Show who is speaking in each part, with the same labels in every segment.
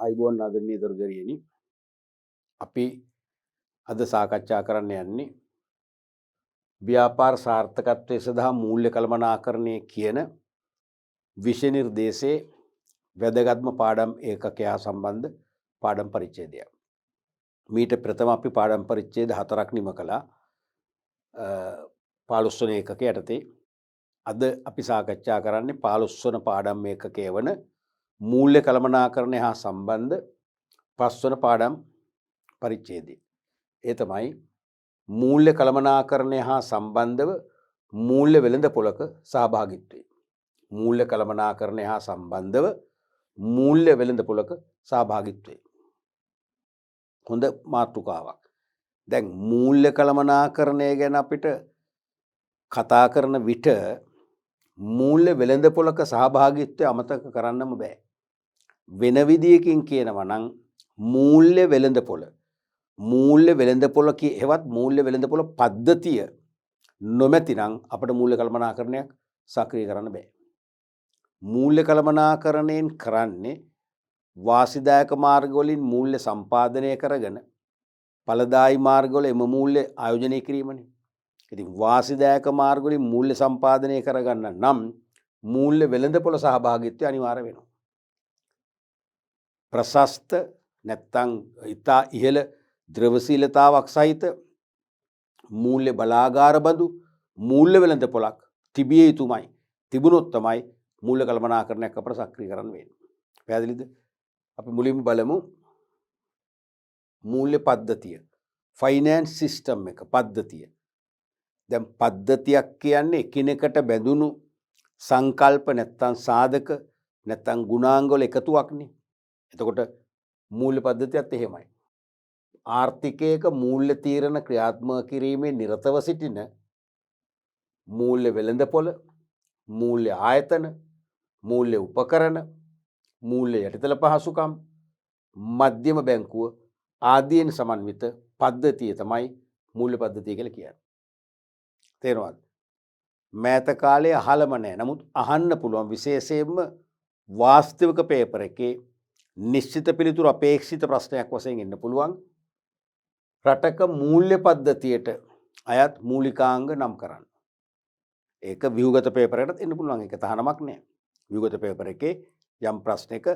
Speaker 1: අයිබෝන් ආදරණීය දරුදරියනි අපි අද සාකච්ඡා කරන්න යන්නේ ව්‍යාපාර සාර්ථකත්වය සඳහා මූල්‍ය කළමනාකරණය කියන විෂය නිර්දේශයේ වැදගත්ම පාඩම් ඒකකය සම්බන්ධ පාඩම් පරිච්ඡේදයක්. මීට ප්‍රථම අපි පාඩම් පරිච්ඡේද 4ක් නිම කළා 15 වන ඒකකය යටතේ. අද අපි සාකච්ඡා කරන්නේ 15 වන පාඩම් ඒකකය වන මූල්‍ය කළමනාකරණය හා සම්බන්ධ 5 වන පාඩම් පරිච්ඡේදය. ඒ තමයි මූල්‍ය කළමනාකරණය හා සම්බන්ධව මූල්‍ය වෙළඳපොළක සහභාගීත්වය. මූල්‍ය කළමනාකරණය හා සම්බන්ධව මූල්‍ය වෙළඳපොළක සහභාගීත්වය. හොඳ මාතෘකාවක්. දැන් මූල්‍ය කළමනාකරණය ගැන අපිට කතා කරන විට මූල්‍ය වෙළඳපොළක සහභාගීත්වය අමතක කරන්නම බෑ. වෙන විදියකින් කියනවා නම් මූල්‍ය වෙළඳපොළ මූල්‍ය වෙළඳපොළ හෙවත් මූල්‍ය වෙළඳපොළ පද්ධතිය නොමැතිනම් අපිට මූල්‍ය කළමනාකරණයක් සක්‍රිය කරන්න බෑ. මූල්‍ය කළමනාකරණයෙන් කරන්නේ වාසිදායක මාර්ග වලින් මූල්‍ය සම්පාදනය කරගෙන ඵලදායී මාර්ග වල එම මූල්‍ය ආයෝජනය කිරීමනේ. ඉතින් වාසිදායක මාර්ග වලින් මූල්‍ය සම්පාදනය කරගන්න නම් මූල්‍ය වෙළඳපොළ සහභාගීත්වය අනිවාර්ය වෙනවා. ප්‍රශස්ත නැත්තම් ඉතා ඉහළ ද්‍රවශීලතාවක් සහිත මූල්‍ය බලාගාර බඳු මූල්‍ය වෙළඳපොළක් තිබිය යුතුමයි. තිබුණොත් තමයි මූල්‍ය කළමනාකරණයක් අපට සක්‍රිය කරන්න වෙන්නේ. පැහැදිලිද? අපි මුලින්ම බලමු මූල්‍ය පද්ධතිය. ෆයිනෑන්ස් සිස්ටම් එක පද්ධතිය. දැන් පද්ධතියක් කියන්නේ එකිනෙකට බැඳුණු සංකල්ප නැත්තම් සාධක නැත්තම් ගුණාංග වල එකතුවක්නේ. එතකොට මූල්‍ය පද්ධතියත් එහෙමයි. ආර්ථිකයක මූල්‍ය තීරණ ක්‍රියාත්මක කිරීමේ නිරතව සිටින මූල්‍ය වෙළඳපොළ, මූල්‍ය ආයතන, මූල්‍ය උපකරණ, මූල්‍ය යටිතල පහසුකම්, මධ්‍යම බැංකුව ආදීන් සමන්විත පද්ධතිය තමයි මූල්‍ය පද්ධතිය කියලා කියන්නේ. තේරෙනවද? මෑත කාලේ අහලම නැහැ. නමුත් අහන්න පුළුවන් විශේෂයෙන්ම වාස්තවික පේපර් එකේ නිශ්චිත පිළිතුරු අපේක්ෂිත ප්‍රශ්නයක් වශයෙන් එන්න පුළුවන්. රටක මූල්‍ය පද්ධතියට අයත් මූලිකාංග නම් කරන්න. ඒක ව්‍යුහගත පේපර් එකටත් එන්න පුළුවන්. ඒක තහනමක් නෑ. ව්‍යුහගත පේපර් එකේ යම් ප්‍රශ්නයක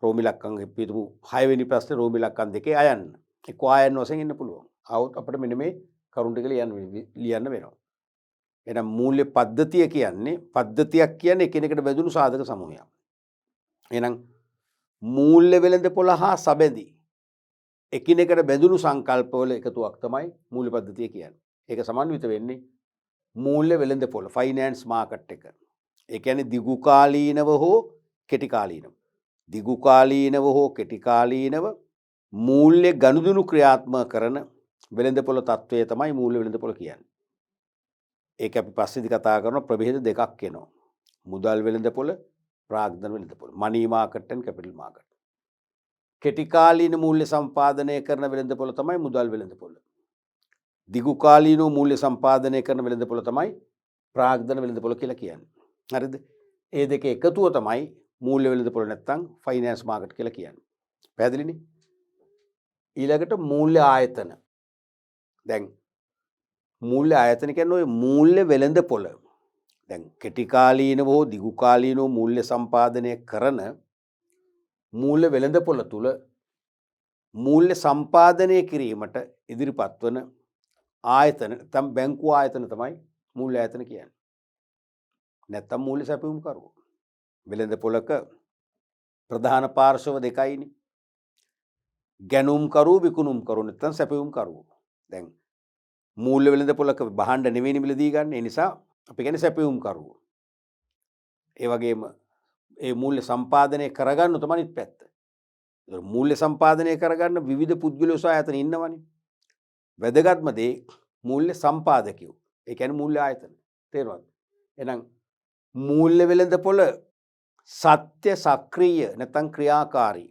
Speaker 1: රෝමි ඉලක්කම් පිටු 6 වෙනි ප්‍රශ්නේ රෝමි ඉලක්කම් දෙකේ අයන්න. ඒක ආයන්න වශයෙන් එන්න පුළුවන්. આવොත් අපිට මෙන්න මේ කරුණු ටික ලියන්න වෙනවා. එහෙනම් මූල්‍ය පද්ධතිය කියන්නේ පද්ධතියක් කියන්නේ එකිනෙකට බැඳුණු සාධක සමූහයක්. එහෙනම් මූල්‍ය වෙළඳපොළ හා සබැඳි එකිනෙකට බැඳුණු සංකල්පවල එකතුවක් තමයි මූල්‍ය පද්ධතිය කියන්නේ. ඒක සමන්විත වෙන්නේ මූල්‍ය වෙළඳපොළ ෆයිනෑන්ස් මාකට් එක. ඒ කියන්නේ දිගු කාලීනව හෝ කෙටි කාලීනව. දිගු කාලීනව හෝ කෙටි කාලීනව මූල්‍ය ගනුදෙනු ක්‍රියාත්මක කරන වෙළඳපොළ තත්වය තමයි මූල්‍ය වෙළඳපොළ කියන්නේ. ඒක අපි පස්සේදී කතා කරන ප්‍රභේද දෙකක් එනවා. මුදල් වෙළඳපොළ, ප්‍රාග්ධන වෙළඳපොළ. මනී මාකට් and කැපිටල් මාකට්. කෙටි කාලීන මූල්‍ය සම්පාදනය කරන වෙළඳපොළ තමයි මුදල් වෙළඳපොළ. දිගු කාලීනව මූල්‍ය සම්පාදනය කරන වෙළඳපොළ තමයි ප්‍රාග්ධන වෙළඳපොළ කියලා කියන්නේ. හරිද? ඒ දෙක එකතුව තමයි මූල්‍ය වෙළඳපොළ නැත්තම් ෆයිනෑන්ස් මාකට් කියලා කියන්නේ. පැහැදිලිනේ? ඊළඟට මූල්‍ය ආයතන. දැන් මූල්‍ය ආයතන කියන්නේ ඔය මූල්‍ය වෙළඳපොළ. දැන් කෙටි කාලීනව හෝ දිගු කාලීනව මූල්‍ය සම්පාදනය කරන මූල්‍ය වෙළඳපොළ තුල මූල්‍ය සම්පාදනය කිරීමට ඉදිරිපත් වන ආයතන නැත්නම් බැංකු ආයතන තමයි මූල්‍ය ආයතන කියන්නේ. නැත්නම් මූල්‍ය සැපයුම්කරුවෝ. වෙළඳපොළක ප්‍රධාන පාර්ශව දෙකයිනේ. ගැනුම්කරුවෝ විකුණුම්කරුවෝ නැත්නම් සැපයුම්කරුවෝ. දැන් මූල්‍ය වෙළඳපොළක භාණ්ඩ නෙවෙයි මිලදී ගන්න. ඒ නිසා අපි කියන්නේ සැපයුම්කරුවෝ. ඒ වගේම ඒ මූල්‍ය සම්පාදනය කරගන්න තමයි අනිත් පැත්ත. ඒක මූල්‍ය සම්පාදනය කරගන්න විවිධ පුද්ගලයෝ සහ ආයතන ඉන්නවනේ. වැදගත්ම දේ මූල්‍ය සම්පාදකයෝ. ඒ කියන්නේ මූල්‍ය ආයතන. තේරුණාද? එහෙනම් මූල්‍ය වෙළඳපොළ සත්‍ය සක්‍රීය නැත්නම් ක්‍රියාකාරී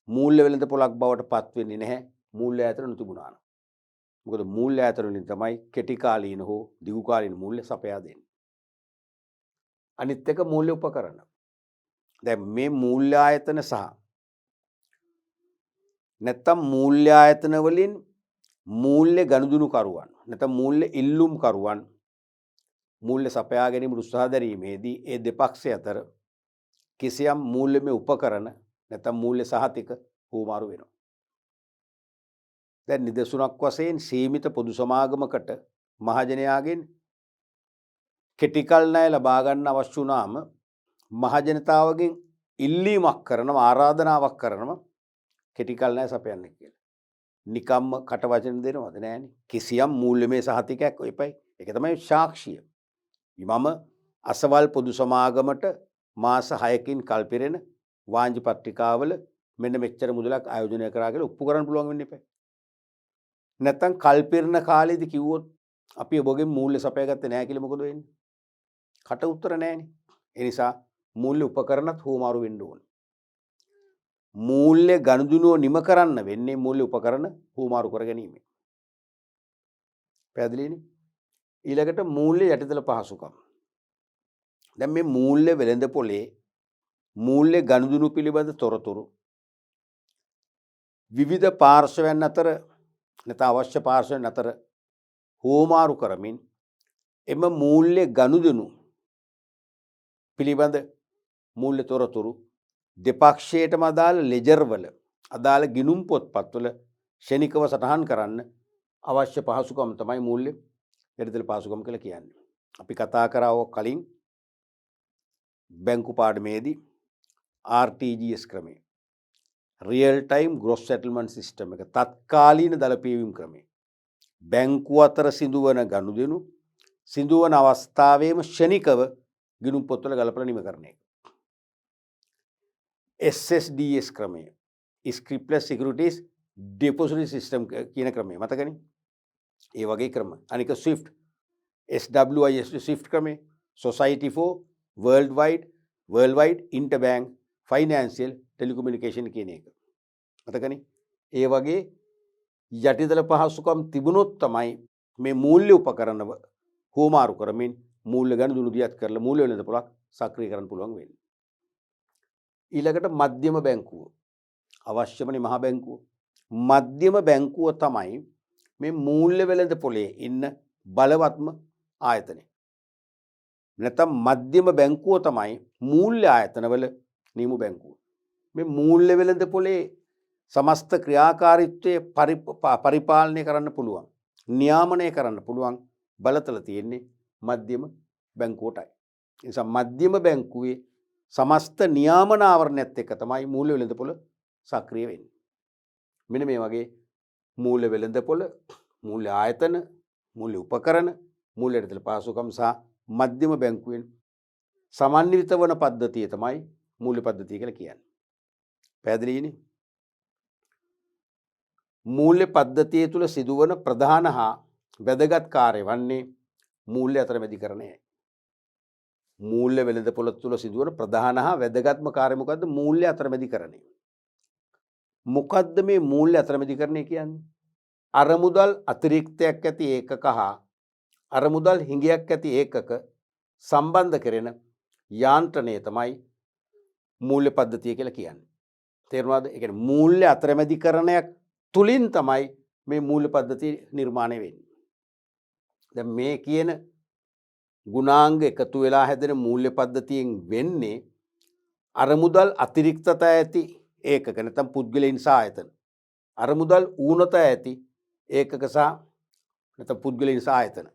Speaker 1: මූල්‍ය වෙළඳපොළක් බවට පත් වෙන්නේ නැහැ මූල්‍ය ආයතන නොතිබුණා නම්. මොකද මූල්‍ය ආයතන වලින් තමයි කෙටි කාලීන හෝ දිගු කාලීන මූල්‍ය සපයා දෙන්නේ. අනිත් එක මූල්‍ය උපකරණ. දැන් මේ මූල්‍ය ආයතන සහ නැත්තම් මූල්‍ය ආයතන වලින් මූල්‍ය ගනුදෙනු කරුවන් නැත්නම් මූල්‍ය ඉල්ලුම් කරුවන් මූල්‍ය සපයා ගැනීමට උත්සාහ දැරීමේදී ඒ දෙපක්ෂය අතර කිසියම් මූල්‍යමය උපකරණ නැත්නම් මූල්‍ය සහතික හුවමාරු වෙනවා. දැන් නිදසුනක් වශයෙන් සීමිත පොදු සමාගමකට මහජනයාගෙන් කෙටි කල් ණය ලබා ගන්න අවශ්‍ය වුණාම මහජනතාවගෙන් ඉල්ලීමක් කරනවා ආරාධනාවක් කරනවා කෙටි කල් ණය සපයන්න කියලා. නිකම්ම කට වචන දෙනවද නෑනේ. කිසියම් මූල්‍යමය සහතිකයක් එපයි. ඒක තමයි සාක්ෂිය. මම අසවල් පොදු සමාගමට මාස 6කින් කල්පිරෙන වාංජි පත්‍රිකාවල මෙන්න මෙච්චර මුදලක් ආයෝජනය කරා කියලා ඔප්පු කරන්න පුළුවන් වෙන්න එපා. නැත්තම් කල්පිරන කාලෙදි කිව්වොත් අපි ඔබගෙන් මූල්‍ය සපයාගත්තේ නැහැ කියලා මොකද වෙන්නේ? කට උත්තර නැහැනේ. ඒ නිසා මූල්‍ය උපකරණත් හුවමාරු වෙන්න ඕන. මූල්‍ය ගනුදෙනුව නිම කරන්න වෙන්නේ මූල්‍ය උපකරණ හුවමාරු කර ගැනීම. පැහැදිලිනේ? ඊළඟට මූල්‍ය යටිතල පහසුකම්. දැන් මේ මූල්‍ය වෙළඳපොලේ මූල්‍ය ගනුදෙනු පිළිබඳ තොරතුරු විවිධ පාර්ශවයන් අතර නැත්නම් අවශ්‍ය පාර්ශවයන් අතර හුවමාරු කරමින් එම මූල්‍ය ගනුදෙනු පිළිබඳ මූල්‍ය තොරතුරු දෙපක්ෂයටම අදාළ ලෙජර් වල අදාළ ගිණුම් පොත්පත්වල ශනිකව සටහන් කරන්න අවශ්‍ය පහසුකම් තමයි මූල්‍ය යටිතල පහසුකම් කියලා කියන්නේ. අපි කතා කරා කලින් බැංකු පාඩමේදී RTGS ක්‍රමය real time gross settlement system එක තත්කාලීන දළ පියවීම් ක්‍රමය බැංකුව අතර සිදුවන ගනුදෙනු සිදුවන අවස්ථාවේම ශනිකව ගිණුම් පොත්වල ගලපලා නිම කරන එක. SSDS ක්‍රමය ස්ක්‍රිප්ට්ලස් සිකියුරිටීස් ඩිපොසිටරි සිස්ටම් කියන ක්‍රමය මතකනේ. ඒ වගේ ක්‍රම. අනික ස්විෆ්ට් SWIFT ස්විෆ්ට් ක්‍රමය Society for Worldwide Interbank Financial Telecommunication කියන එක. මතකනේ. ඒ වගේ යටිතල පහසුකම් තිබුණොත් තමයි මේ මූල්‍ය උපකරණ හුවමාරු කරමින් මූල්‍ය ගනුදෙනු දියත් කරලා මූල්‍ය වෙළඳපොලක් සක්‍රිය කරන්න පුළුවන් වෙන්නේ. ඊළඟට මධ්‍යම බැංකුව අවශ්‍යමනේ මහා බැංකුව. මධ්‍යම බැංකුව තමයි මේ මූල්‍ය වෙළඳපොලේ ඉන්න බලවත්ම ආයතනය. නැත්නම් මධ්‍යම බැංකුව තමයි මූල්‍ය ආයතනවල නියම බැංකුව. මේ මූල්‍ය වෙළඳපොලේ සමස්ත ක්‍රියාකාරීත්වයේ පරිපාලනය කරන්න පුළුවන්. නියාමනය කරන්න පුළුවන් බලතල තියෙන්නේ මධ්‍යම බැංකුවටයි. ඒ නිසා මධ්‍යම බැංකුවේ සමස්ත නියාමන ආවරණයත් එක්ක තමයි මූල්‍ය වෙළඳපොළ සක්‍රිය වෙන්නේ. මෙන්න මේ වගේ මූල්‍ය වෙළඳපොළ, මූල්‍ය ආයතන, මූල්‍ය උපකරණ, මූල්‍ය යටිතල පහසුකම් සහ මධ්‍යම බැංකුවෙන් සමන්විත වන පද්ධතිය තමයි මූල්‍ය පද්ධතිය කියලා කියන්නේ. පැහැදිලිනේ? මූල්‍ය පද්ධතිය තුළ සිදුවන ප්‍රධාන හා වැදගත් කාර්ය වන්නේ මූල්‍ය අතරමැදිකරණයයි. මූල්‍ය වෙළඳපොළ තුළ සිදුවන ප්‍රධාන හා වැදගත්ම කාර්ය මොකද්ද? මූල්‍ය අතරමැදිකරණය. මොකද්ද මේ මූල්‍ය අතරමැදිකරණය කියන්නේ? අරමුදල් අතිරික්තයක් ඇති ඒකක හා අරමුදල් හිඟයක් ඇති ඒකක සම්බන්ධ කරන යාන්ත්‍රණය තමයි මූල්‍ය පද්ධතිය කියලා කියන්නේ. තේරුණාද? ඒ කියන්නේ මූල්‍ය අතරමැදිකරණයක් තුලින් තමයි මේ මූල්‍ය පද්ධතිය නිර්මාණය වෙන්නේ. දැන් මේ කියන ගුණාංග එකතු වෙලා හැදෙන මූල්‍ය පද්ධතියෙන් වෙන්නේ අරමුදල් අතිරික්තතා ඇති ඒකක නැත්නම් පුද්ගලයන් සහ ආයතන. අරමුදල් ඌනතා ඇති ඒකක සහ නැත්නම් පුද්ගලයන් සහ ආයතන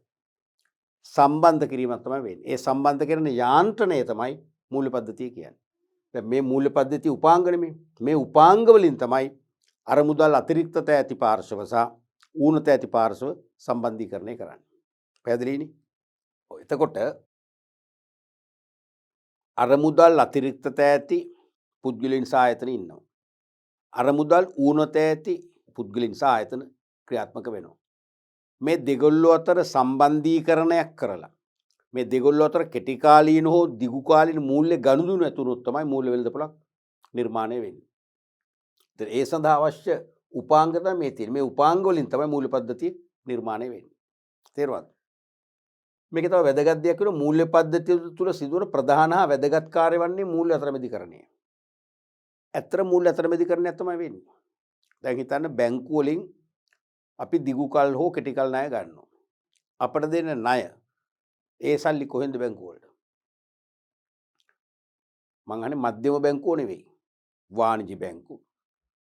Speaker 1: සම්බන්ධ කිරීමක් තමයි වෙන්නේ. ඒ සම්බන්ධ කරන යාන්ත්‍රණය තමයි මූල්‍ය පද්ධතිය කියන්නේ. දැන් මේ මූල්‍ය පද්ධතිය උපාංගනේ මේ උපාංග වලින් තමයි අරමුදල් අතිරික්තතා ඇති පාර්ශව සහ ඌනතා ඇති පාර්ශව සම්බන්ධීකරණය කරන්නේ. පැහැදිලිනේ? එතකොට අරමුදල් අතිරික්තතා ඇති පුද්ගලයන් සහ ආයතන ඉන්නවා. අරමුදල් ඌනතා ඇති පුද්ගලයන් සහ ආයතන ක්‍රියාත්මක වෙනවා. මේ දෙගොල්ලෝ අතර සම්බන්ධීකරණයක් කරලා මේ දෙගොල්ලෝ අතර කෙටි කාලීන හෝ දිගු කාලීන මූල්‍ය ගනුදෙනු ඇතුළත් තමයි මූල්‍ය වෙළඳපොළක් නිර්මාණය වෙන්නේ. ඒ සඳහා අවශ්‍ය උපාංග තමයි මේ තියෙන්නේ. මේ උපාංග වලින් තමයි මූල්‍ය පද්ධතිය නිර්මාණය වෙන්නේ. තේරුණාද? මේක තමයි වැදගත් දෙයක් වෙන මූල්‍ය පද්ධතිය තුළ සිදුවන ප්‍රධාන හා වැදගත් කාර්ය වන්නේ මූල්‍ය අතරමැදිකරණය. ඇත්තට මූල්‍ය අතරමැදිකරණයක් තමයි වෙන්නේ. දැන් හිතන්න බැංකුව වලින් අපි දිගු කල් හෝ කෙටි කල් ණය ගන්නවා. අපට දෙන ණය ඒ සල්ලි කොහෙන්ද බැංකුව වලට? මං අහන්නේ මධ්‍යම බැංකුව නෙවෙයි. වාණිජ්‍ය බැංකු,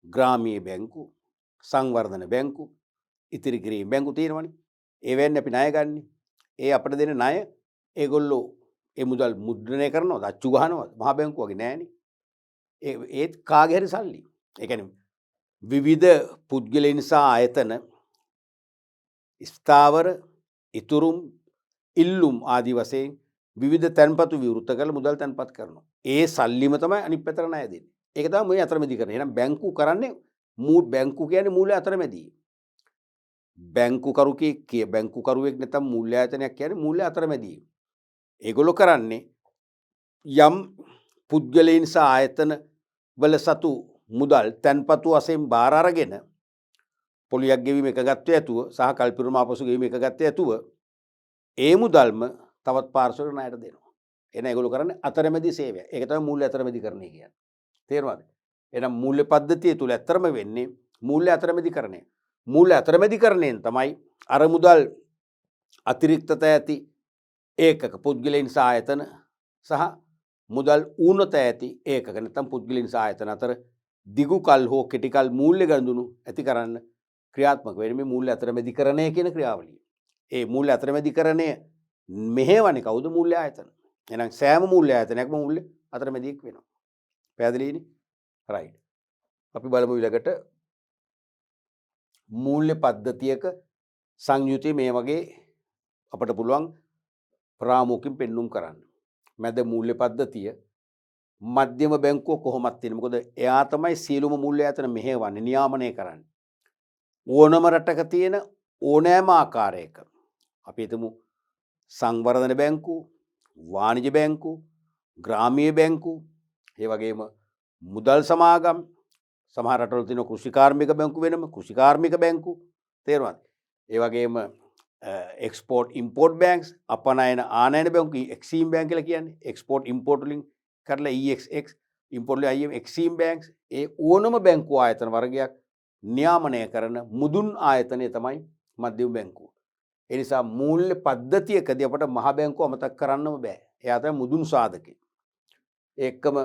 Speaker 1: ග්‍රාමීය බැංකු, සංවර්ධන බැංකු, ඉතිරි කිරීම බැංකු තියෙනවනේ. ඒවෙන් අපි ණය ගන්න. ඒ අපිට දෙන ණය ඒගොල්ලෝ ඒ මුදල් මුද්‍රණය කරනවද? අච්චු ගහනවද? මහා බැංකුව වගේ නෑනේ. ඒත් කාගේ හරි සල්ලි. ඒ කියන්නේ විවිධ පුද්ගලයන් සහ ආයතන ස්ථාවර ඉතුරුම් ඉල්ලුම් ආදී වශයෙන් විවිධ තැන්පතු විවෘත කරලා මුදල් තැන්පත් කරනවා. ඒ සල්ලිම තමයි අනිත් පැත්තට ණය දෙන්නේ. ඒක තමයි මේ අතරමැදි කරන්නේ. එහෙනම් බැංකු කරන්නේ බැංකු කියන්නේ මූල්‍ය අතරමැදි. බැංකුකරුවෙක් නැත්නම් මූල්‍ය ආයතනයක් කියන්නේ මූල්‍ය අතරමැදි. ඒගොල්ලෝ කරන්නේ යම් පුද්ගලයන් සහ ආයතන වල සතු මුදල් තැන්පතු වශයෙන් බාර අරගෙන පොලියක් ගෙවීම එකගත්තු ඇතුව සහ කල්පිරුම ආපසු ගෙවීම එකගත්තු ඇතුව ඒ මුදල්ම තවත් පාර්ශවයකට ණයට දෙනවා. එහෙනම් ඒගොල්ලෝ කරන්නේ අතරමැදි සේවය. ඒක තමයි මූල්‍ය අතරමැදිකරණය කියන්නේ. තේරුණාද? එහෙනම් මූල්‍ය පද්ධතිය තුල ඇත්තරම වෙන්නේ මූල්‍ය අතරමැදිකරණය. මූල්‍ය අතරමැදිකරණයෙන් තමයි අර මුදල් අතිරික්තත ඇති ඒකක පුද්ගලයන් සහ ආයතන සහ මුදල් ඌනත ඇති ඒකක නැත්නම් පුද්ගලයන් සහ ආයතන අතර දිගු කල් හෝ කෙටි කල් මූල්‍ය ගනුදෙනු ඇති කරන්න ක්‍රියාත්මක වෙන්නේ මේ මූල්‍ය අතරමැදිකරණය කියන ක්‍රියාවලිය. ඒ මූල්‍ය අතරමැදිකරණය මෙහෙවන්නේ කවුද? මූල්‍ය ආයතන. එහෙනම් සෑම මූල්‍ය ආයතනයක්ම මූල්‍ය අතරමැදියෙක් වෙනවා. පැහැදිලිනේ? රයිට්. අපි බලමු ඊළඟට මූල්‍ය පද්ධතියක සංයුතිය මේ වගේ අපට පුළුවන් ප්‍රාමුඛින් පෙන්눔 කරන්න. මැද මූල්‍ය පද්ධතිය මධ්‍යම බැංකුව කොහොමද තියෙන්නේ? මොකද එයා තමයි සියලුම මූල්‍ය ආයතන මෙහෙවන්නේ, නියාමනය කරන්නේ. ඕනම රටක තියෙන ඕනෑම ආකාරයක අපි හිතමු සංවර්ධන බැංකු, වාණිජ්‍ය බැංකු, ග්‍රාමීය බැංකු, ඒ වගේම මුදල් සමාගම්, සමහර රටවල තියෙන කෘෂිකාර්මික බැංකු වෙනම කෘෂිකාර්මික බැංකු. තේරුණාද? ඒ වගේම එක්ස්පෝර්ට් ඉම්පෝර්ට් බැංක්ස්, අපනයන ආනයන බැංකු, එක්සීම් බැංක් කියලා කියන්නේ. එක්ස්පෝර්ට් ඉම්පෝර්ට් වලින් කරලා EXX ඉම්පෝර්ට් වලින් IM එක්සීම් බැංක්ස්. ඒ ඕනම බැංකු ආයතන වර්ගයක් නියාමනය කරන මුදුන් ආයතනය තමයි මධ්‍යම බැංකුව. ඒ නිසා මූල්‍ය පද්ධතියකදී අපට මහ බැංකුව අමතක කරන්නම බෑ. එයා තමයි මුදුන් සාධකේ. ඒකම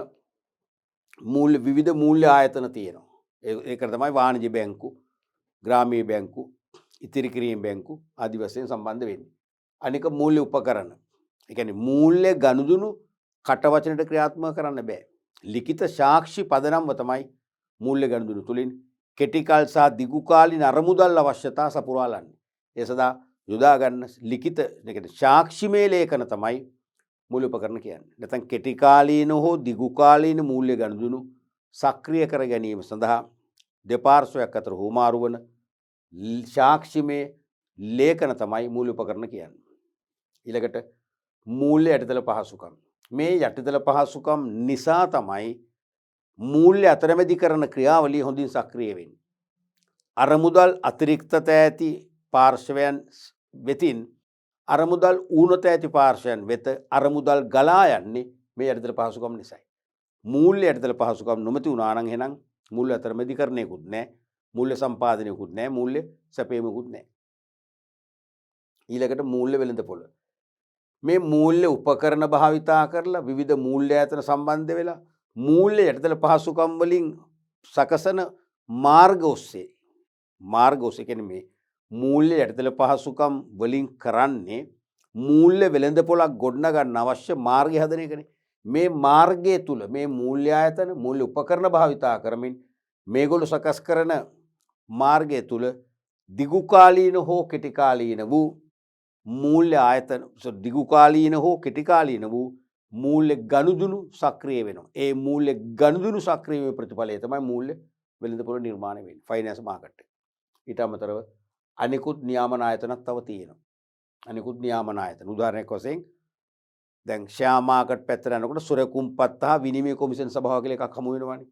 Speaker 1: විවිධ මූල්‍ය ආයතන තියෙනවා. ඒකට තමයි වාණිජ්‍ය බැංකු, ග්‍රාමීය බැංකු, ඉතිරි කිරීම බැංකු ආදි වශයෙන් සම්බන්ධ වෙන්නේ. අනික මූල්‍ය උපකරණ. ඒ කියන්නේ මූල්‍ය ගනුදෙනු කටවචනට ක්‍රියාත්මක කරන්න බෑ. ලිඛිත සාක්ෂි පදනම්ව තමයි මූල්‍ය ගනුදෙනු තුලින් කෙටි කල් සහ දිගු කාලින අරමුදල් අවශ්‍යතා සපුරාලන්නේ. ඒ සදා යොදා ගන්න ලිඛිත සාක්ෂිමය ලේඛන තමයි මූල්‍ය උපකරණ කියන්නේ. නැත්නම් කෙටි කාලීන හෝ දිගු කාලීන මූල්‍ය ගනුදෙනු සක්‍රිය කර ගැනීම සඳහා දෙපාර්ශ්වයක් අතර හුවමාරු වන සාක්ෂිමය ලේඛන තමයි මූල්‍ය උපකරණ කියන්නේ. ඊළඟට මූල්‍ය යටිතල පහසුකම්. මේ යටිතල පහසුකම් නිසා තමයි මූල්‍ය අතරමැදිකරණ ක්‍රියාවලිය හොඳින් සක්‍රිය වෙන්නේ. අරමුදල් අතිරික්තත ඇති පාර්ශවයන් වෙතින් අරමුදල් ඌනත ඇති පාර්ශවයන් වෙත අරමුදල් ගලා යන්නේ මේ යටිතල පහසුකම් නිසායි. මූල්‍ය යටිතල පහසුකම් නොමැති වුණා නම් එහෙනම් මූල්‍ය අතරමැදිකරණයකුත් නැහැ, මූල්‍ය සම්පාදනයකුත් නැහැ, මූල්‍ය සැපයීමකුත් නැහැ. ඊළඟට මූල්‍ය වෙළඳපොළ. මේ මූල්‍ය උපකරණ භාවිතා කරලා විවිධ මූල්‍ය ආයතන සම්බන්ධ වෙලා මූල්‍ය යටිතල පහසුකම් වලින් සකසන මාර්ග ඔස්සේ කියන්නේ මේ මූල්‍ය යටිතල පහසුකම් වලින් කරන්නේ මූල්‍ය වෙළඳපොළක් ගොඩනගන්න අවශ්‍ය මාර්ගය හදන එකනේ. මේ මාර්ගය තුල මේ මූල්‍ය ආයතන මූල්‍ය උපකරණ භාවිතා කරමින් මේගොල්ලෝ සකස් කරන මාර්ගය තුල දිගු කාලීන හෝ කෙටි කාලීන වූ මූල්‍ය ආයතන දිගු කාලීන හෝ කෙටි කාලීන වූ මූල්‍ය ගනුදෙනු සක්‍රිය වෙනවා. ඒ මූල්‍ය ගනුදෙනු සක්‍රිය වීමේ ප්‍රතිඵලය තමයි මූල්‍ය වෙළඳපොළ නිර්මාණය වෙන්නේ. ෆයිනෑන්ස් මාකට් එක. ඊට අමතරව අනිකුත් නියාමන ආයතනක් තව තියෙනවා. අනිකුත් නියාමන ආයතන. උදාහරණයක් වශයෙන් දැන් ෂෙයා මාකට් පැත්තට යනකොට සුරකුම්පත් හා විනිමය කොමිෂන් සභාව කියලා එකක් හමු වෙනවානේ.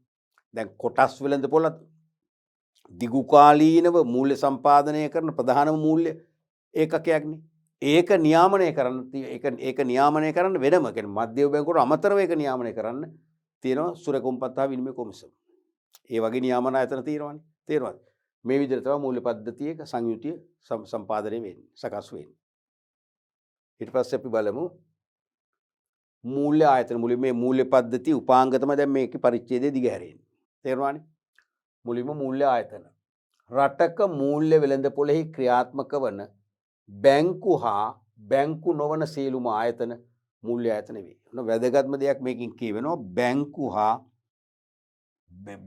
Speaker 1: දැන් කොටස් වෙළඳපොළ දිගු කාලීනව මූල්‍ය සම්පාදනය කරන ප්‍රධානම මූල්‍ය ඒකකයක්නේ. ඒක නියාමනය කරන්න වෙනම කියන්නේ මධ්‍යම බැංකුවට අමතරව ඒක නියාමනය කරන්න තියෙනවා සුරකුම්පත් හා විනිමය කොමිසම. ඒ වගේ නියාමන ආයතන තියෙනවානේ. තේරුණාද? මේ විදිහට තමයි මූල්‍ය පද්ධතියක සංයුතිය සම්පාදනය වෙන්නේ, සකස් වෙන්නේ. ඊට පස්සේ අපි බලමු මූල්‍ය ආයතන. මුලින්ම මේ මූල්‍ය පද්ධතිය උපාංග තමයි දැන් මේකේ පරිච්ඡේදයේ දිගහැරෙන්නේ. තේරුණානේ? මුලින්ම මූල්‍ය ආයතන. රටක මූල්‍ය වෙළඳපොළෙහි ක්‍රියාත්මක වන බැංකු හා බැංකු නොවන සියලුම ආයතන මූල්‍ය ආයතන වේ. වැදගත්ම දෙයක් මේකෙන් කියවෙනවා බැංකු හා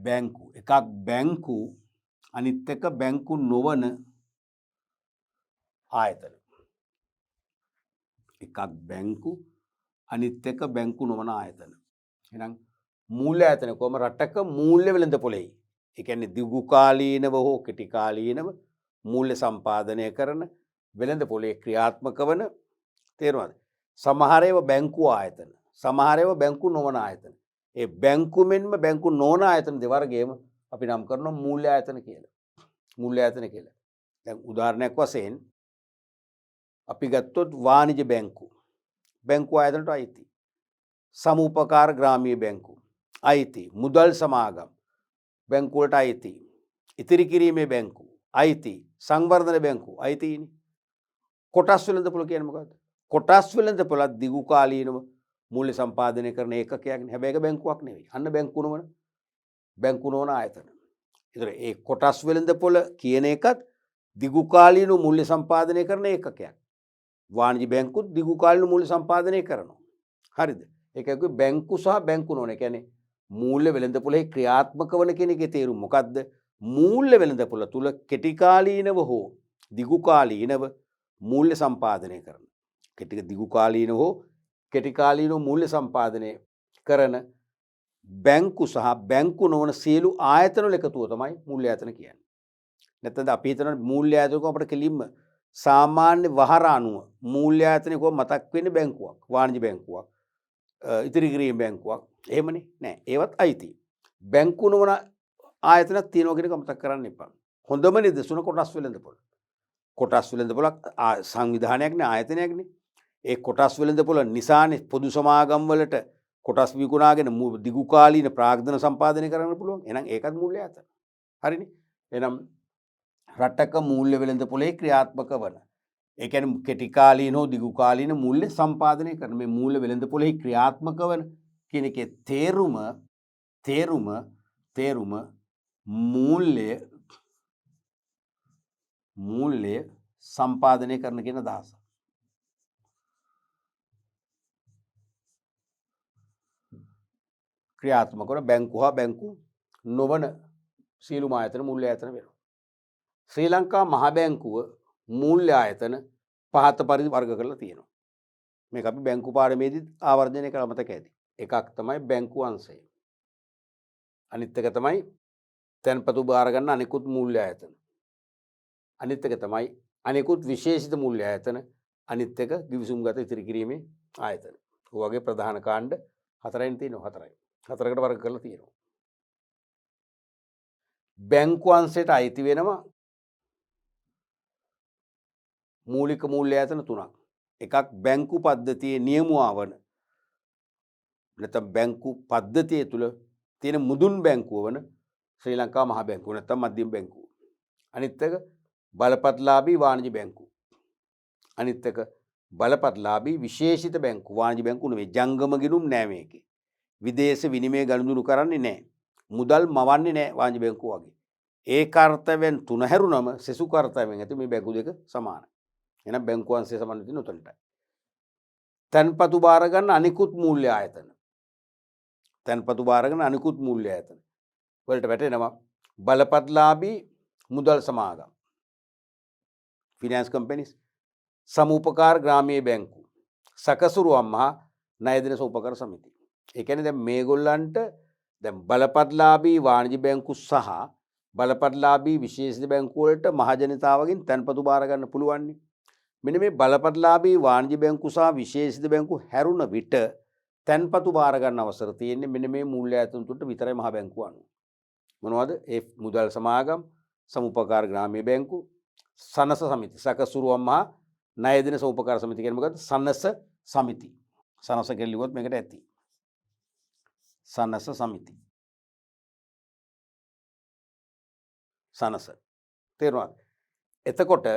Speaker 1: බැංකු. එකක් බැංකු අනිත් එක බැංකු නොවන ආයතන. එකක් බැංකු අනිත් එක බැංකු නොවන ආයතන. එහෙනම් මූල්‍ය ආයතන කොහොම රටක මූල්‍ය වෙළඳපොළෙහි, ඒ කියන්නේ දිගු කාලීනව හෝ කෙටි කාලීනව මූල්‍ය සම්පාදනය කරන වෙළඳපොළේ ක්‍රියාත්මක වන, තේරුණාද? සමහර ඒවා බැංකු ආයතන, සමහර ඒවා බැංකු නොවන ආයතන. ඒ බැංකු මෙන්ම බැංකු නොවන ආයතන දෙවර්ගයේම අපි නම් කරනවා මූල්‍ය ආයතන කියලා. මූල්‍ය ආයතන කියලා. දැන් උදාහරණයක් වශයෙන් අපි ගත්තොත් වාණිජ බැංකු. බැංකු ආයතනට අයිති. සමූපකාර ග්‍රාමීය බැංකු අයිති. මුදල් සමාගම් බැංකු වලට අයිති. ඉතිරි කිරීමේ බැංකු අයිති. සංවර්ධන බැංකු අයිතිනේ. කොටස් වෙළඳපොළ කියන්නේ මොකද්ද? කොටස් වෙළඳපොළ දිගු කාලීනව මූල්‍ය සම්පාදනය කරන ඒකකයක් නේ. හැබැයි ඒක බැංකුවක් නෙවෙයි. අන්න බැංකු නොවන ආයතන. ඒතර ඒ කොටස් වෙළඳපොළ කියන එකත් දිගු කාලීනව මූල්‍ය සම්පාදනය කරන ඒකකයක්. වාණිජ බැංකුත් දිගු කාලීනව මූල්‍ය සම්පාදනය කරනවා. හරිද? ඒකයි බැංකු සහ බැංකු නොවන. කියන්නේ මූල්‍ය වෙළඳපොළේ ක්‍රියාත්මක වන කෙනෙක්ගේ තේරුම මොකද්ද? මූල්‍ය වෙළඳපොළ තුල කෙටි කාලීනව හෝ දිගු කාලීනව මූල්‍ය සම්පාදනය කරන. දිගු කාලීනව හෝ කෙටි කාලීනව මූල්‍ය සම්පාදනය කරන බැංකු සහ බැංකු නොවන සියලු ආයතන වල එකතුව තමයි මූල්‍ය ආයතන කියන්නේ. නැත්නම් අපි හිතනවා මූල්‍ය ආයතනක අපිට කෙලින්ම සාමාන්‍ය වහර අනුව මූල්‍ය ආයතනක මතක් වෙන්නේ බැංකුවක්, වාණිජ බැංකුවක්, ඉතිරි කිරීම බැංකුවක්. එහෙමනේ නෑ. ඒවත් අයිති. බැංකු නොවන ආයතනක් තියෙනවා කියන එක මතක් කරන්න එපා. හොඳම නිදසුන කොටස් වෙළඳපොළ. කොටස් වෙළඳපොළක් සංවිධානයක් නේ, ආයතනයක් නේ. ඒ කොටස් වෙළඳපොළ නිසානේ පොදු සමාගම් වලට කොටස් විකුණාගෙන දිගු කාලීන ප්‍රාග්ධන සම්පාදනය කරන්න පුළුවන්. එහෙනම් ඒකත් මූල්‍ය ආයතන. හරිනේ. එහෙනම් රටක මූල්‍ය වෙළඳපොළේ ක්‍රියාත්මක වන, ඒ කියන්නේ කෙටි කාලීන හෝ දිගු කාලීන මූල්‍ය සම්පාදනය කරන මේ මූල්‍ය වෙළඳපොළේ ක්‍රියාත්මක වන කියන එකේ තේරුම මූල්‍ය සම්පාදනය කරන කියන අදහස. ක්‍රියාත්මක වන බැංකු හා බැංකු නොවන සියලුම ආයතන මූල්‍ය ආයතන වෙනවා. ශ්‍රී ලංකා මහ බැංකුව මූල්‍ය ආයතන පහත පරිදි වර්ග කරලා තියෙනවා. මේක අපි බැංකු පාඩමේදී ආවර්ජනය කළ මතක ඇති. එකක් තමයි බැංකු අංශය. අනිත් එක තමයි තැන්පතු බාර ගන්න අනිකුත් මූල්‍ය ආයතන. අනිත් එක තමයි අනිකුත් විශේෂිත මූල්‍ය ආයතන. අනිත් එක ගිවිසුම්ගත ඉතිරි කිරීමේ ආයතන. ඔය වගේ ප්‍රධාන කාණ්ඩ හතරෙන් තියෙනවා. හතරකට වර්ග කරලා තියෙනවා. බැංකු අංශයට අයිති වෙනවා මූලික මූල්‍ය ආයතන තුනක්. එකක් බැංකු පද්ධතියේ නියමුවා වන, නැත්නම් බැංකු පද්ධතිය තුල තියෙන මුදුන් බැංකුව වන ශ්‍රී ලංකා මහ බැංකුව නැත්නම් මධ්‍යම බැංකුව. අනිත් එක බලපත්ලාභී වාණිජ බැංකුව. අනිත් එක බලපත්ලාභී විශේෂිත බැංකුව. වාණිජ බැංකුව නෙවෙයි, ජංගම ගිණුම් නෑ මේකේ. විදේශ විනිමය ගනුදෙනු කරන්නේ නෑ. මුදල් මවන්නේ නෑ වාණිජ බැංකුව වගේ. ඒ කාර්යයන් තුන හැරුණම සෙසු කාර්යයෙන් ඇති මේ බැංකු දෙක සමානයි. එහෙනම් බැංකු අංශය සමාන වෙන්නේ උතනටයි. තන්පතු බාර ගන්න අනිකුත් මූල්‍ය ආයතන. තන්පතු බාර ගන්න අනිකුත් මූල්‍ය ආයතන වලට වැටෙනවා බලපත්ලාභී මුදල් සමාගම්, ෆිනෑන්ස් කම්පැනිස්, සමූපකාර ග්‍රාමීය බැංකු, සකසුරුවම් මහා ණය දෙන සූපකර සමිති. ඒ කියන්නේ දැන් මේගොල්ලන්ට දැන් බලපත්ලාභී වාණිජ බැංකු සහ බලපත්ලාභී විශේෂිත බැංකු වලට මහ ජනතාවගෙන් තන්පතු බාර ගන්න පුළුවන්. මෙන්න මේ බලපත්ලාභී වාණිජ බැංකු සහ විශේෂිත බැංකු හැරුණ විට තන්පතු බාර ගන්න අවසර තියෙන්නේ මෙන්න මේ මූල්‍ය ආයතන තුනට විතරයි මහ බැංකුව අනුව. මොනවද? ඒ මුදල් සමාගම්, සමුපකාර ග්‍රාමීය බැංකු, සනස සමිති, සකසුරුවම් මහා ණය දෙන සමුපකාර සමිති කියන්නේ මොකද්ද? සනස සමිති. සනස කියලා ලිව්වොත් මේකට ඇති. සනස සමිති. සනස. තේරුණාද? එතකොට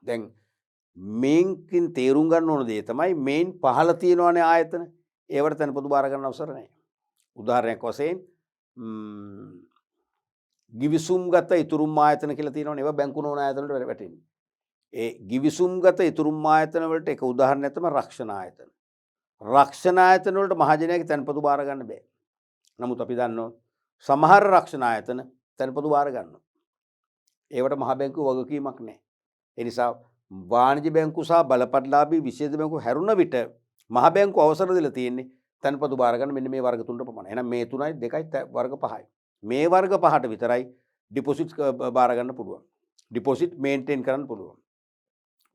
Speaker 1: දැන් මේන්කින් තේරුම් ගන්න ඕන දේ තමයි මේන් පහළ තියෙනවනේ ආයතන. ඒවට තැන්පතු බාර ගන්න අවසර නැහැ. උදාහරණයක් වශයෙන් ගිවිසුම්ගත ඉතුරුම් ආයතන කියලා තියෙනවනේ. ඒවා බැංකු නොවන ආයතන වලට වැටෙන්නේ. ඒ ගිවිසුම්ගත ඉතුරුම් ආයතන වලට එක උදාහරණයක් තමයි රක්ෂණ ආයතන. රක්ෂණ ආයතන වලට මහජනයාගේ තැන්පතු බාර ගන්න බෑ. නමුත් අපි දන්නවා සමහර රක්ෂණ ආයතන තැන්පතු බාර ගන්නවා. ඒවට මහ බැංකුව වගකීමක් නැහැ. ඒ නිසා වාණිජ බැංකු සහ බලපත්ලාභී විශේෂ බැංකු හැරුණ විට මහ බැංකුව අවසර දීලා තියෙන්නේ තැන්පතු බාර ගන්න මෙන්න මේ වර්ග තුනට පමණයි. එහෙනම් මේ 3යි 2යි වර්ග 5යි. මේ වර්ග 5ට විතරයි ඩිපොසිට් බාර ගන්න පුළුවන්. ඩිපොසිට් මේන්ටේන් කරන්න පුළුවන්.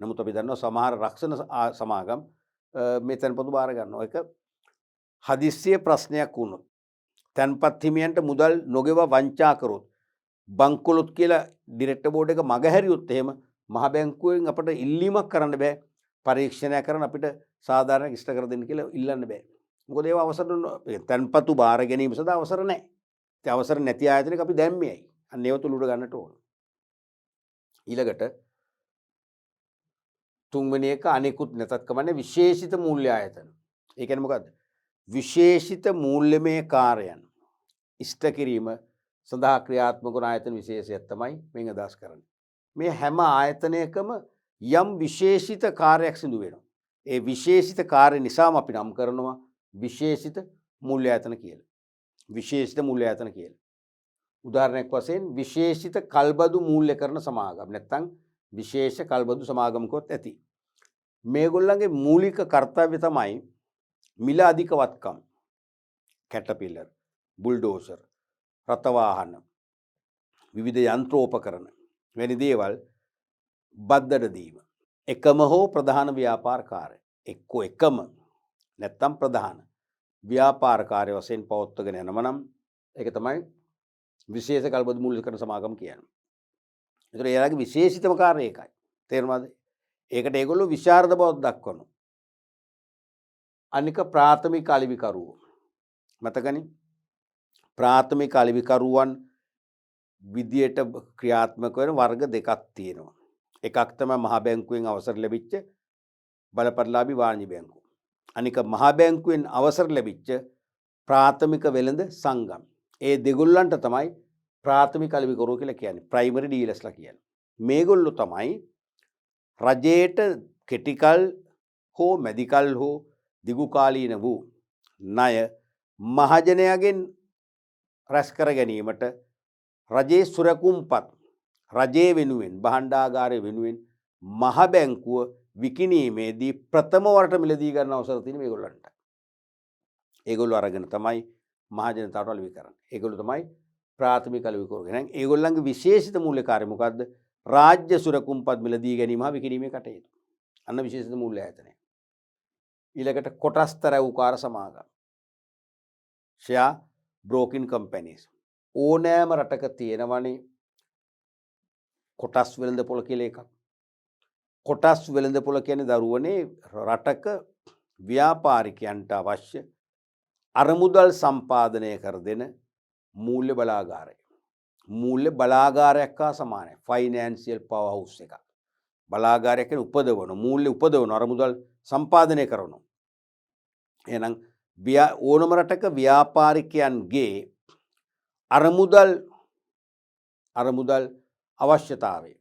Speaker 1: නමුත් අපි දන්නවා සමහර රක්ෂණ සමාගම් මේ තැන්පතු බාර ගන්නවා. ඒක හදිස්සිය ප්‍රශ්නයක් වුණොත් තැන්පත් හිමියන්ට මුදල් නොගෙව වංචා කරොත් බංකොලොත් කියලා ඩිරෙක්ටර් බෝඩ් එක මගහැරියොත් එහෙම මහ බැංකුවෙන් අපිට ඉල්ලීමක් කරන්න බෑ. පරීක්ෂණයක් කරන්න අපිට සාධාරණ ඉෂ්ට කර දෙන්න කියලා ඉල්ලන්න බෑ. මොකද ඒව අවසර තැන්පතු බාර ගැනීම සඳහා අවසර නැහැ. ඒ අවසර නැති ආයතනයක අපි දැම්මේයි. අන්න ඒව තුල උඩ ගන්නට ඕන. ඊළඟට තුන්වෙනි එක අනිකුත් නැතත් කමන්නේ විශේෂිත මූල්‍ය ආයතන. ඒ කියන්නේ මොකද්ද? විශේෂිත මූල්‍යමය කාර්යයන් ඉෂ්ට කිරීම සඳහා ක්‍රියාත්මක වන ආයතන විශේෂයක් තමයි මෙන් අදහස් කරන්නේ. මේ හැම ආයතනයකම යම් විශේෂිත කාර්යයක් සිදු වෙනවා. ඒ විශේෂිත කාර්ය නිසාම අපි නම් කරනවා විශේෂිත මූල්‍ය ආයතන කියලා. විශේෂිත මූල්‍ය ආයතන කියලා. උදාහරණයක් වශයෙන් විශේෂිත කල්බදු මූල්‍ය කරන සමාගම් නැත්නම් විශේෂ කල්බදු සමාගමකවත් ඇති. මේගොල්ලන්ගේ මූලික කර්තව්‍ය තමයි මිල අධික වත්කම්, කැටපිලර්, බුල්ඩෝසර්, රථවාහන, විවිධ යන්ත්‍රෝපකරණ වැනි දේවල් බද්දට දීම. එකම හෝ ප්‍රධාන ව්‍යාපාර කාර්ය. එක්කෝ එකම නැත්නම් ප්‍රධාන ව්‍යාපාර කාර්ය වශයෙන් පවත්වාගෙන යනම නම් ඒක තමයි විශේෂ කල්බදු මූල්‍ය කරන සමාගම් කියන්නේ. ඒතර එයාලගේ විශේෂිතම කාර්යය ඒකයි. තේරුණාද? ඒකට ඒගොල්ලෝ විශාරද බවක් දක්වනවා. අනික ප්‍රාථමික අලෙවිකරුවෝ. මතකනේ? ප්‍රාථමික අලෙවිකරුවන් විදියට ක්‍රියාත්මක වෙන වර්ග දෙකක් තියෙනවා. එකක් තමයි මහ බැංකුවෙන් අවසර ලැබිච්ච බලපත්ලාභී වාණිජ බැංකුව. අනික මහ බැංකුවෙන් අවසර ලැබිච්ච ප්‍රාථමික වෙළඳ සංගම්. ඒ දෙගොල්ලන්ට තමයි ප්‍රාථමික අලෙවිකරුවෝ කියලා කියන්නේ. ප්‍රයිමරි ඩීලර්ස්ලා කියන්නේ. මේගොල්ලෝ තමයි රජයට කෙටිකල් හෝ මැදිකල් හෝ දිගුකාලීන වූ ණය මහජනයාගෙන් රැස් කර ගැනීමට රජයේ සුරකුම්පත් රජයේ වෙනුවෙන් භාණ්ඩාගාරය වෙනුවෙන් මහ බැංකුව විකිණීමේදී ප්‍රථම වරට මිලදී ගන්න අවසර තියෙන මේගොල්ලන්ට. ඒගොල්ලෝ අරගෙන තමයි මහජනතාවට අලෙවි කරන්නේ. ඒගොල්ලෝ තමයි ප්‍රාථමික අලෙවි කරගෙන. ඒගොල්ලන්ගේ විශේෂිත මූල්‍ය කාර්යය මොකද්ද? රාජ්‍ය සුරකුම්පත් මිලදී ගැනීම හා විකිණීමේ කටයුතු. අන්න විශේෂිත මූල්‍ය ආයතනය. ඊළඟට කොටස්තරවුකාර සමාගම්. Share broking companies. ඕනෑම රටක තියෙනවනේ කොටස් වෙළඳපොළ කියලා එකක්. කොටස් වෙළඳපොළ කියන්නේ දරුවනේ රටක ව්‍යාපාරිකයන්ට අවශ්‍ය අරමුදල් සම්පාදනය කර දෙන මූල්‍ය බලාගාරය. මූල්‍ය බලාගාරයක් හා සමානයි. ෆයිනෑන්සියල් පවර් හවුස් එකක්. බලාගාරයක් කියන්නේ උපදවන මූල්‍ය උපදවන අරමුදල් සම්පාදනය කරනවා. එහෙනම් ඕනම රටක ව්‍යාපාරිකයන්ගේ අරමුදල් අවශ්‍යතාවය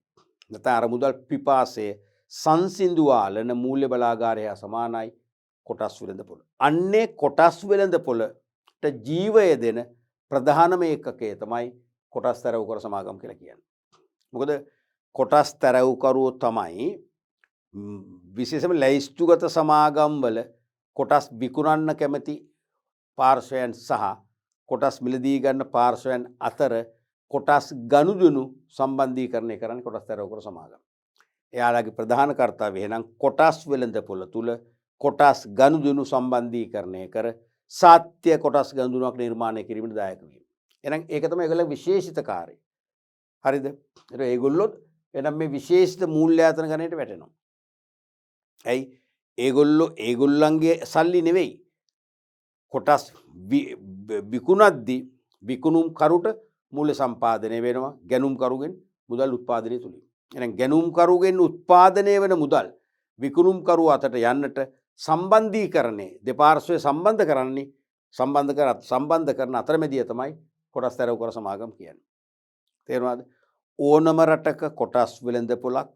Speaker 1: නැත්නම් අරමුදල් පිපාසය සංසිඳුවාලන මූල්‍ය බලාගාරය හා සමානයි කොටස් වෙළඳපොළ. අන්නේ කොටස් වෙළඳපොළට ජීවය දෙන ප්‍රධානම ඒකකය තමයි කොටස් තරවුකර සමාගම් කියලා කියන්නේ. මොකද කොටස් තරවුකරුවෝ තමයි විශේෂයෙන්ම ලැයිස්තුගත සමාගම් වල කොටස් විකුණන්න කැමති පාර්ශවයන් සහ කොටස් මිලදී ගන්න පාර්ශවයන් අතර කොටස් ගනුදෙනු සම්බන්ධීකරණය කරන්නේ කොටස් තරවුකර සමාගම්. එයාලගේ ප්‍රධාන කර්තව්‍යය එහෙනම් කොටස් වෙළඳපොළ තුල කොටස් ගනුදෙනු සම්බන්ධීකරණය කර සත්‍ය කොටස් ගනුදෙනුවක් නිර්මාණය කිරීමට දායක වීම. එහෙනම් ඒක තමයි ඒගොල්ලන්ගේ විශේෂිත කාර්යය. හරිද? ඒක ඒගොල්ලෝ එහෙනම් මේ විශේෂිත මූල්‍ය ආයතන ගණයට වැටෙනවා. ඇයි? ඒගොල්ලන්ගේ සල්ලි නෙවෙයි. කොටස් විකුණද්දී විකුණුම් කරුට මූල්‍ය සම්පාදනය වෙනවා ගැනුම්කරුගෙන් මුදල් උත්පාදනය තුළින්. එහෙනම් ගැනුම්කරුගෙන් උත්පාදනය වෙන මුදල් විකුණුම්කරු අතට යන්නට සම්බන්ධීකරණය දෙපාර්ශ්වය සම්බන්ධ කරන අතරමැදිය තමයි කොටස් තැරවකර සමාගම් කියන්නේ. තේරුණාද? ඕනම රටක කොටස් වෙළඳපොළක්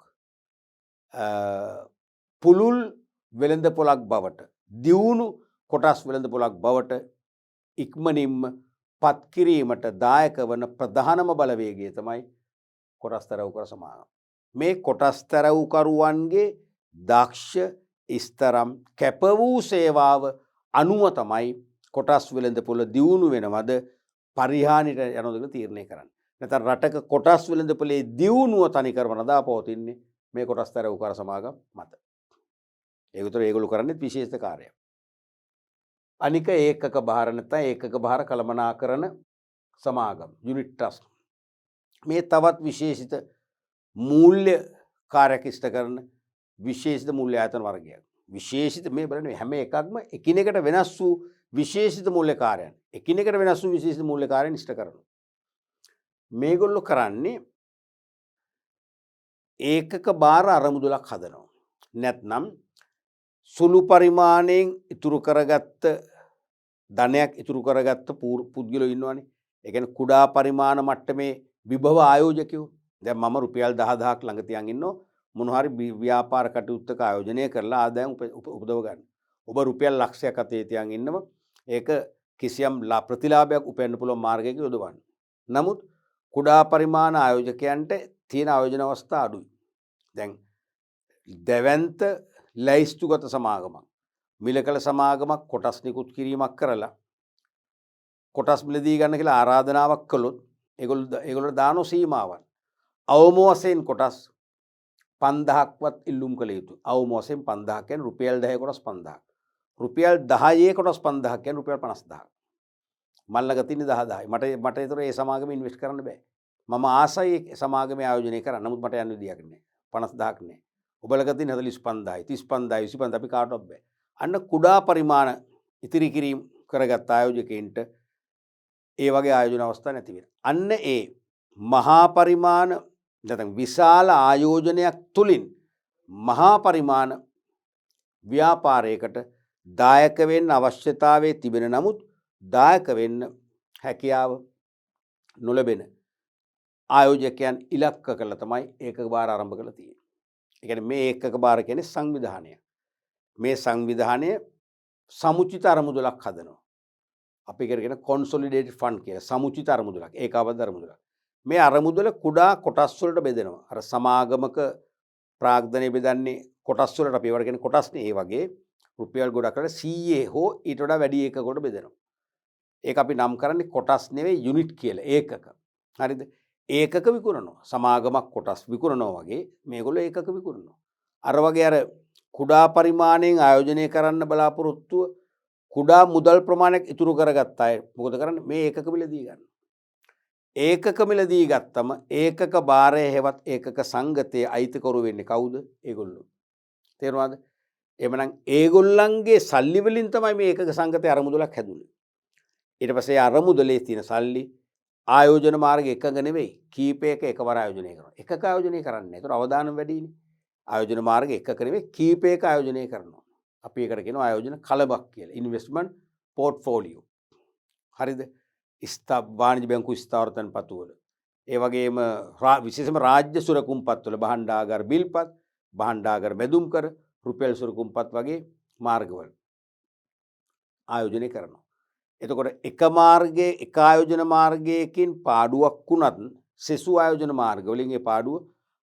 Speaker 1: පුළුල් වෙළඳපොළක් බවට දියුණු කොටස් වෙළඳපොළක් බවට ඉක්මනින්ම පත් කිරීමට දායක වන ප්‍රධානම බලවේගය තමයි කොටස් තැරවකර සමාගම්. මේ කොටස් තැරවුකරුවන්ගේ දක්ෂ ස්තරම් කැප වූ සේවාව අනුව තමයි කොටස් වෙළඳපොළ දියුණු වෙනවද පරිහානියට යනවද තීරණය කරන්න. නැත්නම් රටක කොටස් වෙළඳපොලේ දියුණුව තනිකරම නදා පවතින්නේ මේ කොටස් තැරවුකර සමාගම් මත. ඒක උතර ඒගොල්ලෝ කරන්නේ විශේෂ කාර්යයක්. අනික ඒකක භාර නැත්නම් ඒකක භාර කළමනාකරන සමාගම් යුනිට් ට්‍රස්ට්. මේ තවත් විශේෂිත මූල්‍ය කාර්යයක් ඉෂ්ට කරන විශේෂිත මූල්‍ය ආයතන වර්ගයක්. විශේෂිත මේ බලන්නේ හැම එකක්ම එකිනෙකට වෙනස් වූ විශේෂිත මූල්‍ය කාර්යයන්. එකිනෙකට වෙනස් වූ විශේෂිත මූල්‍ය කාර්යයන් ඉෂ්ට කරනවා. මේගොල්ලෝ කරන්නේ ඒකක භාර අරමුදලක් හදනවා. නැත්නම් සුළු පරිමාණයෙන් ඉතුරු කරගත්ත ධනයක් ඉතුරු කරගත්ත පුද්ගලයෝ ඉන්නවනේ. ඒ කියන්නේ කුඩා පරිමාණ මට්ටමේ විභව ආයෝජකයෝ. දැන් මම රුපියල් 10000ක් ළඟ තියන් ඉන්නෝ මොන හරි ව්‍යාපාර කටයුත්තක ආයෝජනය කරලා ආදායම් උපදව ගන්න. ඔබ රුපියල් ලක්ෂයක් අතේ තියන් ඉන්නම ඒක කිසියම් ප්‍රතිලාභයක් උපයන්න පුළුවන් මාර්ගයක යොදවන්න. නමුත් කුඩා පරිමාණ ආයෝජකයන්ට තියෙන ආයෝජන අවස්ථා අඩුයි. දැන් දැවැන්ත ලැයිස්තුගත සමාගමක් මිලකල සමාගමක් කොටස් නිකුත් කිරීමක් කරලා කොටස් මිලදී ගන්න කියලා ආරාධනාවක් කළොත් ඒගොල්ලෝ දානෝ සීමාවක්. අවම වශයෙන් කොටස් 5000ක්වත් ඉල්ලුම් කළ යුතුයි. අවම වශයෙන් 5000 කියන්නේ රුපියල් 10 කොටස් 5000ක්. රුපියල් 10 කොටස් 5000ක් කියන්නේ රුපියල් 50000ක්. මල්ලක තින්නේ 10000යි. මට ඒතර ඒ සමාගමේ ඉන්වෙස්ට් කරන්න බෑ. මම ආසයි සමාගමේ ආයෝජනය කරන්න. නමුත් මට යන්න විදියක් නෑ. 50000ක් නෑ. ඔබලක තින්නේ 45000යි 35000යි 25 අපි කාටවත් බෑ. අන්න කුඩා පරිමාණ ඉතිරි කිරීම කරගත් ආයෝජකයින්ට ඒ වගේ ආයෝජන අවස්ථා නැති වෙනවා. අන්න ඒ මහා පරිමාණ නැත්නම් විශාල ආයෝජනයක් තුලින් මහා පරිමාණ ව්‍යාපාරයකට දායක වෙන්න අවශ්‍යතාවයේ තිබෙන නමුත් දායක වෙන්න හැකියාව නොලැබෙන ආයෝජකයන් ඉලක්ක කළ තමයි ඒකක භාර ආරම්භ කරලා තියෙන්නේ. ඒ කියන්නේ මේ ඒකක භාර කියන්නේ සංවිධානය. මේ සංවිධානය සමුචිත අරමුදලක් හදනවා. අපි කියන කොන්සොලිඩේටඩ් ෆන්ඩ් කියලා සමුචිත අරමුදලක්, ඒකාබද්ධ අරමුදලක්. මේ අරමුදල කුඩා කොටස් වලට බෙදෙනවා. අර සමාගමක ප්‍රාග්ධනය බෙදන්නේ කොටස් වලට අපි ඒවට කියන්නේ කොටස්නේ. ඒ වගේ රුපියල් ගොඩක් වල 100 හෝ ඊට වඩා වැඩි ඒකකවලට බෙදෙනවා. ඒක අපි නම් කරන්නේ කොටස් නෙවෙයි යුනිට් කියලා. ඒකක. හරිද? ඒකක විකුණනවා. සමාගමක් කොටස් විකුණනවා වගේ මේගොල්ලෝ ඒකක විකුණනවා. අර වගේ අර කුඩා පරිමාණයෙන් ආයෝජනය කරන්න බලාපොරොත්තුව කුඩා මුදල් ප්‍රමාණයක් ඉතුරු කරගත්ත අය මොකද කරන්නේ? මේ ඒකක මිලදී ගන්න. ඒකක මිලදී ගත්තම ඒකක භාරය හෙවත් ඒකක සංගතයේ අයිතිකරු වෙන්නේ කවුද? ඒගොල්ලෝ. තේරුණාද? එhmenan ඒගොල්ලන්ගේ සල්ලි වලින් තමයි මේ ඒකක සංගතයේ අරමුදලක් හැදුනේ. ඊට පස්සේ අරමුදලේ තියෙන සල්ලි ආයෝජන මාර්ග එකක නෙවෙයි කීපයක එකවර ආයෝජනය කරනවා. එකක ආයෝජනය කරන්නේ නැහැ. ඒතර අවදානම් වැඩිනේ. ආයෝජන මාර්ග එකක නෙවෙයි කීපයක ආයෝජනය කරනවා. අපි ඒකට කියනවා ආයෝජන කලබක් කියලා. Investment portfolio. හරිද? වාණිජ බැංකු ස්ථාවර තැන්පතු වල. ඒ වගේම විශේෂම රාජ්‍ය සුරකුම්පත් වල භාණ්ඩාගාර බිල්පත්, භාණ්ඩාගාර බෙදුම් කර, රුපියල් සුරකුම්පත් වගේ මාර්ගවල ආයෝජනය කරනවා. එතකොට එක මාර්ගයේ එක ආයෝජන මාර්ගයකින් පාඩුවක් වුණත් සෙසු ආයෝජන මාර්ග වලින් ඒ පාඩුව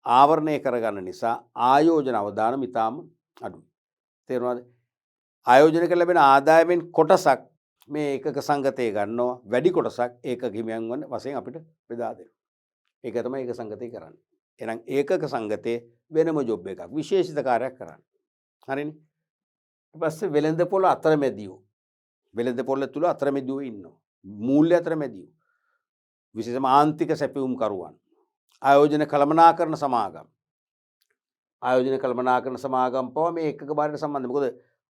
Speaker 1: ආවරණය කරගන්න නිසා ආයෝජන අවදානම ඉතාම අඩුයි. තේරුණාද? ආයෝජනය කළ ලැබෙන ආදායමෙන් කොටසක් මේ ඒකක සංගතය ගන්නවා, වැඩි කොටසක් ඒකක හිමියන් වන වශයෙන් අපිට බෙදා දෙනවා. ඒක තමයි ඒක සංගතය කරන්නේ. එහෙනම් ඒකක සංගතයේ වෙනම ජොබ් එකක්, විශේෂිත කාර්යයක් කරන්නේ. හරිනේ? ඊට පස්සේ වෙළඳපොළ අතරමැදියෝ. වෙළඳපොළ තුල අතරමැදියෝ ඉන්නවා. මූල්‍ය අතරමැදියෝ. විශේෂම ආන්තික සැපයුම් කරුවන්. ආයෝජන කළමනාකරණ සමාගම්. ආයෝජන කළමනාකරණ සමාගම් පව මේ ඒකක භාරයට සම්බන්ධයි. මොකද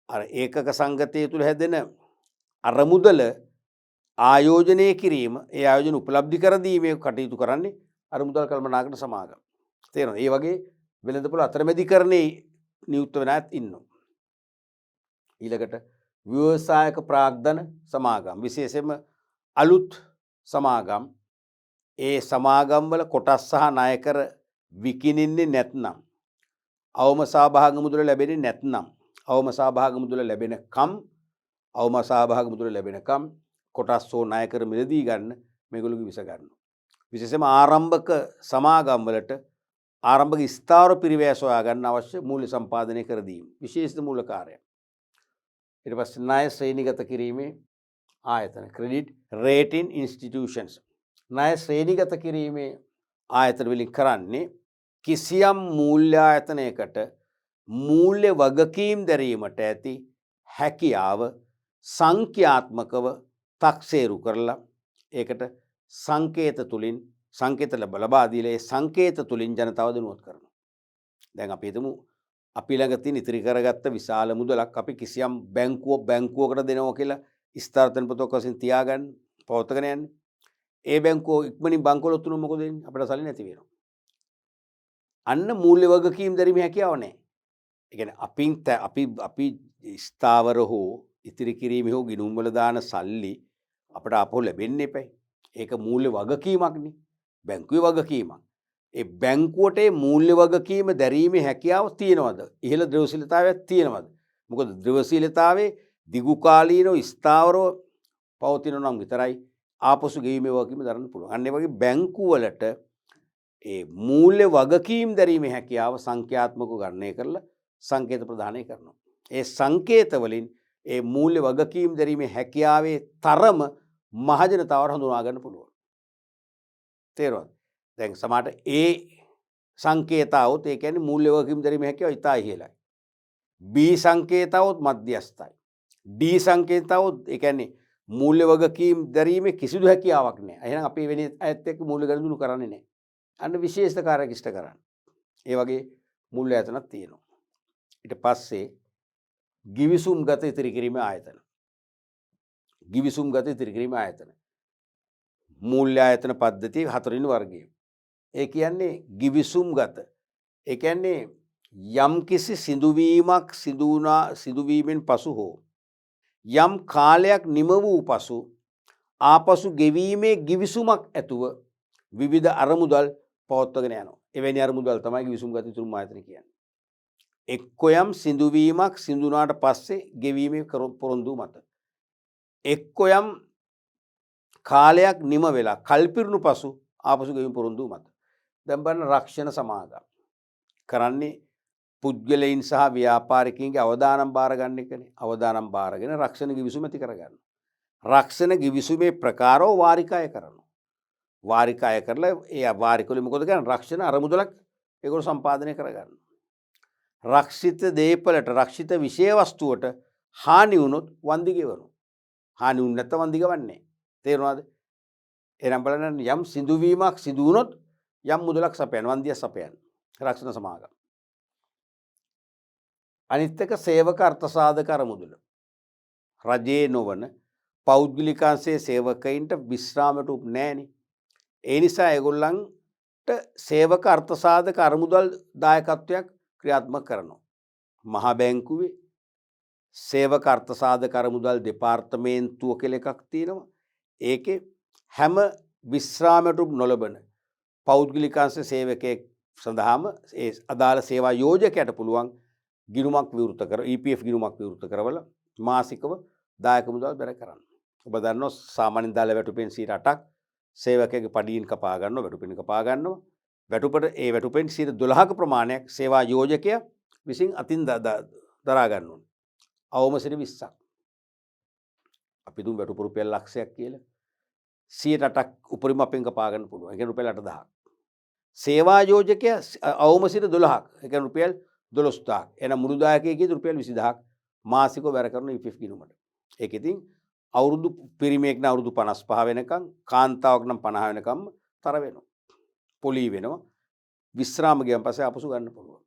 Speaker 1: අර ඒකක සංගතය තුල හැදෙන අරමුදල ආයෝජනය කිරීම ඒ ආයෝජන උපලබ්ධි කර දීමේ කටයුතු කරන්නේ අර මුදල් කළමනාකරන සමාගම්. තේරෙනවද? ඒ වගේ වෙළඳපොළ අතරමැදිකරණේ නියුක්ත වෙන අයත් ඉන්නවා. ඊළඟට ව්‍යවසායක ප්‍රාග්ධන සමාගම් විශේෂයෙන්ම අලුත් සමාගම් ඒ සමාගම් වල කොටස් සහ ණය කර විකිණින්නේ නැත්නම් අවම සහභාග මුදල ලැබෙන්නේ නැත්නම් අවම සහභාග මුදල ලැබෙනකම් අවම සහභාග මුදල ලැබෙනකම් කොටස් හෝ ණය කර මිලදී ගන්න මේගොල්ලෝ විස ගන්නවා. විශේෂයෙන්ම ආරම්භක සමාගම් වලට ආරම්භක ස්ථාවර පිරිවැය සොයා ගන්න අවශ්‍ය මූල්‍ය සම්පාදනය කර දීම විශේෂ මූල කාර්යයක්. ඊට පස්සේ ණය ශ්‍රේණිගත කිරීමේ ආයතන ක්‍රෙඩිට් රේටින් ඉන්ස්ටිටියුෂන්ස් ණය ශ්‍රේණිගත කිරීමේ ආයතන වලින් කරන්නේ කිසියම් මූල්‍ය ආයතනයකට මූල්‍ය වගකීම් දැරීමට ඇති හැකියාව සංඛ්‍යාත්මකව තක්සේරු කරලා ඒකට සංකේත තුලින් සංකේත ලබා දීලා ඒ සංකේත තුලින් ජනතාව දැනුවත් කරනවා. දැන් අපි හිතමු අපි ළඟ තියෙන ඉතිරි කරගත්ත විශාල මුදලක් අපි කිසියම් බැංකුවකට දෙනවා කියලා ස්ථාවර පොතක් වශයෙන් තියාගන්න පවත්වාගෙන යන්නේ. ඒ බැංකුව ඉක්මනින් බංකොලොත් වුණොත් මොකද වෙන්නේ? අපිට සල්ලි නැති වෙනවා. අන්න මූල්‍ය වගකීම් දැරීමේ හැකියාව නැහැ. ඒ කියන්නේ අපි ස්ථාවර හෝ ඉතිරි කිරීමේ හෝ ගිණුම් වල දාන සල්ලි අපිට ආපහු ලැබෙන්න එපයි. ඒක මූල්‍ය වගකීමක්නේ. බැංකුවේ වගකීමක්. ඒ බැංකුවට මූල්‍ය වගකීම දැරීමේ හැකියාව තියෙනවද? ඉහළ ද්‍රව්‍යශීලතාවයක් තියෙනවද? මොකද ද්‍රව්‍යශීලතාවයේ දිගුකාලීනව ස්ථාවරව පවතින නම් විතරයි ආපසු ගෙවීමේ වගකීම දරන්න පුළුවන්. අන්න ඒ වගේ බැංකු වලට ඒ මූල්‍ය වගකීම් දැරීමේ හැකියාව සංඛ්‍යාත්මකව ගණනය කරලා සංකේත ප්‍රදානය කරනවා. ඒ සංකේත වලින් ඒ මූල්‍ය වගකීම් දැරීමේ හැකියාවේ තරම මහජනතාවට හඳුනා ගන්න පුළුවන්. තේරුණාද? දැන් සමහරට ඒ සංකේතාවොත් ඒ කියන්නේ මූල්‍ය වගකීම් දැරීමේ හැකියාව ඉතා ඉහළයි. B සංකේතාවොත් මධ්‍යස්ථයි. D සංකේතාවොත් ඒ කියන්නේ මූල්‍ය වගකීම් දැරීමේ කිසිදු හැකියාවක් නැහැ. එහෙනම් අපි වෙන අයත් එක්ක මූල්‍ය ගනුදෙනු කරන්නේ නැහැ. අන්න විශේෂ කාර්යයක් ඉෂ්ට කරන්න. ඒ වගේ මූල්‍ය ආයතනක් තියෙනවා. ඊට පස්සේ ගිවිසුම් ගත ඉතිරි කිරීමේ ආයතන. ගිවිසුම් ගත ඉතිරි කිරීමේ ආයතන. මූල්‍ය ආයතන පද්ධතිය හතරවෙනි වර්ගය. ඒ කියන්නේ ගිවිසුම් ගත. ඒ කියන්නේ යම්කිසි සිදුවීමක් සිදුවීමෙන් පසු හෝ යම් කාලයක් නිම වූ පසු ආපසු ගෙවීමේ ගිවිසුමක් ඇතුව විවිධ අරමුදල් පවත්වාගෙන යනවා. එවැනි අරමුදල් තමයි ගිවිසුම් ගත ඉතිරි ආයතන කියන්නේ. එක්කොයම් සිදුවීමක් සිදුනාට පස්සේ ගෙවීමේ පොරොන්දු මත. එක්කොයම් කාලයක් නිම වෙලා කල්පිරුණු පසු ආපසු ගෙවීම පොරොන්දු මත. දැන් බලන්න රක්ෂණ සමාගම් කරන්නේ පුද්ගලයන් සහ ව්‍යාපාරිකයන්ගේ අවදානම් බාර ගන්න එකනේ. අවදානම් බාරගෙන රක්ෂණ ගිවිසුම ඇති කරගන්නවා. රක්ෂණ ගිවිසුමේ ප්‍රකාරව වාරිකාය කරනවා. වාරිකාය කරලා ඒ වාරිකවල මොකද කරන්නේ? රක්ෂණ අරමුදලක් ඒගොල්ලෝ සම්පාදනය කරගන්නවා. රක්ෂිත දේපලට රක්ෂිත විෂය වස්තුවට හානි වුණොත් වන්දි ගෙවනවා. හානි වුණ නැත්නම් වන්දි ගවන්නේ. තේරුණාද? එහෙනම් බලන්න යම් සිදුවීමක් සිදු වුණොත් යම් මුදලක් සපයන වන්දිය සපයන රක්ෂණ සමාගම්. අනිත් එක සේවක අර්ථසාධක අරමුදල. රජයේ නොවන පෞද්ගලිකාංශයේ සේවකයින්ට විශ්‍රාමයට උප නැහැනේ. ඒ නිසා ඒගොල්ලන්ට සේවක අර්ථසාධක අරමුදල් දායකත්වයක් ක්‍රියාත්මක කරනවා. මහා බැංකුවේ සේවක අර්ථසාධක අරමුදල් දෙපාර්තමේන්තුව කියලා එකක් තියෙනවා. ඒකේ හැම විශ්‍රාමයට නොලබන පෞද්ගලිකාංශ සේවකයෙක් සඳහාම ඒ අදාළ සේවා යෝජකයට පුළුවන් ගිණුමක් විවෘත කර EPF ගිණුමක් විවෘත කරවල මාසිකව දායක මුදල් බැර කරන්න. ඔබ දන්නවා සාමාන්‍ය දාල වැටුපෙන් 8ක් සේවකයෙකුගේ පඩියෙන් කපා ගන්නවා වැටුපෙන් කපා ගන්නවා. වැටුපට ඒ වැටුපෙන් 12ක ප්‍රමාණයක් සේවා යෝජකයා විසින් අතින් දරා ගන්න ඕනේ. අවම 20ක්. අපි දුම් වැටුප රුපියල් ලක්ෂයක් කියලා 8ක් උපරිම අපෙන් කපා ගන්න පුළුවන්. ඒ කියන්නේ රුපියල් 8000ක්. සේවා යෝජකයා අවම 12ක්. ඒ කියන්නේ රුපියල් 12000ක්. එන මුළු දායකයෙකුගේ රුපියල් 20000ක් මාසිකව වැර කරන EPF ගිණුමට. ඒක ඉතින් අවුරුදු පිරිමියෙක් නම් අවුරුදු 55 වෙනකම් කාන්තාවක් නම් 50 වෙනකම් තර වෙනවා. පොලී වෙනවා. විශ්‍රාම ගියන් පස්සේ ආපසු ගන්න පුළුවන්.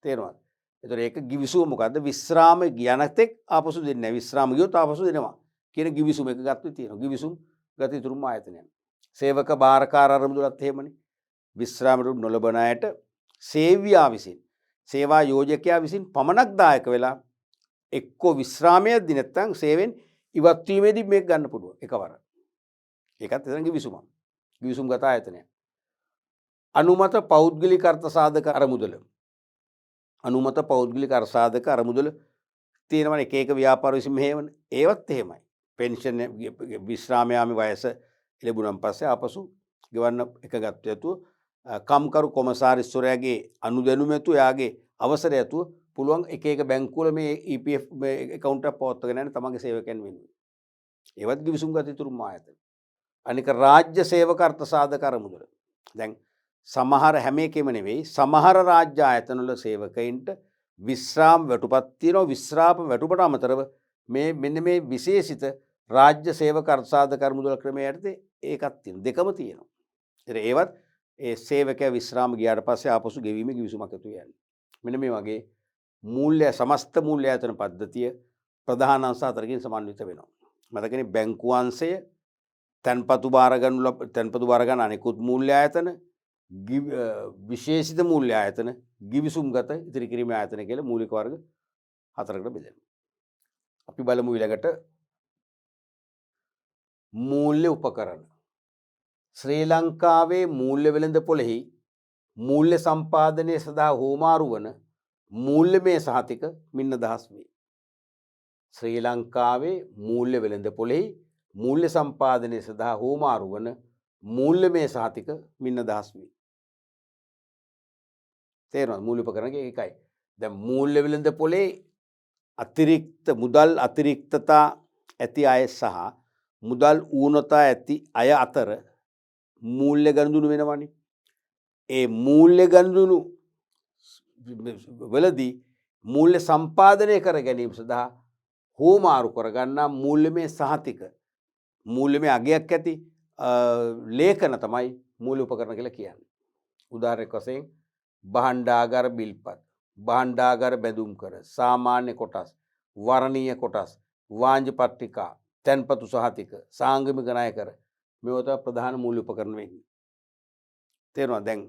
Speaker 1: තේරෙනවද? ඒතර ඒක ගිවිසුම මොකද්ද? විශ්‍රාම ගියනතෙක් ආපසු දෙන්නේ නැහැ. විශ්‍රාම ගියොත් ආපසු දෙනවා. කියන ගිවිසුම එක ගත්තේ තියෙනවා. ගිවිසුම් ගත යුතුම ආයතනයක්. සේවක භාරකාර අරමුදලත් එහෙමනේ. විශ්‍රාම රුම් නොලබන අයට සේව්‍යා විසින් සේවා යෝජකයා විසින් පමණක් දායක වෙලා එක්කෝ විශ්‍රාමයේදී නැත්නම් සේවෙන් ඉවත් වීමේදී මේක ගන්න පුළුවන් එකවර. ඒකත් එතන ගිවිසුමක්. ගිවිසුම්ගත ආයතනයක්. අනුමත පෞද්ගලික අර්ථ සාධක අරමුදල. අනුමත පෞද්ගලික අර්ථ සාධක අරමුදල තියෙනවනේ එක එක ව්‍යාපාර විසින් මෙහෙවන. ඒවත් එහෙමයි. පෙන්ෂන් විශ්‍රාම යාමේ වයස ලැබුණන් පස්සේ ආපසු ගෙවන්න එක ගත්ත යුතු කම්කරු කොමසාරිස්වරයාගේ අනුදැනුම ඇතුව එයාගේ අවසරය ඇතුව පුළුවන් එක එක බැංකුවල මේ EPF account එකක් පවත්වාගෙන යන්න තමන්ගේ සේවකයන් වෙනුවෙන්. ඒවත් ගිවිසුම් ගත යුතුම ආයතන. අනික රාජ්‍ය සේවක අර්ථ සාධක අරමුදල. දැන් සමහර හැම එකෙම නෙවෙයි සමහර රාජ්‍ය ආයතනවල සේවකයින්ට විශ්‍රාම වැටුපත් තියෙනවා. විශ්‍රාම වැටුපට අමතරව මෙන්න මේ විශේෂිත රාජ්‍ය සේවක අර්ථ සාධක අරමුදල ක්‍රමයේ යටතේ ඒකත් තියෙනවා. දෙකම තියෙනවා. ඒවත් ඒ සේවකයා විශ්‍රාම ගියාට පස්සේ ආපසු ගෙවීමේ ගිවිසුමක් ඇතුව යන්නේ. මෙන්න මේ වගේ මූල්‍ය සමස්ත මූල්‍ය ආයතන පද්ධතිය ප්‍රධාන අංශ හතරකින් සමන්විත වෙනවා. මතකනේ බැංකු අංශය, තැන්පතු බාර ගන්න අනෙකුත් මූල්‍ය ආයතන, විශේෂිත මූල්‍ය ආයතන, ගිවිසුම්ගත ඉතිරි කිරීමේ ආයතන කියලා මූලික වර්ග හතරකට බෙදෙනවා. අපි බලමු ඊළඟට මූල්‍ය උපකරණ. ශ්‍රී ලංකාවේ මූල්‍ය වෙළඳ පොළෙහි මූල්‍ය සම්පාදනය සඳහා හෝමාරු වන මූල්‍යමය සහතික මින්න දහස් වේ. ශ්‍රී ලංකාවේ මූල්‍ය වෙළඳ පොළෙහි මූල්‍ය සම්පාදනය සඳහා හෝමාරු වන මූල්‍යමය සහතික මින්න දහස් වේ. තේරෙනවද? මූල්‍ය උපකරණ එකයි. දැන් මූල්‍ය වෙළඳ පොළේ අතිරික්ත මුදල් අතිරික්තතා ඇති අය සහ මුදල් ඌනතා ඇති අය අතර මූල්‍ය ගනුදෙනු වෙනවනේ. ඒ මූල්‍ය ගනුදෙනු වලදී මූල්‍ය සම්පාදනය කර ගැනීම සඳහා හෝමාරු කරගන්නා මූල්‍යමය සහතික මූල්‍යමය අගයක් ඇති ලේඛන තමයි මූල්‍ය උපකරණ කියලා කියන්නේ. උදාහරණයක් වශයෙන් භාණ්ඩාගාර බිල්පත්, භාණ්ඩාගාර බැඳුම් කර, සාමාන්‍ය කොටස්, වර්ණීය කොටස්, වාංජ පත්‍රිකා, තැන්පතු සහතික, සාංගමික ණයකර මේවා තමයි ප්‍රධාන මූල්‍ය උපකරණ වෙන්නේ. තේරෙනවද? දැන්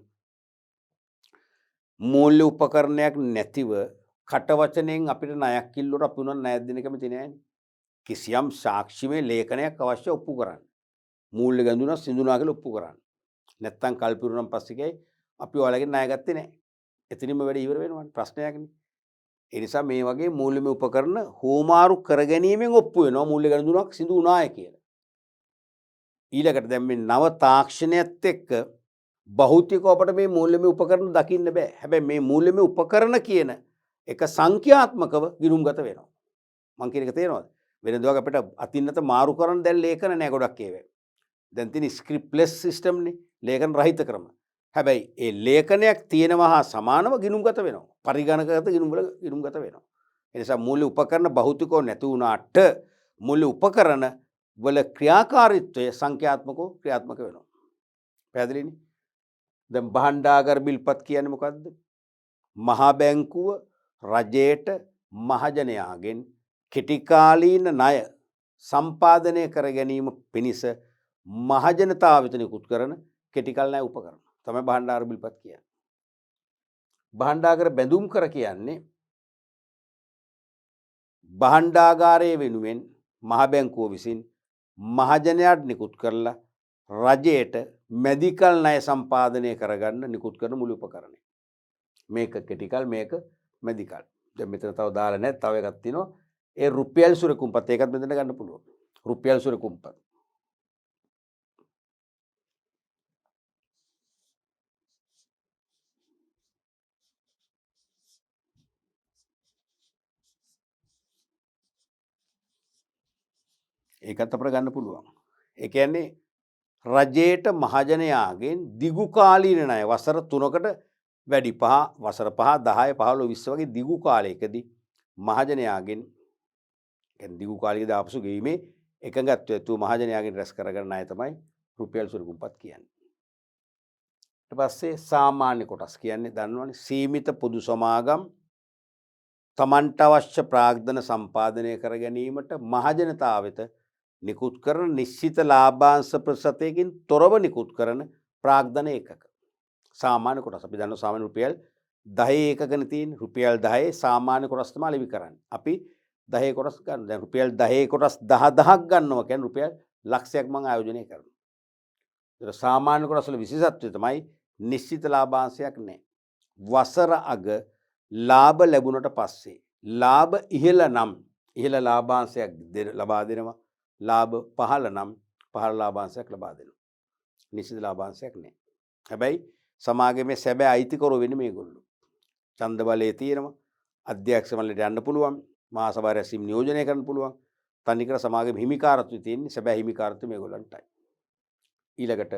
Speaker 1: මූල්‍ය උපකරණයක් නැතිව කටවචනෙන් අපිට ණයක් කිල්ලුවට අපි උනන් ණයක් දෙන්න කැමති නෑනේ. කිසියම් සාක්ෂිමය ලේඛනයක් අවශ්‍ය ඔප්පු කරන්න. මූල්‍ය ගඳුනක් සිඳුනා කියලා ඔප්පු කරන්න. නැත්තම් කල්පිරුණන් පස්සේ අපි ඔයාලගෙන් ණය ගත්තේ නෑ. එතනින්ම වැඩ ඉවර වෙනවනේ. ප්‍රශ්නයක්නේ. ඒ නිසා මේ වගේ මූල්‍යමය උපකරණ හෝමාරු කර ගැනීමෙන් ඔප්පු වෙනවා මූල්‍ය ගඳුනක් සිඳු වුණාය කියලා. ඊළඟට දැන් මේ නව තාක්ෂණයත් එක්ක භෞතිකව අපට මේ මූල්‍යමය උපකරණ දකින්න බෑ. හැබැයි මේ මූල්‍යමය උපකරණ කියන එක සංඛ්‍යාත්මකව ගිණුම්ගත වෙනවා. මං කියන එක තේරෙනවද? වෙනද වගේ අපිට අතින්නත මාරු කරන්න දැන් ලේඛන නෑ ගොඩක් ඒවා. දැන් තියෙන ස්ක්‍රිප්ට්ලෙස් සිස්ටම් නේ ලේඛන රහිත ක්‍රම. හැබැයි ඒ ලේඛනයක් තියෙනවා හා සමානව ගිණුම්ගත වෙනවා. පරිගණකගත ගිණුම්ගත වෙනවා. ඒ නිසා මූල්‍ය උපකරණ භෞතිකව නැති වුණාට මූල්‍ය උපකරණ වල ක්‍රියාකාරීත්වය සංඛ්‍යාත්මකව ක්‍රියාත්මක වෙනවා. පැහැදිලිනේ? දැන් භාණ්ඩාගාර බිල්පත් කියන්නේ මොකද්ද? මහා බැංකුව රජයට මහජනයාගෙන් කෙටිකාලීන ණය සම්පාදනය කර ගැනීම පිණිස මහජනතාව වෙත නිකුත් කරන කෙටිකාල ණය උපකරණ තමයි භාණ්ඩාගාර බිල්පත් කියන්නේ. භාණ්ඩාගාර බැඳුම් කර කියන්නේ භාණ්ඩාගාරයේ වෙනුවෙන් මහ බැංකුව විසින් මහජනයාට නිකුත් කරලා රජයට මැදිකල් ණය සම්පාදනය කරගන්න නිකුත් කරන මුළු උපකරණය. මේක කෙටිකල් මේක මැදිකල්. දැන් මෙතන තව දාලා නැහැ. තව එකක් තියෙනවා. ඒ රුපියල් සුරකුම්පත් ඒකත් මෙතන ගන්න පුළුවන්. රුපියල් සුරකුම්පත්. ඒකත් අපිට ගන්න පුළුවන්. ඒ කියන්නේ රජයට මහජනයාගෙන් දිගු කාලීන ණය වසර 3කට වැඩි වසර 5 10 15 20 වගේ දිගු කාලයකදී මහජනයාගෙන් කියන්නේ දිගු කාලයකදී ආපසු ගෙීමේ එකඟත්වය තු මහජනයාගෙන් රැස් කරගන්න ණය තමයි රුපියල් සුරකුම්පත් කියන්නේ. ඊට පස්සේ සාමාන්‍ය කොටස් කියන්නේ දන්නවනේ සීමිත පොදු සමාගම් තමන්ට අවශ්‍ය ප්‍රාග්ධන සම්පාදනය කර ගැනීමට මහජනතාව වෙත නිකුත් කරන නිශ්චිත ලාභාංශ ප්‍රතිශතයකින් තොරව නිකුත් කරන ප්‍රාග්ධන ඒකක. සාමාන්‍ය කොටස අපි දන්නවා සාමාන්‍ය රුපියල් 10 ඒකකනේ තියෙන්නේ. රුපියල් 10 සාමාන්‍ය කොටස් තමයි ලෙවි කරන්නේ. අපි 10 කොටස් ගන්න. දැන් රුපියල් 10 කොටස් 10000ක් ගන්නවා කියන්නේ රුපියල් ලක්ෂයක් මම ආයෝජනය කරනවා. ඒක සාමාන්‍ය කොටස් වල විශේෂත්වය තමයි නිශ්චිත ලාභාංශයක් නැහැ. වසර අග ලාභ ලැබුණට පස්සේ ලාභ ඉහළ නම් ඉහළ ලාභාංශයක් ලබා දෙනවා. ලාභ පහළ නම් පහළ ලාභාංශයක් ලබා දෙනවා. නිශ්චිත ලාභාංශයක් නැහැ. හැබැයි සමාගමේ සැබෑ අයිතිකරු වෙන්නේ මේගොල්ලෝ. ඡන්ද බලය තියෙනවා. අධ්‍යක්ෂ මණ්ඩලයට යන්න පුළුවන්. මහසභා රැස්වීම නියෝජනය කරන්න පුළුවන්. තනිකර සමාගමේ හිමිකාරත්වය තියෙන්නේ සැබෑ හිමිකාරත්වය මේගොල්ලන්ටයි. ඊළඟට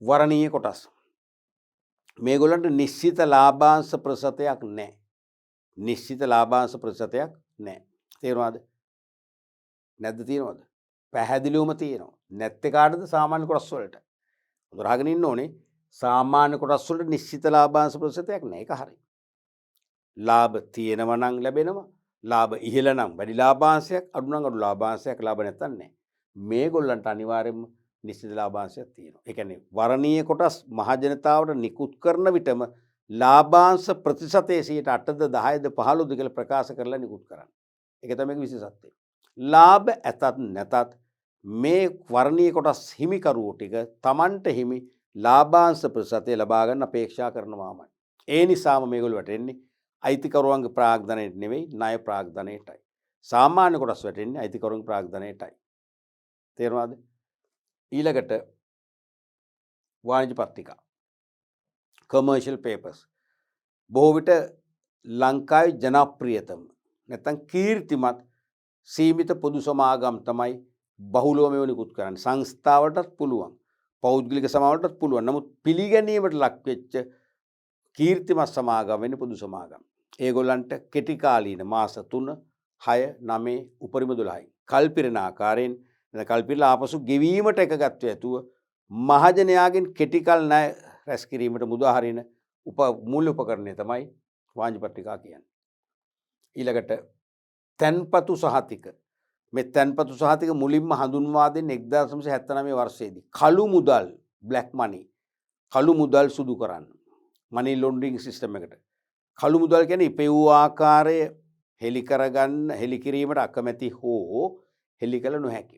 Speaker 1: වරණීය කොටස්. මේගොල්ලන්ට නිශ්චිත ලාභාංශ ප්‍රතිශතයක් නැහැ. නිශ්චිත ලාභාංශ ප්‍රතිශතයක් නැහැ. තේරුණාද? නැද්ද තියෙනවද? පැහැදිලිවම තියෙනවා. නැත්තේ කාටද? සාමාන්‍ය කොටස් වලට. හොඳට අහගෙන ඉන්න ඕනේ. සාමාන්‍ය කොටස් වලට නිශ්චිත ලාභාංශ ප්‍රතිශතයක් නැහැ. ඒක හරි. ලාභ තියෙනවා නම් ලැබෙනවා. ලාභ ඉහළ නම් වැඩි ලාභාංශයක්, අඩු නම් අඩු ලාභාංශයක්, ලාභ නැත්නම් නැහැ. මේගොල්ලන්ට අනිවාර්යයෙන්ම නිශ්චිත ලාභාංශයක් තියෙනවා. ඒ කියන්නේ වරණීය කොටස් මහ ජනතාවට නිකුත් කරන විටම ලාභාංශ ප්‍රතිශතයේ 8ද 10ද 15ද කියලා ප්‍රකාශ කරලා නිකුත් කරන්නේ. ඒක තමයි මේක විශේෂත්වය. ලාභ ඇතත් නැතත් මේ වර්ණීය කොටස් හිමිකරුවෝ ටික Tamanට හිමි ලාභාංශ ප්‍රතිශතය ලබා ගන්න අපේක්ෂා කරනවාමයි. ඒ නිසාම මේගොල්ලෝ වැටෙන්නේ අයිතිකරුවන්ගේ ප්‍රාග්ධනයට නෙවෙයි ණය ප්‍රාග්ධනයටයි. සාමාන්‍ය කොටස් වැටෙන්නේ අයිතිකරුවන්ගේ ප්‍රාග්ධනයටයි. තේරුණාද? ඊළඟට වාණිජ පත්‍රිකා commercial papers බොහෝ විට ලංකාවේ ජනප්‍රියතම නැත්නම් කීර්තිමත් සීමිත පොදු සමාගම් තමයි බහුලව මේව නිකුත් කරන්නේ. සංස්ථාවටත් පුළුවන්, පෞද්ගලික සමාගමටත් පුළුවන්. නමුත් පිළිගැනීමට ලක් වෙච්ච කීර්තිමත් සමාගම් වෙන්නේ පොදු සමාගම්. ඒගොල්ලන්ට කෙටි කාලීන මාස 3, 6, 9, උපරිම 12යි. කල්පිරණ ආකාරයෙන් කල්පිරලා ආපසු ගෙවීමට එකගත්ව ඇතුව මහජනයාගෙන් කෙටි කල ණය රැස් කිරීමට මුදා හරින මූල්‍ය උපකරණය තමයි වාණිජ පත්‍රිකා කියන්නේ. ඊළඟට තැන්පතු සහතික. මේ තැන්පතු සහතික මුලින්ම හඳුන්වා දෙන්නේ 1979 වර්ෂයේදී. කළු මුදල් black money. කළු මුදල් සුදු කරන්න. money laundering system එකට. කළු මුදල් කියන්නේ ඉපෙවූ ආකාරය හෙලි කරගන්න, හෙලි කිරීමට අකමැති හෝ හෙලි කළ නොහැකි.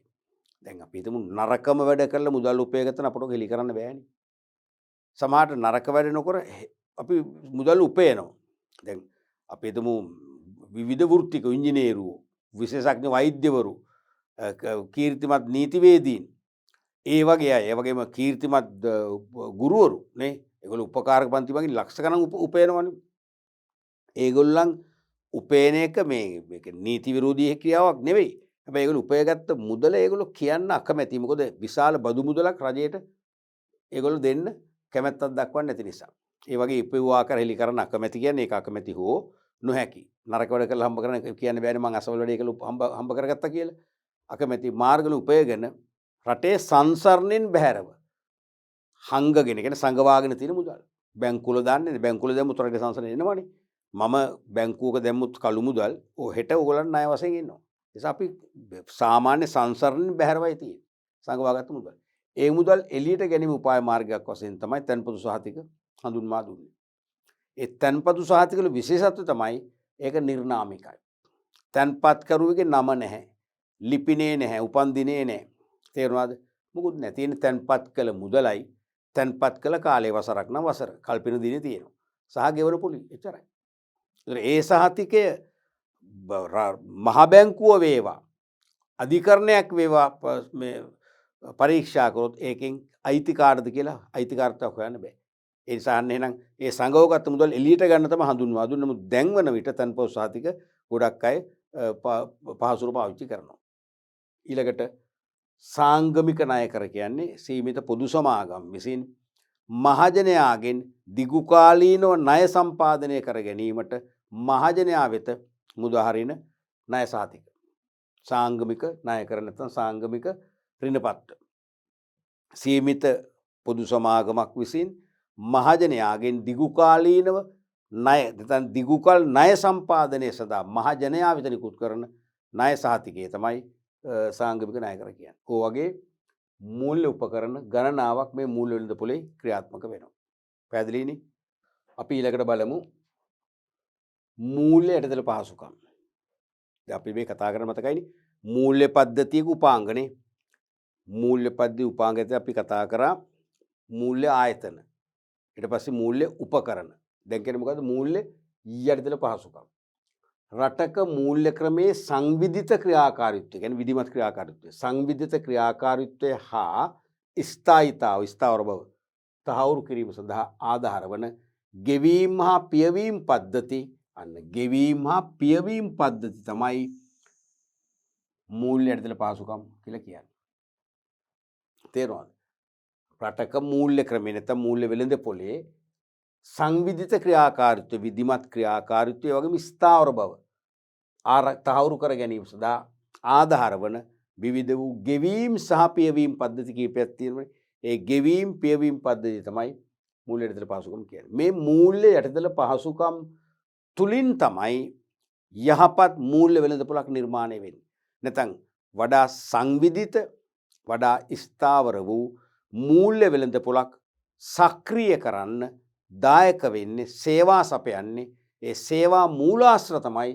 Speaker 1: දැන් අපි හිතමු නරකම වැඩ කරලා මුදල් උපයගත්තන අපට හෙලි කරන්න බෑනේ. සමහරට නරක වැඩ නොකර අපි මුදල් උපයනවා. දැන් අපි හිතමු විවිධ වෘත්තික ඉංජිනේරුවෝ, විශේෂඥ වෛද්‍යවරු, කීර්තිමත් නීතිවේදීන්, ඒ වගේ අය, ඒ වගේම කීර්තිමත් ගුරුවරු නේ, ඒගොල්ලෝ උපකාරක පන්ති වගේ ලක්ෂ ගණන් උපයනවනේ. ඒගොල්ලන් උපයන එක මේක නීති විරෝධී ක්‍රියාවක් නෙවෙයි. හැබැයි ඒගොල්ලෝ උපයගත්ත මුදල ඒගොල්ලෝ කියන්න අකමැති. මොකද විශාල බදු මුදලක් රජයට ඒගොල්ලෝ දෙන්න කැමැත්තක් දක්වන්නේ නැති නිසා. ඒ වගේ ඉපෙවූ ආකාර හෙලි කරන්න අකමැති කියන්නේ ඒක අකමැති හෝ නොහැකි. නරක වැඩ කරලා හම්බ කරන කියන්න බෑනේ මං අසවල් වැඩේ කළා හම්බ කරගත්තා කියලා. අකමැති මාර්ගවල උපයගෙන රටේ සංසරණයෙන් බැහැරව හංගගෙන කියන්නේ සංගවාගෙන තියෙන මුදල්. බැංකුවල දාන්නේ බැංකුවල දැම්මුත් රටේ සංසරණය එනවනේ. මම බැංකුවක දැම්මුත් කළු මුදල් හෙට ඕගොල්ලන් ණය වශයෙන් ඉන්නවා. ඒ නිසා අපි සාමාන්‍ය සංසරණයෙන් බැහැරවයි තියෙන්නේ. සංගවාගත්ත මුදල්. ඒ මුදල් එළියට ගැනීම උපාය මාර්ගයක් වශයෙන් තමයි තැන්පතු සහතික හඳුන්වා දුන්නේ. ඒ තැන්පතු සහතික වල විශේෂත්වය තමයි ඒක නිර්නාමිකයි. තැන්පත් කරුවෙගේ නම නැහැ. ලිපිනේ නැහැ, උපන් දිනේ නැහැ. තේරුණාද? මොකුත් නැහැ. තියෙන තැන්පත් කළ මුදලයි, තැන්පත් කළ කාලේ වසරක් නම් වසර, කල්පින දිනේ තියෙනවා. සහ ගෙවන පොලි එච්චරයි. ඒ සහතිකය මහ බැංකුව වේවා, අධිකරණයක් වේවා මේ පරීක්ෂා කරොත් ඒකෙන් අයිතිකාරද කියලා අයිතිකාරත්වයක් හොයන්න බෑ. ඒ නිසා අන්න එහෙනම් ඒ සංගවගත මුදල් එළියට ගන්න තමයි හඳුන්වා දුන්නේ. නමුත් දැන් වන විට තන්පොත් සහතික ගොඩක් අය පහසුරු පාවිච්චි කරනවා. ඊළඟට සාංගමික ණයකර කියන්නේ සීමිත පොදු සමාගම් විසින් මහජනයාගෙන් දිගුකාලීනව ණය සම්පාදනය කර ගැනීමට මහජනයා වෙත මුදා හරින ණය සහතික. සාංගමික ණයකර නැත්නම් සාංගමික ඍණපත්‍ර. සීමිත පොදු සමාගමක් විසින් මහජනයාගෙන් දිගුකාලීනව ණය නැත්නම් දිගුකල් ණය සම්පාදනය සඳහා මහජනයා වෙත නිකුත් කරන ණය සහතිකය තමයි සාංගමික ණය කර කියන්නේ. ඔය වගේ මූල්‍ය උපකරණ ගණනාවක් මේ මූල්‍ය වෙළඳ පොලේ ක්‍රියාත්මක වෙනවා. පැහැදිලිනේ? අපි ඊළඟට බලමු මූල්‍ය යටිතල පහසුකම්. දැන් අපි මේ කතා කරන මතකයිනේ මූල්‍ය පද්ධතියක උපාංගනේ. මූල්‍ය පද්ධතිය උපාංගයට අපි කතා කරා මූල්‍ය ආයතන. ඊට පස්සේ මූල්‍ය උපකරණ. දැන් කියන්නේ මොකද්ද? මූල්‍ය යටිතල පහසුකම්. රටක මූල්‍ය ක්‍රමයේ සංවිධිත ක්‍රියාකාරීත්වය කියන්නේ විධිමත් ක්‍රියාකාරීත්වය. සංවිධිත ක්‍රියාකාරීත්වය හා ස්ථායීතාව ස්ථාවර බව තහවුරු කිරීම සඳහා ආධාර වන ගෙවීම් හා පියවීම් පද්ධති අන්න ගෙවීම් හා පියවීම් පද්ධති තමයි මූල්‍ය යටිතල පහසුකම් කියලා කියන්නේ. තේරුණාද? රටක මූල්‍ය ක්‍රමය නැත්නම් මූල්‍ය වෙළඳ පොලේ සංවිධිත ක්‍රියාකාරීත්වය විධිමත් ක්‍රියාකාරීත්වය වගේම ස්ථාවර බව තහවුරු කර ගැනීම සඳහා ආධාර වන විවිධ වූ ගෙවීම් සහ පියවීම් පද්ධති කිහිපයක් තියෙනවා. ඒ ගෙවීම් පියවීම් පද්ධතිය තමයි මූල්‍ය යටිතල පහසුකම් කියන්නේ. මේ මූල්‍ය යටිතල පහසුකම් තුලින් තමයි යහපත් මූල්‍ය වෙළඳ පොලක් නිර්මාණය වෙන්නේ. නැත්නම් වඩා සංවිධිත වඩා ස්ථාවර වූ මූල්‍ය වෙළඳ පොලක් සක්‍රිය කරන්න දායක වෙන්නේ සේවා සපයන්නේ ඒ සේවා මූලාශ්‍ර තමයි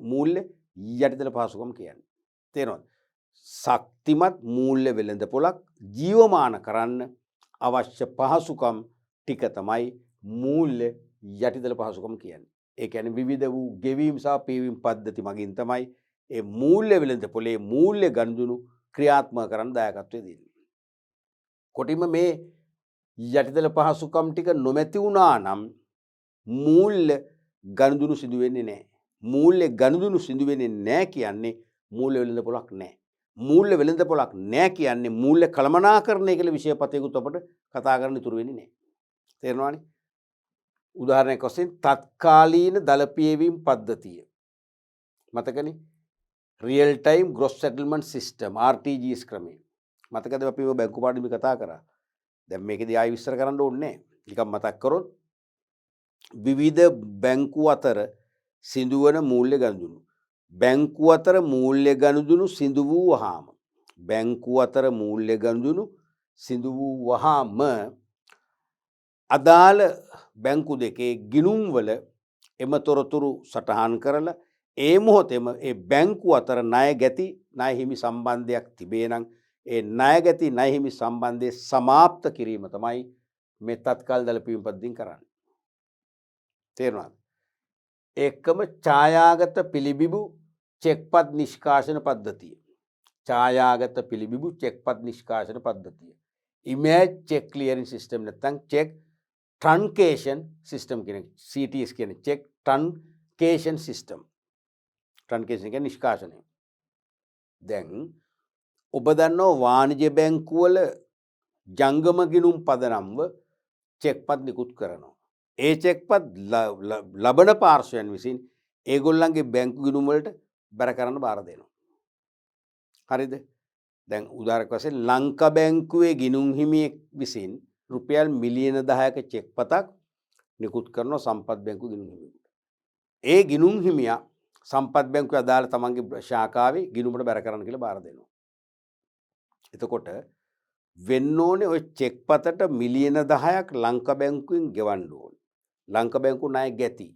Speaker 1: මූල්‍ය යටිතල පහසුකම් කියන්නේ. තේරෙනවද? ශක්තිමත් මූල්‍ය වෙළඳ පොලක් ජීවමාන කරන්න අවශ්‍ය පහසුකම් ටික තමයි මූල්‍ය යටිතල පහසුකම් කියන්නේ. ඒ කියන්නේ විවිධ වූ ගෙවීම් සහ පියවීම් පද්ධති මගින් තමයි ඒ මූල්‍ය වෙළඳ පොලේ මූල්‍ය ගනුදෙනු ක්‍රියාත්මක කරන්න දායකත්වය දෙන්නේ. කොටිම මේ යටිතල පහසුකම් ටික නොමැති වුණා නම් මූල්‍ය ගනුදෙනු සිදු වෙන්නේ නැහැ. මූල්‍ය ගනුදෙනු සිදු වෙන්නේ නැහැ කියන්නේ මූල්‍ය වෙළඳ පොලක් නැහැ. මූල්‍ය වෙළඳ පොලක් නැහැ කියන්නේ මූල්‍ය කළමනාකරණය කියලා විෂයපතයකුත් අපිට කතා කරන්න ඉතුරු වෙන්නේ නැහැ. තේරෙනවනේ? උදාහරණයක් වශයෙන් තත්කාලීන දල පියවීම් පද්ධතිය. මතකනේ? Real time gross settlement system RTGS ක්‍රමය. මතකද අපි මේ බැංකු පාඩමේ කතා කරා. දැන් මේකදී ආයෙ විස්තර කරන්න ඕනේ නැහැ. නිකන් මතක් කරොත් විවිධ බැංකු අතර සිදුවන මූල්‍ය ගනුදෙනු. බැංකු අතර මූල්‍ය ගනුදෙනු සිදු වූ වහාම බැංකු අතර මූල්‍ය ගනුදෙනු සිදු වූ වහාම අදාළ බැංකු දෙකේ ගිණුම් වල එම තොරතුරු සටහන් කරලා ඒ මොහොතේම ඒ බැංකු අතර ණය ගැති ණය හිමි සම්බන්ධයක් තිබේ නම් ඒ ණය ගැති ණය හිමි සම්බන්ධය සමාප්ත කිරීම තමයි මේ තත්කාල දල පියවීම් පද්ධතියෙන් කරන්නේ. තේරුණාද? ඒකම ඡායාගත පිළිබිඹු චෙක්පත් නිෂ්කාශන පද්ධතිය. ඡායාගත පිළිබිඹු චෙක්පත් නිෂ්කාශන පද්ධතිය. ඉමේජ් චෙක් ක්ලියරින් සිස්ටම් නැත්නම් චෙක් ට්‍රන්කේෂන් සිස්ටම් කියන CTS කියන්නේ චෙක් ට්‍රන්කේෂන් සිස්ටම්. ට්‍රන්කේෂන් කියන්නේ නිෂ්කාශනය. දැන් ඔබ දන්නවා වාණිජ්‍ය බැංකුවල ජංගම ගිණුම් පදනම්ව චෙක්පත් නිකුත් කරනවා. ඒ චෙක්පත් ලබන පාර්ශ්වයන් විසින් ඒගොල්ලන්ගේ බැංකු ගිණුම් වලට බැර කරන්න බාර දෙනවා. හරිද? දැන් උදාහරණයක් වශයෙන් ලංකා බැංකුවේ ගිණුම් හිමියෙක් විසින් රුපියල් මිලියන 10ක චෙක්පතක් නිකුත් කරන සම්පත් බැංකු ගිණුම් හිමියෙකුට. ඒ ගිණුම් හිමියා සම්පත් බැංකුවේ අදාළ තමන්ගේ ශාඛාවේ ගිණුමට බැර කරන්න කියලා බාර දෙනවා. එතකොට වෙන්න ඕනේ ওই චෙක්පතට මිලියන 10ක් ලංකා බැංකුවෙන් ගෙවන්න ඕනේ. ලංකා බැංකුව ණය ගැති.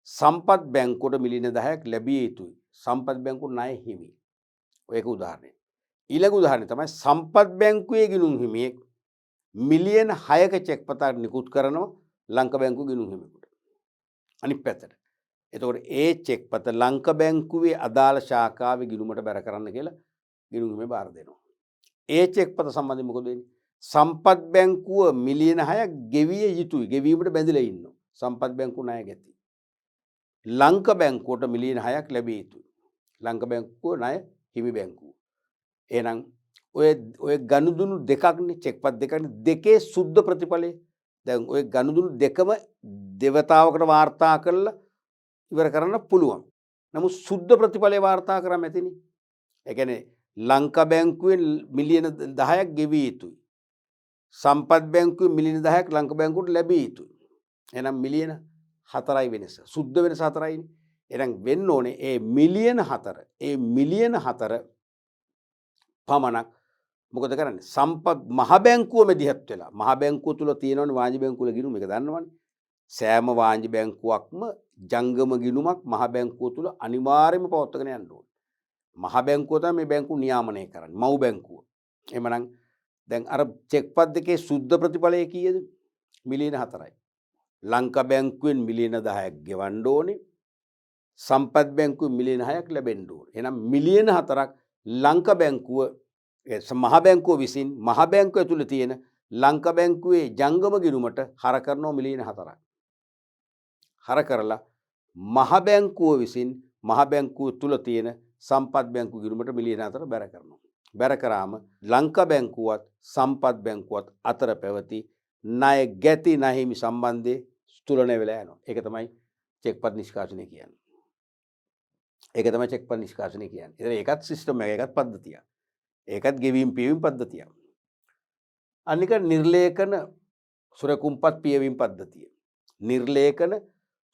Speaker 1: සම්පත් බැංකුවට මිලියන 10ක් ලැබිය යුතුයි. සම්පත් බැංකුව ණය හිමි. ඔයක උදාහරණයක්. ඊළඟ උදාහරණය තමයි සම්පත් බැංකුවේ ගිණුම් හිමියෙක් මිලියන 6ක චෙක්පතක් නිකුත් කරනවා ලංකා බැංකුව ගිණුම් හිමියෙකුට. අනිත් පැත්තට. එතකොට ඒ චෙක්පත ලංකා බැංකුවේ අදාළ ශාඛාවේ ගිණුමට බැර කරන්න කියලා ගිණුම් හිමියා බාර දෙනවා. ඒ චෙක්පත සම්බන්ධයෙන් මොකද වෙන්නේ? සම්පත් බැංකුව මිලියන 6ක් ගෙවිය යුතුයි. ගෙවීමට බැඳලා ඉන්නවා. සම්පත් බැංකුව ණය ගැති. ලංකා බැංකුවට මිලියන 6ක් ලැබිය යුතුයි. ලංකා බැංකුව ණය හිමි බැංකුව. එහෙනම් ඔය ගනුදෙනු දෙකක්නේ චෙක්පත් දෙකක්නේ දෙකේ සුද්ධ ප්‍රතිඵලය. දැන් ඔය ගනුදෙනු දෙකම දෙවතාවකට වාර්තා කරලා ඉවර කරන්න පුළුවන්. නමුත් සුද්ධ ප්‍රතිඵලය වාර්තා කරාම ඇතිනේ. ඒ කියන්නේ ලංකා බැංකුවෙන් මිලියන 10ක් ගෙවිය යුතුයි. සම්පත් බැංකුවේ මිලියන 10ක් ලංකා බැංකුවට ලැබිය යුතුයි. එහෙනම් මිලියන 4යි වෙනස. සුද්ධ වෙනස 4යිනේ. එහෙනම් වෙන්න ඕනේ ඒ මිලියන 4 පමණක් මොකද කරන්නේ? සම්පත් මහ බැංකුව මෙදිහත් වෙලා මහ බැංකුව තුල තියෙනවනේ වාණිජ බැංකුවල ගිණුම එක දන්නවනේ. සෑම වාණිජ බැංකුවක්ම ජංගම ගිණුමක් මහ බැංකුව තුල අනිවාර්යයෙන්ම පවත්වාගෙන යන්න ඕනේ. මහ බැංකුව තමයි මේ බැංකුව නියාමනය කරන්නේ. මව් බැංකුව. එහෙමනම් දැන් අර චෙක් පත් දෙකේ සුද්ධ ප්‍රතිඵලය කීයද? මිලියන 4යි. ලංකා බැංකුවෙන් මිලියන 10ක් ගෙවන්න ඕනේ. සම්පත් බැංකුවෙන් මිලියන 6ක් ලැබෙන්න ඕනේ. එහෙනම් මිලියන 4ක් ලංකා බැංකුව මහ බැංකුව විසින් මහ බැංකුව ඇතුළේ තියෙන ලංකා බැංකුවේ ජංගම ගිණුමට හර කරනවා මිලියන 4ක්. හර කරලා මහ බැංකුව විසින් මහ බැංකුව තුල තියෙන සම්පත් බැංකුව ගිණුමට මිලියන 4 බැර කරනවා. බැර කරාම ලංකා බැංකුවත් සම්පත් බැංකුවත් අතර පැවති ණය ගැති නැහිමි සම්බන්ධයේ තුලනය වෙලා යනවා. ඒක තමයි චෙක්පත් නිෂ්කාශනය කියන්නේ. ඒක තමයි චෙක්පත් නිෂ්කාශනය කියන්නේ. ඒකත් සිස්ටම් එක, ඒකත් පද්ධතියක්. ඒකත් ගෙවීම් පියවීම් පද්ධතියක්. අනික නිර්ලේඛන සුරකුම්පත් පියවීම් පද්ධතිය. නිර්ලේඛන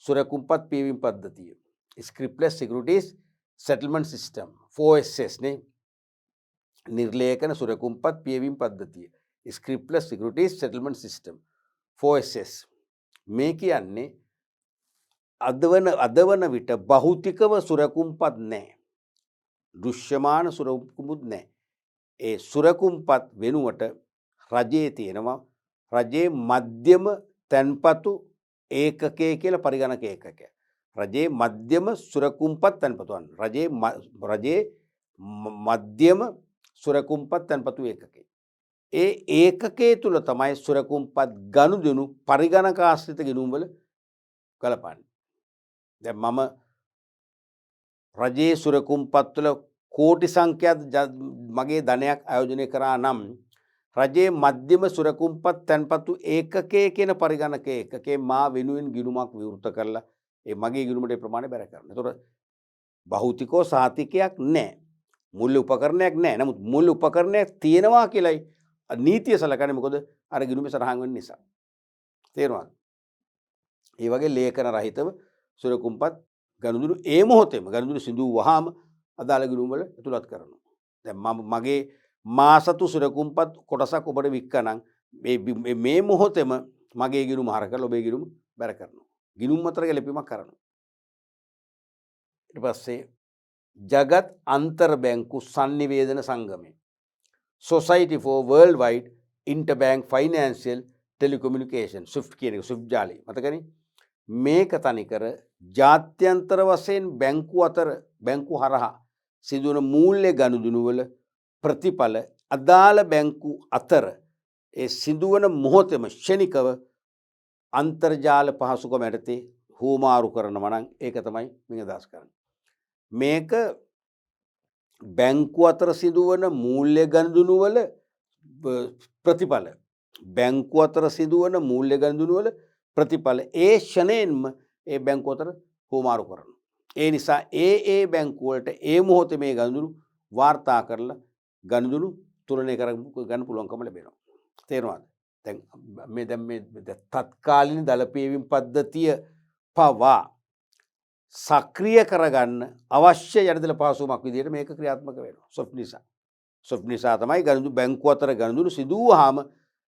Speaker 1: සුරකුම්පත් පියවීම් පද්ධතිය. ස්ක්‍රිප්ට්ලෙස් සිකියුරිටීස් සෙටල්මන්ට් සිස්ටම් 4SS නේ. නිර්ලේඛන සුරකුම්පත් පියවීම් පද්ධතිය. ස්ක්‍රිප්ට්ලෙස් සිකියුරිටීස් සෙටල්මන්ට් සිස්ටම් 4SS. මේ කියන්නේ අදවන විට භෞතිකව සුරකුම්පත් නැහැ. දෘශ්‍යමාන සුරකුම්පත් නැහැ. ඒ සුරකුම්පත් වෙනුවට රජයේ තියෙනවා රජයේ මධ්‍යම තැන්පතු ඒකකය කියලා පරිගණක ඒකකය. රජයේ මධ්‍යම සුරකුම්පත් තැන්පතුන්. රජයේ මධ්‍යම සුරකුම්පත් තැන්පතු ඒකකය. ඒ ඒකකයේ තුල තමයි සුරකුම්පත් ගනුදෙනු පරිගණක ආශ්‍රිත ගිණුම් වල ගලපන්නේ. දැන් මම රජයේ සුරකුම්පත් වල කෝටි සංඛ්‍යාත මගේ ධනයක් ආයෝජනය කරා නම් රජයේ මධ්‍යම සුරකුම්පත් තැන්පතු ඒකකයේ කියන පරිගණක ඒකකේ මා වෙනුවෙන් ගිණුමක් විවෘත කරලා ඒ මගේ ගිණුමට ඒ ප්‍රමාණය බැර කරනවා. ඒතකොට භෞතිකෝ සාතිකයක් නැහැ. මූල්‍ය උපකරණයක් නැහැ. නමුත් මූල්‍ය උපකරණයක් තියෙනවා කියලායි නීතිය සලකන්නේ. මොකද අර ගිණුමේ සටහන් වෙන නිසා. තේරුණාද? ඒ වගේ ලේඛන රහිතව සුරකුම්පත් ගනුදෙනු ඒ මොහොතේම ගනුදෙනු සිදු වහාම අදාළ ගිණුම් වල ඇතුළත් කරනවා. දැන් මගේ මාසතු සුරකුම්පත් කොටසක් ඔබට වික්කනම් මේ මොහොතේම මගේ ගිණුම හර කරලා ඔබේ ගිණුම බැර කරනවා. ගිණුම් අතර ගැලපීමක් කරනවා. ඊට පස්සේ ජගත් අන්තර් බැංකු sannivedana සංගමය Society for Worldwide Interbank Financial Telecommunication SWIFT කියන එක SWIFT ජාලය මතකනේ. මේක තනිකර ජාත්‍යන්තර වශයෙන් බැංකු හරහා සිදුවන මූල්‍ය ගනුදෙනු වල ප්‍රතිඵල අදාළ බැංකු අතර ඒ සිදුවන මොහොතේම ක්ෂණිකව අන්තර්ජාල පහසුකම යටතේ හුවමාරු කරනවා නම් ඒක තමයි මින් අදහස් කරන්නේ. මේක බැංකු අතර සිදුවන මූල්‍ය ගනුදෙනු වල ප්‍රතිඵල බැංකු අතර සිදුවන මූල්‍ය ගනුදෙනු වල ප්‍රතිඵල ඒ ෂණයෙන්ම ඒ බැංකු අතර හුවමාරු කරනවා. ඒ නිසා ඒ බැංකු වලට ඒ මොහොතේ මේ ගනුදෙනු වාර්තා කරලා ගනුදෙනු තුලනය කරගන්න පුළුවන්කම ලැබෙනවා. තේරුණාද? දැන් මේ තත්කාලීන දලපියවීම් පද්ධතිය පවා සක්‍රිය කරගන්න අවශ්‍ය යටිදල පහසුමක් විදිහට මේක ක්‍රියාත්මක වෙනවා. SWIFT නිසා තමයි ගනුදෙනු බැංකු අතර ගනුදෙනු සිදු වුවාම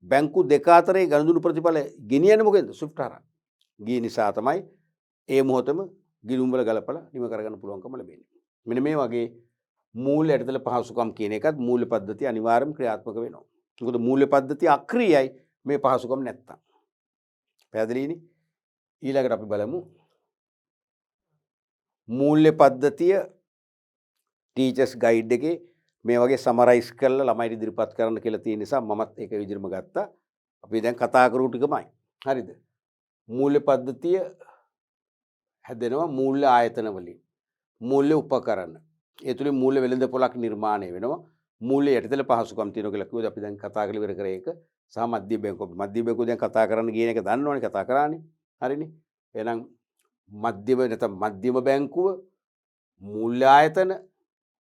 Speaker 1: බැංකු දෙක අතරේ ගනුදෙනු ප්‍රතිඵල ගෙනියන්නේ මොකෙන්ද? SWIFT හරහා. ගිය නිසා තමයි ඒ මොහොතේම ගිණුම් වල ගලපලා නිම කරගන්න පුළුවන්කම ලැබෙන්නේ. මෙන්න මේ වගේ මූල්‍ය යටිදල පහසුකම් කියන එකත් මූල්‍ය පද්ධතිය අනිවාර්යයෙන්ම ක්‍රියාත්මක වෙනවා. මොකද මූල්‍ය පද්ධතිය අක්‍රියයි මේ පහසුකම් නැත්තම්. පැහැදිලිනේ? ඊළඟට අපි බලමු මූල්‍ය පද්ධතිය ටීචර්ස් ගයිඩ් එකේ මේ වගේ සමරයිස් කරලා ළමයිට ඉදිරිපත් කරන්න කියලා තියෙන නිසා මමත් ඒක විදිහටම ගත්තා. අපි දැන් කතා කරු ටිකමයි. හරිද? මූල්‍ය පද්ධතිය හැදෙනවා මූල්‍ය ආයතන වලින්. මූල්‍ය උපකරණ. ඒ තුලින් මූල්‍ය වෙළඳ පොලක් නිර්මාණය වෙනවා. මූල්‍ය යටිදල පහසුකම් තියෙනවා කියලා කිව්වද අපි දැන් කතා කරලා ඉවර කරේ ඒක. සහ මධ්‍ය බැංකුව. මධ්‍ය බැංකුව දැන් කතා කරන්න කියන එක දන්නවනේ කතා කරානේ. හරිනේ. එහෙනම් මධ්‍යම බැංකුව මූල්‍ය ආයතන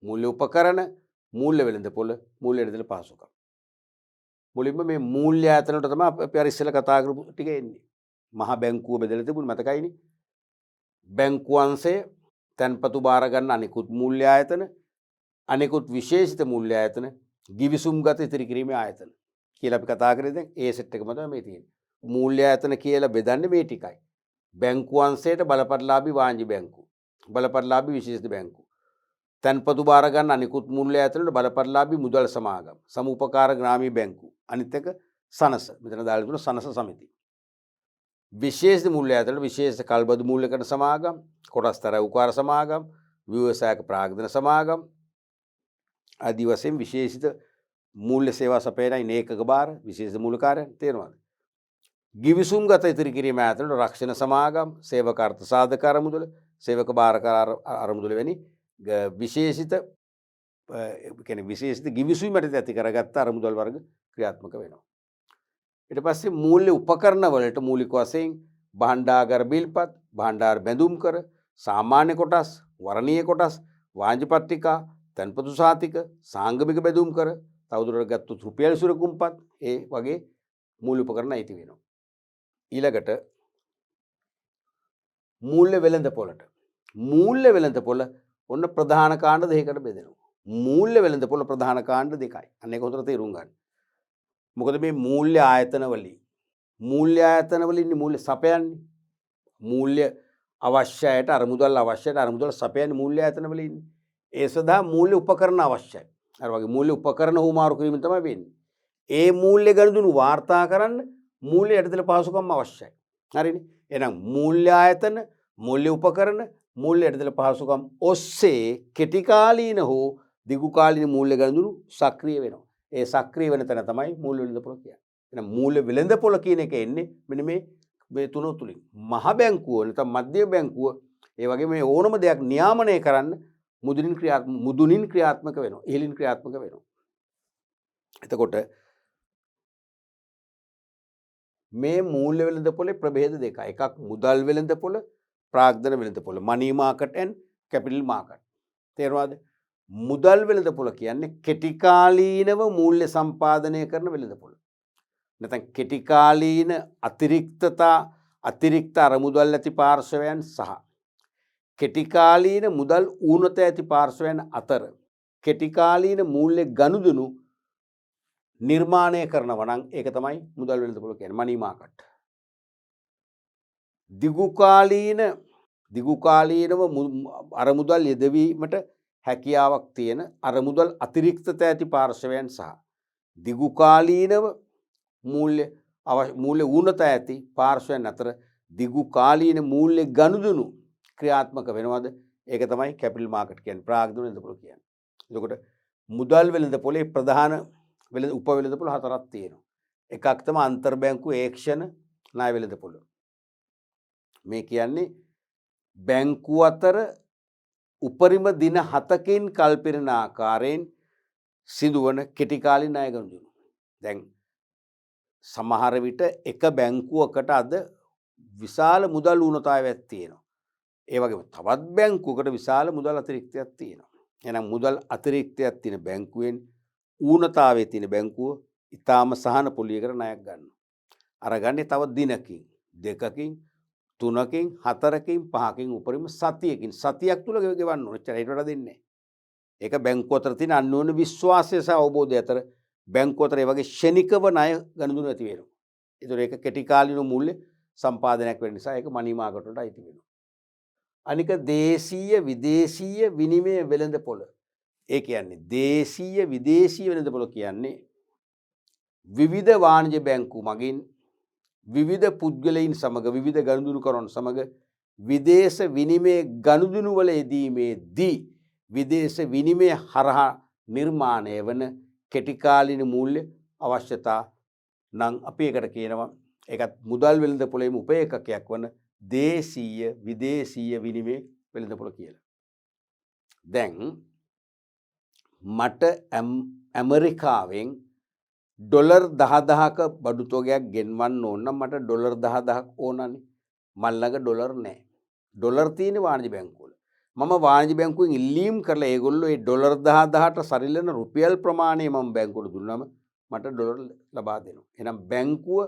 Speaker 1: මූල්‍ය උපකරණ මූල්‍ය වෙළඳ පොළ මූල්‍ය යටිදල පහසුකම්. මුලින්ම මේ මූල්‍ය ආයතන වලට තමයි අපි අර ඉස්සෙල්ලා කතා කරපු ටික එන්නේ. මහා බැංකුව බෙදලා තිබුණ මතකයිනේ. බැංකු අංශය තැන්පතු බාර ගන්න අනිකුත් මූල්‍ය ආයතන, අනිකුත් විශේෂිත මූල්‍ය ආයතන, ගිවිසුම්ගත ඉතිරි කිරීමේ ආයතන කියලා අපි කතා කරේ. දැන් ඒ සෙට් එකම තමයි මේ තියෙන්නේ. මූල්‍ය ආයතන කියලා බෙදන්නේ මේ ටිකයි. බැංකු අංශයට බලපත්‍රලාභී වාණිජ්‍ය බැංකු, බලපත්‍රලාභී විශේෂිත බැංකු, තැන්පතු බාර ගන්න අනිකුත් මූල්‍ය ආයතන වල බලපත්‍රලාභී මුදල් සමාගම්, සමුපකාර ග්‍රාමීය බැංකු, අනිත් එක සනස. මෙතන දාලා තිබුණා සනස සමිති. විශේෂිත මූල්‍ය ආයතන වල විශේෂ කල්බදු මූල්‍යකරණ සමාගම්, කොටස්තර උකාර සමාගම්, ව්‍යවසායක ප්‍රාග්ධන සමාගම් ආදී වශයෙන් විශේෂිත මූල්‍ය සේවා සපයන ඒකක බාර විශේෂ මූලකාරයන් තේරෙනවද? ගිවිසුම්ගත ඉතිරි කිරීම ආයතන වල රක්ෂණ සමාගම්, සේවක අර්ථ සාධක අරමුදල, සේවක බාරකාර අරමුදල වැනි විශේෂිත කියන්නේ විශේෂිත ගිවිසුමට ඇති කරගත්ත අරමුදල් වර්ග ක්‍රියාත්මක වෙනවා. ඊට පස්සේ මූල්‍ය උපකරණ වලට මූලික වශයෙන් භාණ්ඩාගාර බිල්පත්, භාණ්ඩාර බැඳුම් කර, සාමාන්‍ය කොටස්, වර්ණීය කොටස්, වාණිජ පත්‍රිකා, තන්පතු සාතික, සාංගමික බැඳුම් කර, තවදුරටත් ගත්තු රුපියල් සුරකුම්පත් ඒ වගේ මූල්‍ය උපකරණ අයිති වෙනවා. ඊළඟට මූල්‍ය වෙළඳපොළට. මූල්‍ය වෙළඳපොළ ඔන්න ප්‍රධාන කාණ්ඩ දෙකකට බෙදෙනවා. මූල්‍ය වෙළඳපොළ ප්‍රධාන කාණ්ඩ දෙකයි. අන්න ඒක හොඳට තේරුම් ගන්න. මොකද මේ මූල්‍ය ආයතන වලින් මූල්‍ය සපයන්නේ. මූල්‍ය අවශ්‍යයට අරමුදල් අවශ්‍යයට අරමුදල් සපයන්නේ මූල්‍ය ආයතන වල ඉන්නේ. ඒ සඳහා මූල්‍ය උපකරණ අවශ්‍යයි. අර වගේ මූල්‍ය උපකරණ හුමාරු කිරීම තමයි වෙන්නේ. ඒ මූල්‍ය ගනුදෙනු වාර්තා කරන්න මූල්‍ය යටිතල පහසුකම් අවශ්‍යයි. හරිනේ. එහෙනම් මූල්‍ය ආයතන, මූල්‍ය උපකරණ, මූල්‍ය යටිතල පහසුකම් ඔස්සේ කෙටි කාලීන හෝ දිගු කාලීන මූල්‍ය ගනුදෙනු සක්‍රිය වෙනවා. ඒ සක්‍රිය වෙන තැන තමයි මූල්‍ය වෙළඳපොළ කියන්නේ. එහෙනම් මූල්‍ය වෙළඳපොළ කියන එක එන්නේ මෙන්න මේ තුන තුලින්. මහ බැංකුව නැත්නම් මධ්‍යම බැංකුව ඒ වගේ මේ ඕනම දෙයක් නියාමනය කරන්න මුදුනින් ක්‍රියාත්මක වෙනවා. ඉහළින් ක්‍රියාත්මක වෙනවා. එතකොට මේ මූල්‍ය වෙළඳපොලේ ප්‍රභේද දෙකයි. එකක් මුදල් වෙළඳපොළ, ප්‍රාග්ධන වෙළඳපොළ, money market and capital market. තේරුණාද? මුදල් වෙළඳපොළ කියන්නේ කෙටි කාලීනව මූල්‍ය සම්පාදනය කරන වෙළඳපොළ. නැත්නම් කෙටි කාලීන අතිරික්ත අරමුදල් ඇති පාර්ශවයන් සහ කෙටි කාලීන මුදල් ඌනත ඇති පාර්ශවයන් අතර කෙටි කාලීන මූල්‍ය ගනුදෙනු නිර්මාණය කරනවා නම් ඒක තමයි මුදල් වෙළඳපොළ කියන්නේ money market. දිගු කාලීනව අරමුදල් යෙදවීමට හැකියාවක් තියෙන අරමුදල් අතිරික්තත ඇති පාර්ශවයන් සහ දිගු කාලීනව මූල්‍ය ඌනත ඇති පාර්ශවයන් අතර දිගු කාලීන මූල්‍ය ගනුදෙනු ක්‍රියාත්මක වෙනවද? ඒක තමයි කැපිටල් මාකට් කියන්නේ, ප්‍රාග්ධන වෙළඳපොළ කියන්නේ. එතකොට මුදල් වෙළඳපොලේ ප්‍රධාන උප වෙළඳපොළ හතරක් තියෙනවා. එකක් තමයි අන්තර් බැංකු ඒක්ෂණ ණය වෙළඳපොළ. මේ කියන්නේ බැංකු අතර උපරිම දින 7කින් කල්පිරෙන ආකාරයෙන් සිදුවන කෙටි කාලීන ණය ගනුදෙනු. දැන් සමහර විට එක බැංකුවකට අද විශාල මුදල් ඌනතාවයක් තියෙනවා. ඒ වගේම තවත් බැංකුවකට විශාල මුදල් අතිරික්තයක් තියෙනවා. එහෙනම් මුදල් අතිරික්තයක් තියෙන බැංකුවෙන් ඌනතාවයේ තියෙන බැංකුව ඊටාම සහන පොලියකට ණයක් ගන්නවා. අරගන්නේ තව දිනකින්, දෙකකින්, තුනකින්, හතරකින්, පහකින්, උපරිම සතියකින්. සතියක් තුල ගෙවන්න ඕන. එච්චර ඊට වඩා දෙන්නේ නැහැ. ඒක බැංකුව අතර තියෙන අන්‍යෝන්‍ය විශ්වාසය සහ අවබෝධය අතර බැංකුව අතර ඒ වගේ ෂණිකව ණය ගනුදෙනු ඇති වෙනවා. ඒතර ඒක කෙටි කාලීන මූල්‍ය සම්පාදනයක් වෙන නිසා ඒක මනි මාකට් වලට අයිති වෙනවා. අනික දේශීය විදේශීය විනිමය වෙළඳපොළ. ඒ කියන්නේ දේශීය විදේශීය වෙළඳපොළ කියන්නේ විවිධ වාණිජ බැංකු මගින් විවිධ පුද්ගලයින් සමග විවිධ ගනුදෙනුකරුවන් සමග විදේශ විනිමය ගනුදෙනු වල යෙදීමේදී විදේශ විනිමය හරහා නිර්මාණය වන කෙටි කාලීන මූල්‍ය අවශ්‍යතා නම් අපි ඒකට කියනවා ඒකත් මුදල් වෙළඳපොළේම උපේකකයක් වන දේශීය විදේශීය විනිමය වෙළඳපොළ කියලා. දැන් මට ඇමරිකාවෙන් ඩොලර් 10000ක බඩු තොගයක් ගෙන්වන්න ඕන නම් මට ඩොලර් 10000ක් ඕනනේ. මල් ළඟ ඩොලර් නැහැ. ඩොලර් තියෙන්නේ වාණිජ බැංකුවල. මම වාණිජ බැංකුවෙන් ඉල්ලීම් කරලා ඒගොල්ලෝ ඒ ඩොලර් 10000ට සරිලන රුපියල් ප්‍රමාණය මම බැංකුවට දුන්නාම මට ඩොලර් ලබා දෙනවා. එහෙනම් බැංකුව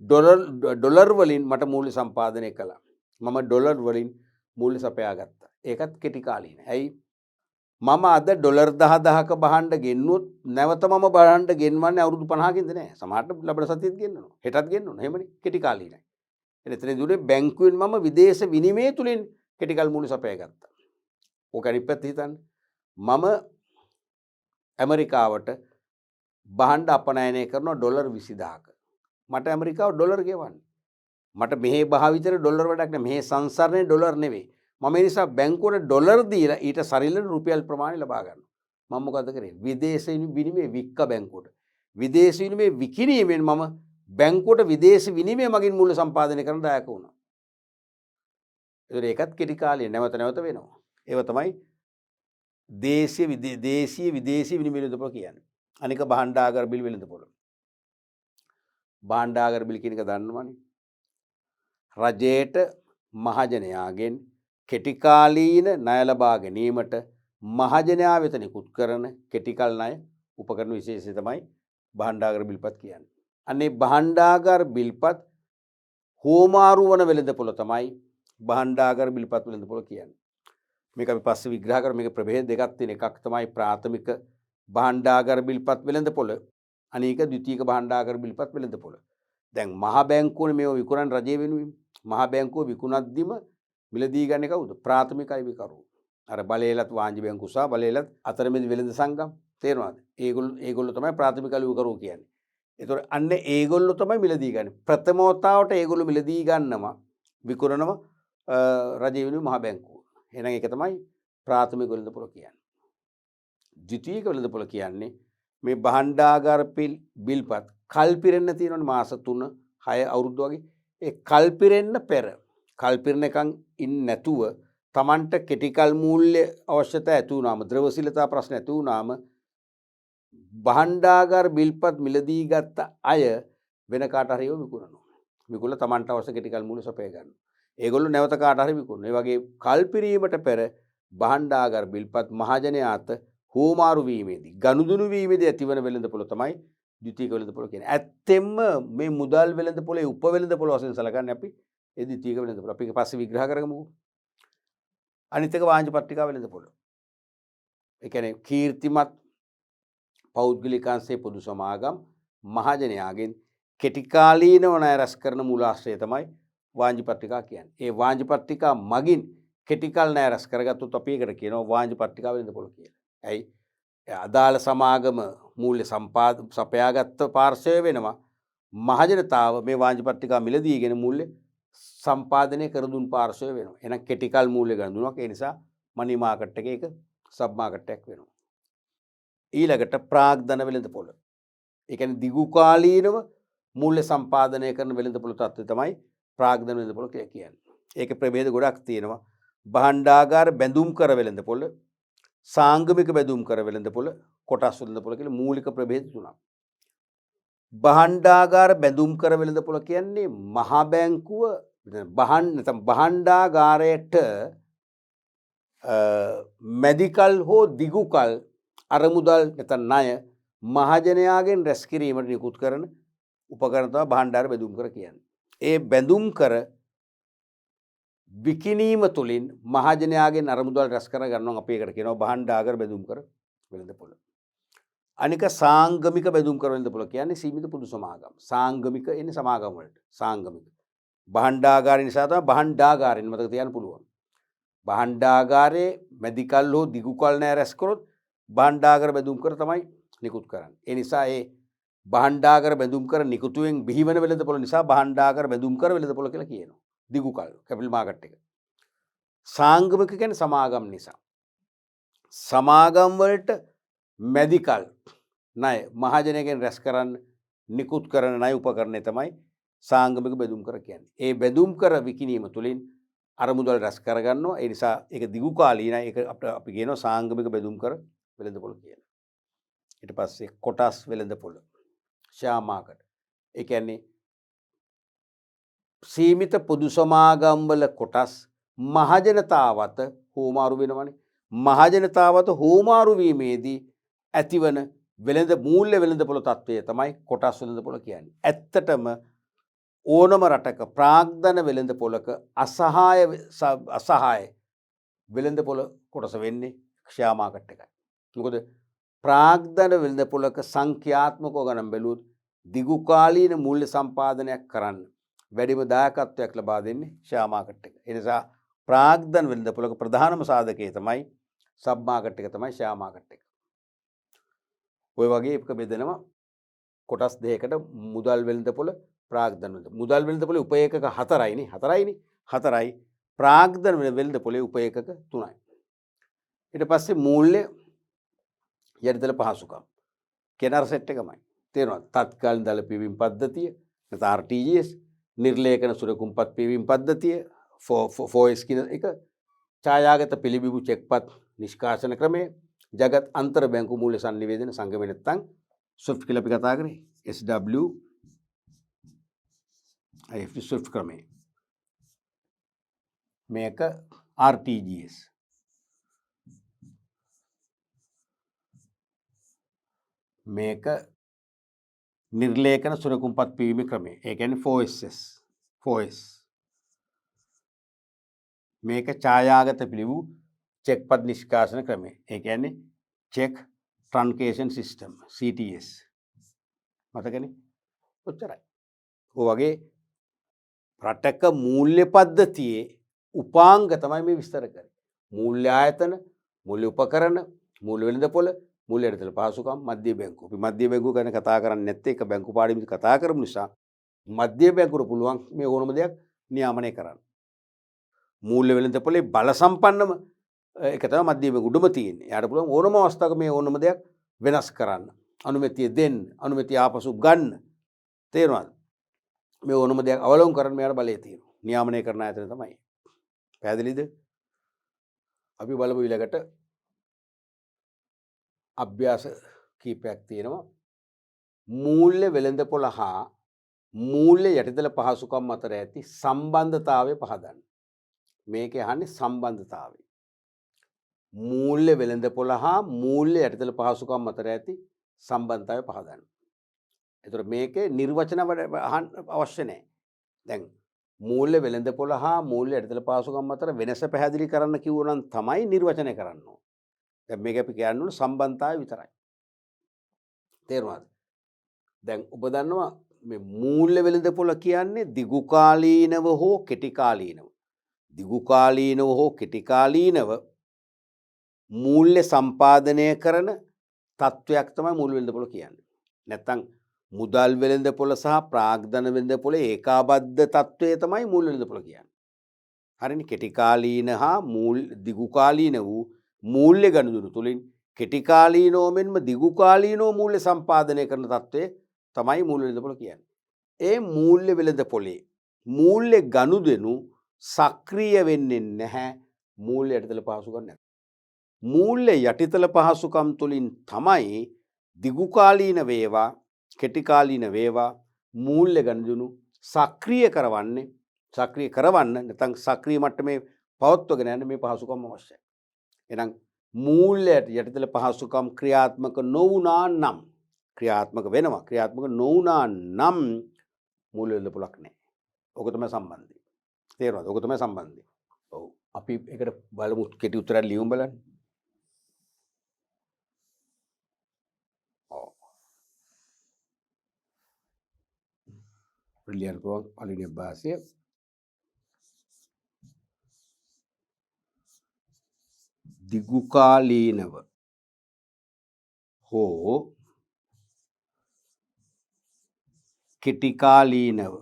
Speaker 1: ඩොලර් වලින් මට මූල්‍ය සම්පාදනය කළා. මම ඩොලර් වලින් මූල්‍ය සපයා ගත්තා. ඒකත් කෙටි කාලීන. ඇයි මම අද ඩොලර් 10,000ක බහන්න ගෙන්නුවොත් නැවත මම බහන්න ගෙන්වන්නේ අවුරුදු 50කින්ද නෑ. සමහරට ලබන සතියේත් ගෙන්නනවා. හෙටත් ගෙන්නනවා. එහෙමනේ කෙටි කාලීනයි. එතන දුන්නේ බැංකුවෙන් මම විදේශ විනිමය තුලින් කෙටි කල් මූල්‍ය සපයා ගත්තා. ඕක අනිත් පැත්ත හිතන්න. මම ඇමරිකාවට බහන්න අපනයනය කරනවා ඩොලර් 20000ක. මට ඇමරිකාව ඩොලර් ගෙවන්න. මට මෙහි භාවිතයට ඩොලර් වැඩක් නෑ. මෙහි සංසරණේ ඩොලර් නෙවෙයි. මම ඒ නිසා බැංකුවට ඩොලර් දීලා ඊට සරිලන රුපියල් ප්‍රමාණය ලබා ගන්නවා. මම මොකද කරේ? විදේශ විනිමය වික්ක බැංකුවට. විදේශ විනිමය විකිණීමෙන් මම බැංකුවට විදේශ විනිමය මගින් මූල්‍ය සම්පාදනය කරන්න දායක වුණා. ඒකත් කෙටි කාලේ නැවත වෙනවා. ඒව තමයි දේශීය විදේශී විනිමය වෙළඳපොළ කියන්නේ. අනික භාණ්ඩාගාර බිල් වෙළඳපොළ. භාණ්ඩාගාර බිල් කියන එක දන්නවනේ. රජයට මහජනයාගෙන් කෙටිකාලීන ණය ලබා ගැනීමට මහජනයා වෙත නිකුත් කරන කෙටිකල් ණය උපකරණ විශේෂය තමයි භාණ්ඩාගාර බිල්පත් කියන්නේ. අනේ භාණ්ඩාගාර බිල්පත් හෝමාරු වන වෙළඳපොළ තමයි භාණ්ඩාගාර බිල්පත් වෙළඳපොළ කියන්නේ. මේක අපි පස්සේ විග්‍රහ කරමු. මේක ප්‍රභේද දෙකක් තියෙන. එකක් තමයි ප්‍රාථමික භාණ්ඩාගාර බිල්පත් වෙළඳපොළ. අනේක ද්විතීයික භාණ්ඩාගාර බිල්පත් වෙළඳපොළ. දැන් මහ බැංකුවනේ මේව විකුණන රජය වෙනුවෙන්. මහ බැංකුව විකුණද්දිම මිලදී ගන්නේ කවුද? ප්‍රාථමික අයිවිකරු. අර බලයලත් වාණිජ බැංකුව සහ බලයලත් අතරමැදි වෙළඳ සංගම්. තේරෙනවද? ඒගොල්ලෝ තමයි ප්‍රාථමික අයිවිකරු කියන්නේ. ඒතකොට අන්න ඒගොල්ලෝ තමයි මිලදී ගන්නේ. ප්‍රථම වතාවට ඒගොල්ලෝ මිලදී ගන්නවා විකුණනවා රජය වෙනුවෙන් මහ බැංකුව. එහෙනම් ඒක තමයි ප්‍රාථමික වෙළඳපොළ කියන්නේ. ද්විතීයික වෙළඳපොළ කියන්නේ මේ භාණ්ඩාගාර බිල්පත් කල් පිරෙන්න තියෙනවනේ මාස 3 6 අවුරුදු වගේ. ඒ කල් පිරෙන්න පෙර කල් පිරෙනකන් ඉන්නේ නැතුව Tamanට කෙටිකල් මූල්‍ය අවශ්‍යතා ඇති වුණාම ද්‍රවශීලතා ප්‍රශ්න ඇති වුණාම භාණ්ඩාගාර බිල්පත් මිලදී ගත්ත අය වෙන කාට හරි විකුණනවා. විකුණලා Tamanට අවශ්‍ය කෙටිකල් මූල්‍ය සපයා ගන්නවා. ඒගොල්ලෝ නැවත කාට හරි විකුණනවා. ඒ වගේ කල් පිරීමට පෙර භාණ්ඩාගාර බිල්පත් මහජනයාට හෝමාරු වීමේදී ගනුදෙනු වීමේදී ඇතිවන වෙළඳපොළ තමයි ද්විතීයික වෙළඳපොළ කියන්නේ. ඇත්තෙන්ම මේ මුදල් වෙළඳපොළේ උප වෙළඳපොළ වශයෙන් සලකන්නේ අපි ඒ ද්විතීයික වෙළඳපොළ. අපි ඒක පස්සේ විග්‍රහ කරගමුකෝ. අනිත් එක වාණිජ පත්‍රිකා වෙළඳපොළ. ඒ කියන්නේ කීර්තිමත් පෞද්ගලිකාංශයේ පොදු සමාගම් මහජනයාගෙන් කෙටිකාලීනව ණය රැස් කරන මූලාශ්‍රය තමයි වාණිජ පත්‍රිකා කියන්නේ. ඒ වාණිජ පත්‍රිකා මගින් කෙටිකල් ණය රැස් කරගත්තොත් අපි ඒකට කියනවා වාණිජ පත්‍රිකා වෙළඳපොළ කියලා. ඇයි? අදාළ සමාගම මූල්‍ය සපයාගත්ත පාර්ශවය වෙනවා. මහජනතාව මේ වාණිජ පත්‍රිකා මිලදීගෙන මූල්‍ය සම්පාදනය කර දුන් පාර්ශවය වෙනවා. එහෙනම් කෙටිකල් මූල්‍ය ගණනුවක්. ඒ නිසා මනි මාකට් එකේ ඒක සබ් මාකට් එකක් වෙනවා. ඊළඟට ප්‍රාග්ධන වෙළඳපොළ. ඒ කියන්නේ දිගු කාලීනව මූල්‍ය සම්පාදනය කරන වෙළඳපොළ තත්ත්වය තමයි ප්‍රාග්ධන වෙළඳපොළ කියලා කියන්නේ. ඒකේ ප්‍රභේද ගොඩක් තියෙනවා. භාණ්ඩාගාර බැඳුම් කර වෙළඳපොළ, සාංගමික බැඳුම් කර වෙළඳපොළ, කොටස් වෙළඳපොළ කියලා මූලික ප්‍රභේද තුනක්. භාණ්ඩාගාර බැඳුම් කර වෙළඳපොළ කියන්නේ මහ බැංකුව භාණ්ඩාගාරයට මැදිකල් හෝ දිගුකල් අරමුදල් නැත්නම් ණය මහජනයාගෙන් රැස් කිරීමට නිකුත් කරන උපකරණ තමයි භාණ්ඩාගාර බැඳුම් කර කියන්නේ. ඒ බැඳුම් කර විකිණීම තුළින් මහජනයාගෙන් අරමුදල් රැස් කර ගන්නවා. අපි ඒකට කියනවා භාණ්ඩාගාර බැඳුම් කර වෙළඳපොළ. අනික සාංගමික බැඳුම් කර වෙළඳපොළ කියන්නේ සීමිත පොදු සමාගම්. සාංගමික එන්නේ සමාගම් වලට. සාංගමික. භාණ්ඩාගාරය නිසා තමයි භාණ්ඩාගාරෙන් මතක තියාගන්න පුළුවන්. භාණ්ඩාගාරයේ මැදිකල් හෝ දිගුකල් ණය රැස් කරොත් භාණ්ඩාගාර බැඳුම් කර තමයි නිකුත් කරන්නේ. ඒ නිසා ඒ භාණ්ඩාගාර බැඳුම් කර නිකුතුවෙන් බිහිවන වෙළඳපොළ නිසා භාණ්ඩාගාර බැඳුම් කර වෙළඳපොළ කියලා කියනවා. දිගුකල් කැපිටල් මාකට් එක. සාංගමික කියන්නේ සමාගම් නිසා. සමාගම් වලට මැදිකල් ණය මහජනයාගෙන් රැස් කරන්න නිකුත් කරන ණය උපකරණය තමයි සාංගමික බැඳුම් කර කියන්නේ. ඒ බැඳුම් කර විකිණීම තුළින් අරමුදල් රැස් කරගන්නවා. ඒ නිසා ඒක දිගු කාලීනයි. ඒක අපි කියනවා සාංගමික බැඳුම් කර වෙළඳපොළ කියලා. ඊට පස්සේ කොටස් වෙළඳපොළ ෂෙයා මාකට්. ඒ කියන්නේ සීමිත පොදු සමාගම් වල කොටස් මහජනතාවත හෝමාරු වෙනවනේ. මහජනතාවත හෝමාරු වීමේදී ඇතිවන මූල්‍ය වෙළඳපොළ තත්ත්වය තමයි කොටස් වෙළඳපොළ කියන්නේ. ඇත්තටම ඕනම රටක ප්‍රාග්ධන වෙළඳපොළක අසහාය වෙළඳපොළ කොටස වෙන්නේ ෂෙයා මාකට් එකයි. මොකද ප්‍රාග්ධන වෙළඳපොළක සංඛ්‍යාත්මකව ගණන් බැලුවොත් දිගු කාලීන මූල්‍ය සම්පාදනයක් කරන්න වැඩිම දායකත්වයක් ලබා දෙන්නේ ෂෙයා මාකට් එක. ඒ නිසා ප්‍රාග්ධන වෙළඳපොළක ප්‍රධානම සාධකය තමයි සබ් මාකට් එක, තමයි ෂෙයා මාකට් එක. ඔය වගේ එක බෙදෙනවා කොටස් දෙකකට මුදල් වෙළඳපොළ ප්‍රාග්ධන වෙළඳපොළ. මුදල් වෙළඳපොළේ උපේකක 4යිනේ. 4යි ප්‍රාග්ධන වෙළඳපොළේ උපේකක 3යි. ඊට පස්සේ මූල්‍ය යටිතල පහසුකම් කියන අර සෙට් එකමයි. තේරෙනවද? තත්කාලීන දල පියවීම පද්ධතිය නැත්නම් RTGS, නිර්ලේඛන සුරකුම්පත් පියවීම පද්ධතිය 4S කියන එක, ඡායාගත පිළිබිඹු චෙක්පත් නිෂ්කාශන ක්‍රමය, ජගත් අන්තර් බැංකු මූල්‍ය සංනිවේදන සංගමය නැත්නම් ස්විෆ්ට් කියලා අපි කතා කරේ. SWIFT ස්විෆ්ට් ක්‍රමය. මේක RTGS. මේක නිර්ලේඛන සුරකුම්පත් පියවීම ක්‍රමය. ඒ කියන්නේ 4S. මේක ඡායාගත පිළිබිඹු චෙක්පත් නිෂ්කාශන ක්‍රමය. ඒ කියන්නේ චෙක් ට්‍රන්කේෂන් සිස්ටම් CTS. මතකනේ? ඔච්චරයි. ඔය වගේ රටක මූල්‍ය පද්ධතියේ උපාංග තමයි මේ විස්තර කරන්නේ. මූල්‍ය ආයතන, මූල්‍ය උපකරණ, මූල්‍ය වෙළඳපොළ, මූල්‍ය යටිතල පහසුකම්, මධ්‍ය බැංකුව. අපි මධ්‍ය බැංකුව ගැන කතා කරන්නේ නැත්තේ ඒක බැංකු පාඩමේ කතා කරමු නිසා මධ්‍ය බැංකුවට පුළුවන් මේ ඕනම දෙයක් නියාමනය කරන්න. මූල්‍ය වෙළඳපොළේ බල සම්පන්නම ඒක තමයි මධ්‍ය බැංකුව උඩම තියෙන්නේ. එයාට පුළුවන් ඕනම අවස්ථාවක මේ ඕනම දෙයක් වෙනස් කරන්න. අනුමැතිය දෙන්න, අනුමැතිය ආපසු ගන්න. තේරෙනවද? මේ ඕනම දෙයක් අවලංගු කරන්න මෙයාට බලය තියෙනවා. නියාමනය කරන ආයතන තමයි. පැහැදිලිද? අපි බලමු ඊළඟට අභ්‍යාස කීපයක් තියෙනවා. මූල්‍ය වෙළඳපොළ හා මූල්‍ය යටිතල පහසුකම් අතර ඇති සම්බන්ධතාවය පහදන්න. මේක අහන්නේ සම්බන්ධතාවය. මූල්‍ය වෙළඳපොළ හා මූල්‍ය යටිතල පහසුකම් අතර ඇති සම්බන්ධතාවය පහදන්න. එතකොට මේකේ නිර්වචන අහන්න අවශ්‍ය නැහැ. දැන් මූල්‍ය වෙළඳපොළ හා මූල්‍ය යටිතල පහසුකම් අතර වෙනස පැහැදිලි කරන්න කිව්වනම් තමයි නිර්වචනය කරන්න ඕන. දැන් මේක අපි කියන්න ඕන සම්බන්ධතාවය විතරයි. තේරුණාද? දැන් ඔබ දන්නවා මේ මූල්‍ය වෙළඳපොළ කියන්නේ දිගු කාලීනව හෝ කෙටි කාලීනව. දිගු කාලීනව හෝ කෙටි කාලීනව මූල්‍ය සම්පාදනය කරන තත්වයක් තමයි මූල්‍ය වෙළඳපොළ කියන්නේ. නැත්තම් මුදල් වෙළඳපොළ සහ ප්‍රාග්ධන වෙළඳපොළ ඒකාබද්ධ තත්වය තමයි මූල්‍ය වෙළඳපොළ කියන්නේ. හරිනේ? කෙටි කාලීන හා දිගු කාලීන වූ මූල්‍ය ගනුදෙනු තුලින් කෙටි කාලීනෝ මෙන්ම දිගු කාලීනෝ මූල්‍ය සම්පාදනය කරන තත්වය තමයි මූල්‍ය වෙළඳපොළ කියන්නේ. ඒ මූල්‍ය වෙළඳපොළේ මූල්‍ය ගනුදෙනු සක්‍රිය වෙන්නේ නැහැ මූල්‍ය යටිතල පහසුකම් නැත්නම්. මූල්‍ය යටිතල පහසුකම් තුලින් තමයි දිගු කාලීන වේවා කෙටි කාලීන වේවා මූල්‍ය ගනුදෙනු සක්‍රිය කරවන්න නැත්නම් සක්‍රිය මට්ටමේ පවත්වගෙන යන්න මේ පහසුකම් අවශ්‍යයි. එහෙනම් මූල්‍ය යටිතල පහසුකම් ක්‍රියාත්මක නොවුනා නම් ක්‍රියාත්මක වෙනවා. ක්‍රියාත්මක නොවුනා නම් මූල්‍ය වෙළඳපොළක් නැහැ. ඔක තමයි සම්බන්ධය. තේරුණාද? ඔක තමයි සම්බන්ධය. ඔව්. අපි ඒකට බලමු කෙටි උත්තරයක් ලියමු බලන්න. ලියන්න පුළුවන් පළවෙනි අභ්‍යාසය. දිගු කාලීනව හෝ කෙටි කාලීනව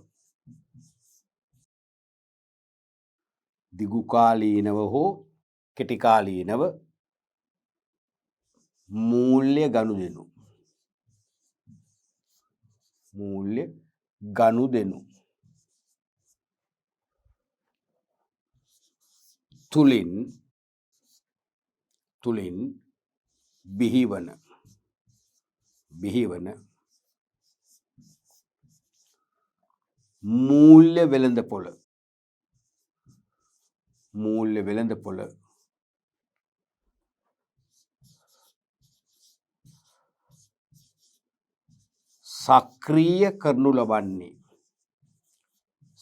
Speaker 1: දිගු කාලීනව හෝ කෙටි කාලීනව මූල්‍ය ගනුදෙනු තුලින් බිහිවන මූල්‍ය වෙළඳපොළ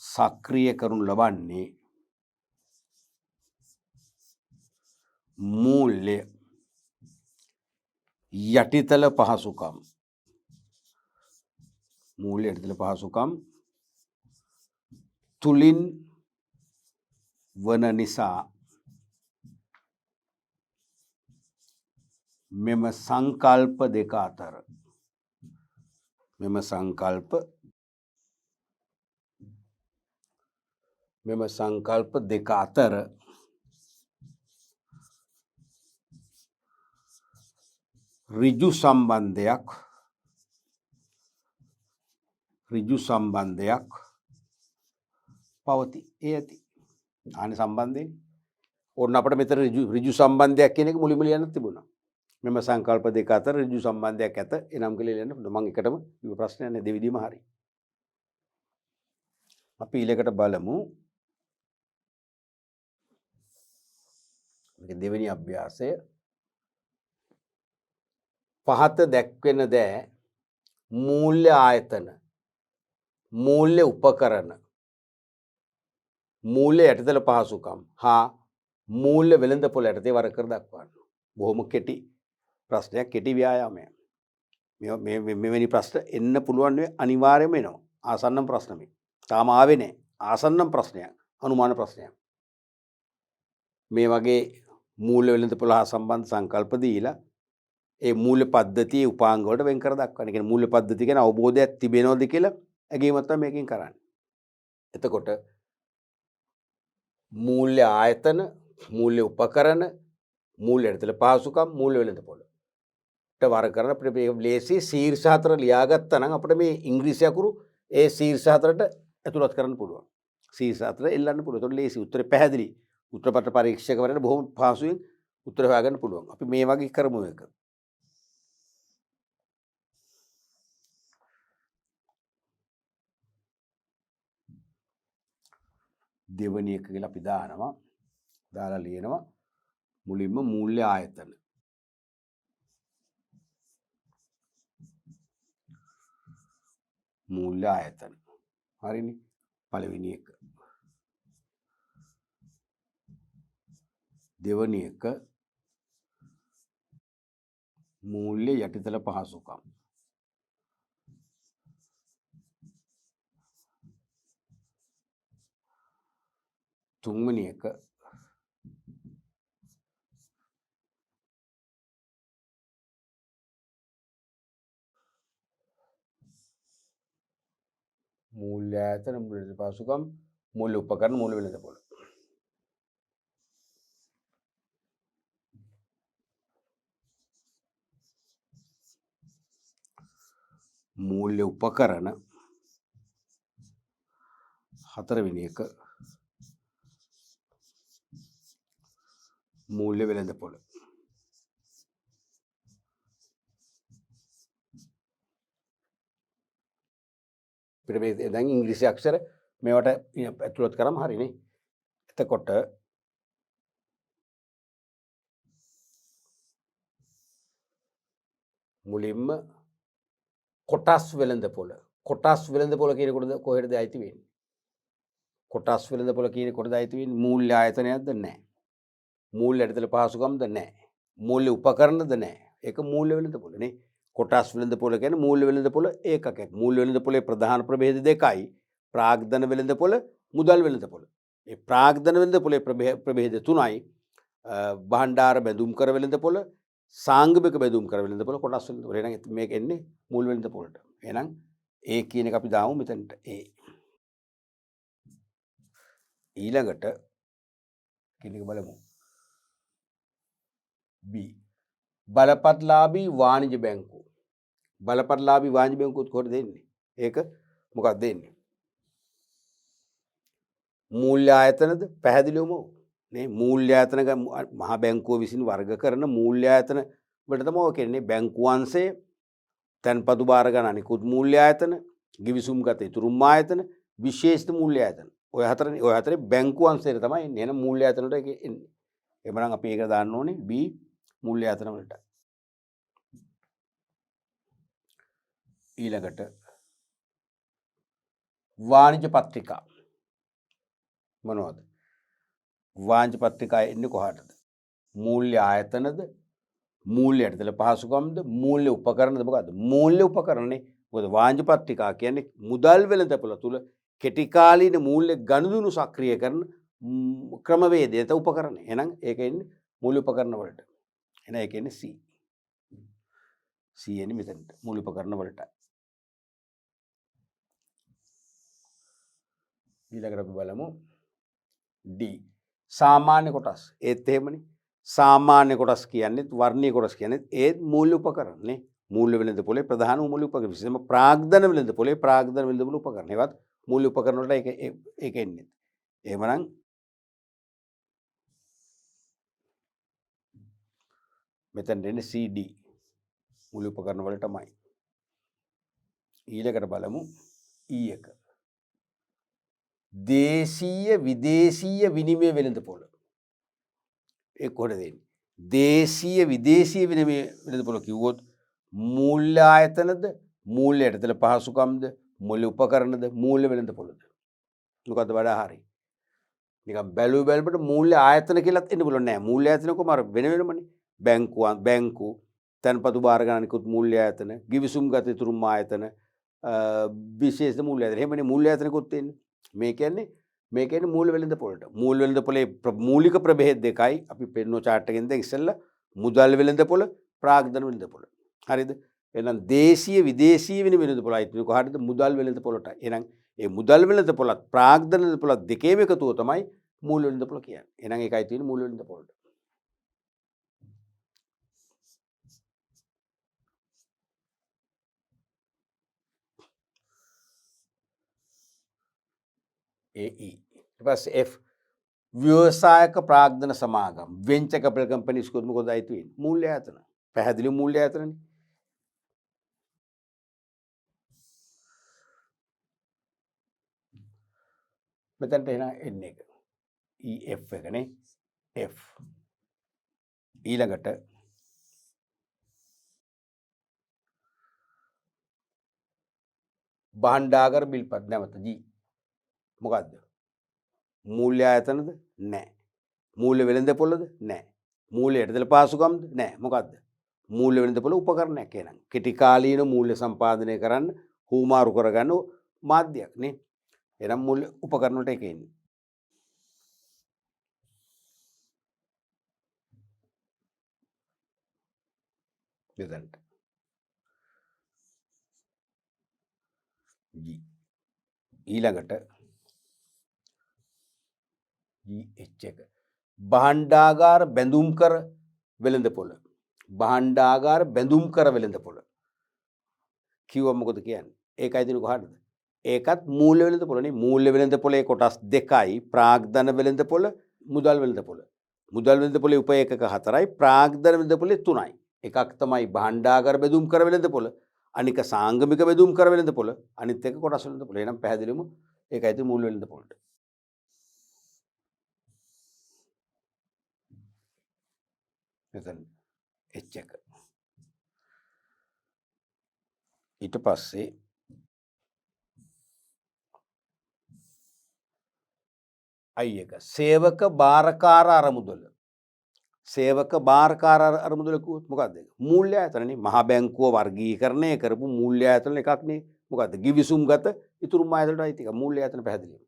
Speaker 1: සක්‍රිය කරනු ලබන්නේ මූල්‍ය යටිතල පහසුකම් මූල්‍ය යටිතල පහසුකම් තුලින් වන නිසා මෙම සංකල්ප දෙක අතර ඍජු සම්බන්ධයක් පවතී. ඒ ඇති ආන සම්බන්ධයෙන් ඕන්න අපිට මෙතන ඍජු සම්බන්ධයක් කියන එක මුලින්ම ලියන්න තිබුණා. මෙම සංකල්ප දෙක අතර ඍජු සම්බන්ධයක් ඇත. එනම් කියලා ලියන්න පුළුවන්. මම එකටම මේ ප්‍රශ්නය නේ දෙවිදිහම හරි. අපි ඊළඟට බලමු. මේක දෙවෙනි අභ්‍යාසය. පහත දැක්වෙන දෑ මූල්‍ය ආයතන, මූල්‍ය උපකරණ, මූල්‍ය යටිතල පහසුකම් හා මූල්‍ය වෙළඳපොළ යටතේ වර කර දක්වන්න. බොහොම කෙටි ප්‍රශ්නයක්, කෙටි ව්‍යායාමයක්. මෙවැනි ප්‍රශ්න එන්න පුළුවන් වේ අනිවාර්යයෙන්ම එනවා. ආසන්නම් ප්‍රශ්න මේ. තාම ආවේ නැහැ. ආසන්නම් ප්‍රශ්නයක්, අනුමාන ප්‍රශ්නයක්. මේ වගේ මූල්‍ය වෙළඳපොළ හා සම්බන්ධ සංකල්ප දීලා ඒ මූල්‍ය පද්ධතියේ උපාංග වලට වෙන් කර දක්වන්න. ඒ කියන්නේ මූල්‍ය පද්ධතිය ගැන අවබෝධයක් තිබෙනවද කියලා ඇගීමක් තමයි මේකෙන් කරන්නේ. එතකොට මූල්‍ය ආයතන, මූල්‍ය උපකරණ, මූල්‍ය යටිතල පහසුකම්, මූල්‍ය වෙළඳපොළ වර කරන අපිට ලේසි ශීර්ෂ හතර ලියාගත්තා නම් අපිට මේ ඉංග්‍රීසි අකුරු ඒ ශීර්ෂ හතරට ඇතුළත් කරන්න පුළුවන්. ශීර්ෂ හතර එල්ලන්න පුළුවන්. ඒතකොට ලේසි උත්තරේ පැහැදිලි. උත්තරපත්‍ර පරීක්ෂකවරයාට බොහොම පහසුවෙන් උත්තර හොයාගන්න පුළුවන්. අපි මේ වගේ කරමු එක. දෙවැනි එක කියලා අපි දාලා ලියනවා මුලින්ම මූල්‍ය ආයතන. මූල්‍ය ආයතන. හරිනේ. පළවෙනි එක. දෙවැනි එක මූල්‍ය යටිතල පහසුකම්. තුන්වෙනි එක මූල්‍ය ආයතන, මූල්‍ය පහසුකම්, මූල්‍ය උපකරණ, මූල්‍ය වෙළඳපොළ. මූල්‍ය උපකරණ හතරවෙනි එක මූල්‍ය වෙළඳපොළ. පිට මේ දැන් ඉංග්‍රීසි අක්ෂර මේවට ඇතුළත් කරාම හරිනේ. එතකොට මුලින්ම කොටස් වෙළඳපොළ. කොටස් වෙළඳපොළ කියනකොට කොහෙටද අයිති වෙන්නේ? කොටස් වෙළඳපොළ කියන කොටද අයිති වෙන්නේ? මූල්‍ය ආයතනයක්ද? නැහැ. මූල්‍ය යටිතල පහසුකම්ද? නැහැ. මූල්‍ය උපකරණද? නැහැ. ඒක මූල්‍ය වෙළඳපොළ නේ. කොටස් වෙළඳපොළ කියන්නේ මූල්‍ය වෙළඳපොළ ඒකකයක්. මූල්‍ය වෙළඳපොළේ ප්‍රධාන ප්‍රභේද දෙකයි. ප්‍රාග්ධන වෙළඳපොළ, මුදල් වෙළඳපොළ. ඒ ප්‍රාග්ධන වෙළඳපොළේ ප්‍රභේද තුනයි. භාණ්ඩාර බැඳුම් කර වෙළඳපොළ, සාංගමික බැඳුම් කර වෙළඳපොළ, කොටස් වෙළඳපොළ. එහෙනම් මේක එන්නේ මූල්‍ය වෙළඳපොළට. එහෙනම් ඒ කියන එක අපි දාමු මෙතනට. ඒ ඊළඟට කෙනෙක් බලමු. B. බලපත්ලාභී වාණිජ බැංකුව. බලපත්ලාභී වාණිජ බැංකුවත් කොහෙද දෙන්නේ? ඒක මොකක්ද දෙන්නේ? මූල්‍ය ආයතනද? පැහැදිලිවම නේ. මූල්‍ය ආයතන මහා බැංකුව විසින් වර්ග කරන මූල්‍ය ආයතන වලට තමයි ඔය කියන්නේ. බැංකු අංශය, තැන්පතු භාර ගන්න අනිකුත් මූල්‍ය ආයතන, ගිවිසුම්ගත ඉතුරුම් ආයතන, විශේෂිත මූල්‍ය ආයතන. ඔය හතරේ බැංකු අංශයට තමයි එන්නේ. එහෙනම් මූල්‍ය ආයතන වලට එන්නේ. එමනම් අපි ඒක දාන්න ඕනේ B මූල්‍ය ආයතන වලට. ඊළඟට වාණිජ පත්‍රිකා මොනවද? වාණිජ පත්‍රිකා එන්නේ කොහටද? මූල්‍ය ආයතනද මූල්‍ය යටිතල පහසුකම්ද මූල්‍ය උපකරණද මොකද්ද? මූල්‍ය උපකරණනේ. මොකද වාණිජ පත්‍රිකා කියන්නේ මුදල් වෙළඳපොළ තුල කෙටි කාලීන මූල්‍ය ගනුදෙනු සක්‍රිය කරන ක්‍රමවේදය නැත උපකරණ. එහෙනම් ඒක එන්නේ මූල්‍ය උපකරණ වලට. එහෙනම් ඒක එන්නේ C. C එන්නේ මෙතනට මූල්‍ය උපකරණ වලට. ඊළඟට අපි බලමු D. සාමාන්‍ය කොටස්. ඒත් එහෙමනේ. සාමාන්‍ය කොටස් කියන්නේ වර්ණීය කොටස් කියන්නේ ඒත් මූල්‍ය උපකරණ නේ. මූල්‍ය වෙළඳපොලේ ප්‍රධාන මූල්‍ය උපකරණ විශේෂයෙන්ම ප්‍රාග්ධන වෙළඳපොලේ ප්‍රාග්ධන වෙළඳපොළ උපකරණ. ඒවත් මූල්‍ය උපකරණ වලට ඒක එන්නේ. එහෙමනම් මෙතන එන්නේ CD මූල්‍ය උපකරණ වලටමයි. ඊළඟට බලමු E එක. දේශීය විදේශීය විනිමය වෙළඳපොළ. ඒ කොහෙද දෙන්නේ? දේශීය විදේශීය විනිමය වෙළඳපොළ කිව්වොත් මූල්‍ය ආයතනද මූල්‍ය යටිතල පහසුකම්ද මූල්‍ය උපකරණද මූල්‍ය වෙළඳපොළද? මොකද්ද වඩා හරි? නිකන් බැලුවට මූල්‍ය ආයතන කියලාත් එන්න පුළුවන් නෑ. මූල්‍ය ආයතන කොහොම අර වෙන වෙනමනේ. බැංකු තැන්පතු භාර ගණනිකුත් මූල්‍ය ආයතන, ගිවිසුම් ගත යුතුරුම් ආයතන, විශේෂ මූල්‍ය ආයතන. එහෙමනේ මූල්‍ය ආයතනකුත් එන්නේ. මේ කියන්නේ මූල්‍ය වෙළඳපොළට. මූල්‍ය වෙළඳපොලේ මූලික ප්‍රභේද දෙකයි අපි පෙන්නන chart එකෙන් දැන් ඉස්සෙල්ලා මුදල් වෙළඳපොළ, ප්‍රාග්ධන වෙළඳපොළ. හරිද? එහෙනම් දේශීය විදේශීය වෙන වෙළඳපොළ අයිති කොහටද? මුදල් වෙළඳපොළට. එහෙනම් ඒ මුදල් වෙළඳපොළත් ප්‍රාග්ධන වෙළඳපොළත් දෙකේම එකතුව තමයි මූල්‍ය වෙළඳපොළ කියන්නේ. එහෙනම් ඒකයි තියෙන්නේ මූල්‍ය වෙළඳපොළට. AE. ඊට පස්සේ F. ව්‍යවසායක ප්‍රාග්ධන සමාගම් වෙන්චර් කැපිටල් කම්පැනිස් කොහොමද අයිති වෙන්නේ? මූල්‍ය ආයතන. පැහැදිලි මූල්‍ය ආයතනනේ. මෙතනට එන එක. EF එකනේ. F. ඊළඟට භාණ්ඩාගාර බිල්පත් නැවත G. මොකද්ද? මූල්‍ය ආයතනද? නැහැ. මූල්‍ය වෙළඳපොළද? නැහැ. මූල්‍ය යටිතල පහසුකම්ද? නැහැ. මොකද්ද? මූල්‍ය වෙළඳපොළ උපකරණයක් එහෙනම්. කෙටි කාලීන මූල්‍ය සම්පාදනය කරන්න හුවමාරු කරගන්න මාධ්‍යයක් නේ. එහෙනම් මූල්‍ය උපකරණ වලට එක එන්නේ. මෙතනට. G. ඊළඟට GH එක. භාණ්ඩාගාර බැඳුම් කර වෙළඳපොළ. භාණ්ඩාගාර බැඳුම් කර වෙළඳපොළ. කිව්වම මොකද කියන්නේ? ඒකයි දිනු කොහටද? ඒකත් මූල්‍ය වෙළඳපොළනේ. මූල්‍ය වෙළඳපොළේ කොටස් දෙකයි ප්‍රාග්ධන වෙළඳපොළ, මුදල් වෙළඳපොළ. මුදල් වෙළඳපොළේ උප ඒකක 4යි, ප්‍රාග්ධන වෙළඳපොළේ 3යි. එකක් තමයි භාණ්ඩාගාර බැඳුම් කර වෙළඳපොළ, අනික සාංගමික බැඳුම් කර වෙළඳපොළ, අනිත් එක කොටස් වෙළඳපොළ. එහෙනම් පැහැදිලිවම ඒකයි තියෙන්නේ මූල්‍ය වෙළඳපොළට. මෙතන H එක. ඊට පස්සේ I එක. සේවක බාරකාර අරමුදල. සේවක බාරකාර අරමුදල කිව්වොත් මොකක්ද ඒක? මූල්‍ය ආයතනනේ. මහා බැංකුව වර්ගීකරණය කරපු මූල්‍ය ආයතන එකක් නේ. මොකද්ද? ගිවිසුම්ගත ඉතුරුම් ආයතනට අයිති එක. මූල්‍ය ආයතන පැහැදිලිව.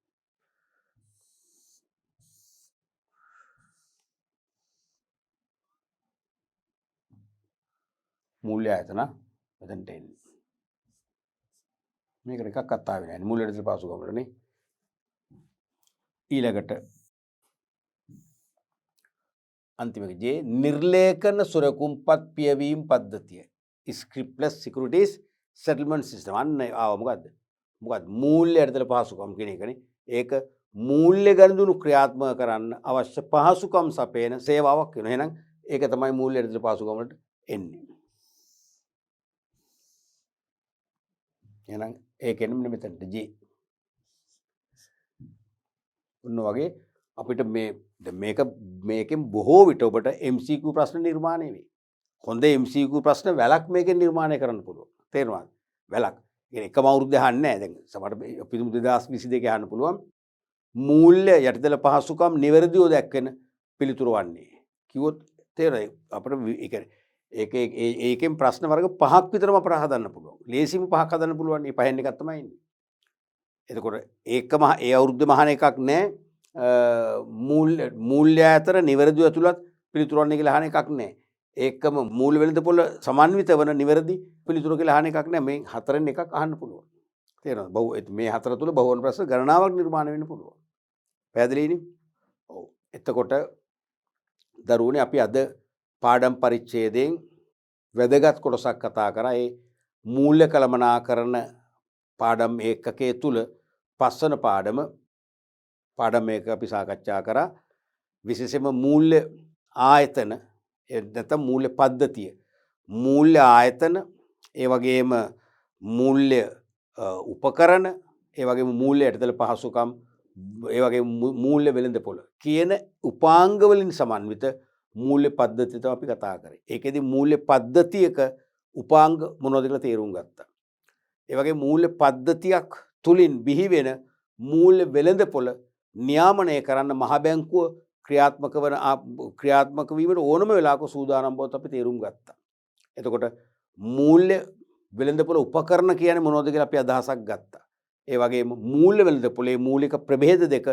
Speaker 1: මූල්‍ය ආයතන මෙතනට එන්නේ. මේකට එකක් අත්තාවේ නැහැ. මූල්‍ය ආයතන පාසුකම් වලනේ. ඊළඟට अंतिम निर्लेखन सुरकुंपत पियवीम पद्धति स्क्रिप्टलेस सिक्योरिटीज सेटलमेंट सिस्टम अन्न मुगद मुगद मूल्य यटितल पहसुकम किने एक मूल्य गणुदुनु क्रियात्मक करන්න අවශ්‍ය පහසුකම් සපයන සේවාවක් වෙනවා. එහෙනම් ඒක තමයි මූල්‍ය යටිතල පහසුකම් වලට එන්නේ. එහෙනම් ඒකෙන් මෙතනට J. ඔන්න වගේ අපිට මේකෙන් බොහෝ විට ඔබට MCQ ප්‍රශ්න නිර්මාණය වෙයි. හොඳ MCQ ප්‍රශ්න වැලක් මේකෙන් නිර්මාණය කරන්න පුළුවන්. තේරෙනවද? වැලක්. ඒ එකම අවුරුද්ද අහන්නේ නැහැ. දැන් සමහරට අපි 2022 අහන්න පුළුවන්. මූල්‍ය යටිතල පහසුකම් නිවැරදිව දැක්වෙන පිළිතුරු වන්නේ. කිව්වොත් තේරෙයි අපිට ඒ කියන්නේ ඒකෙන් ප්‍රශ්න වර්ග 5ක් විතරම අපට හදන්න පුළුවන්. ලේසිම 5ක් හදන්න පුළුවන්. මේ පහෙන් එකක් තමයි ඉන්නේ. එතකොට ඒකම ඒ අවුරුද්දේ මහාන එකක් නෑ. මූල්‍ය අතර නිවැරදිව ඇතුළත් පිළිතුරන්නේ කියලා අහන එකක් නෑ. ඒකම මූල්‍ය වෙළඳපොළ සමන්විත වන නිවැරදි පිළිතුර කියලා අහන එකක් නෑ. මේ හතරෙන් එකක් අහන්න පුළුවන්. තේරෙනවද? මේ හතර තුල බහුවන ප්‍රශ්න ගණනාවක් නිර්මාණය වෙන්න පුළුවන්. පැහැදිලිනේ? ඔව්. එතකොට දරුවනේ අපි අද පාඩම් පරිච්ඡේදයෙන් වැදගත් කොටසක් කතා කරා. ඒ මූල්‍ය කළමනාකරණ පාඩම් ඒකකයේ තුල පස්වන පාඩම මේක අපි සාකච්ඡා කරා. විශේෂයෙන්ම මූල්‍ය ආයතන නැත්නම් මූල්‍ය පද්ධතිය, මූල්‍ය ආයතන, ඒ වගේම මූල්‍ය උපකරණ, ඒ වගේම මූල්‍ය යටිතල පහසුකම්, ඒ වගේම මූල්‍ය වෙළඳපොළ කියන උපාංග වලින් සමන්විත මූල්‍ය පද්ධතිය තමයි අපි කතා කරේ. ඒකෙදි මූල්‍ය පද්ධතියක උපාංග මොනවද කියලා තේරුම් ගත්තා. ඒ වගේ මූල්‍ය පද්ධතියක් තුලින් බිහි වෙන මූල්‍ය වෙළඳපොළ නියාමනය කරන්න මහ බැංකුව ක්‍රියාත්මක වීමට ඕනම වෙලාවක සූදානම් බවත් අපි තේරුම් ගත්තා. එතකොට මූල්‍ය වෙළඳපොළ උපකරණ කියන්නේ මොනවද කියලා අපි අදහසක් ගත්තා. ඒ වගේම මූල්‍ය වෙළඳපොළේ මූලික ප්‍රභේද දෙක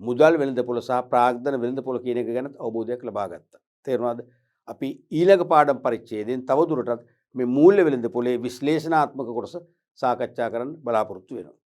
Speaker 1: මුදල් වෙළඳපොළ සහ ප්‍රාග්ධන වෙළඳපොළ කියන එක ගැන අවබෝධයක් ලබා ගත්තා. තේරුණාද? අපි ඊළඟ පාඩම් පරිච්ඡේදයෙන් තවදුරටත් මේ මූල්‍ය වෙළඳපොළේ විශ්ලේෂණාත්මක කොටස සාකච්ඡා කරන්න බලාපොරොත්තු වෙනවා.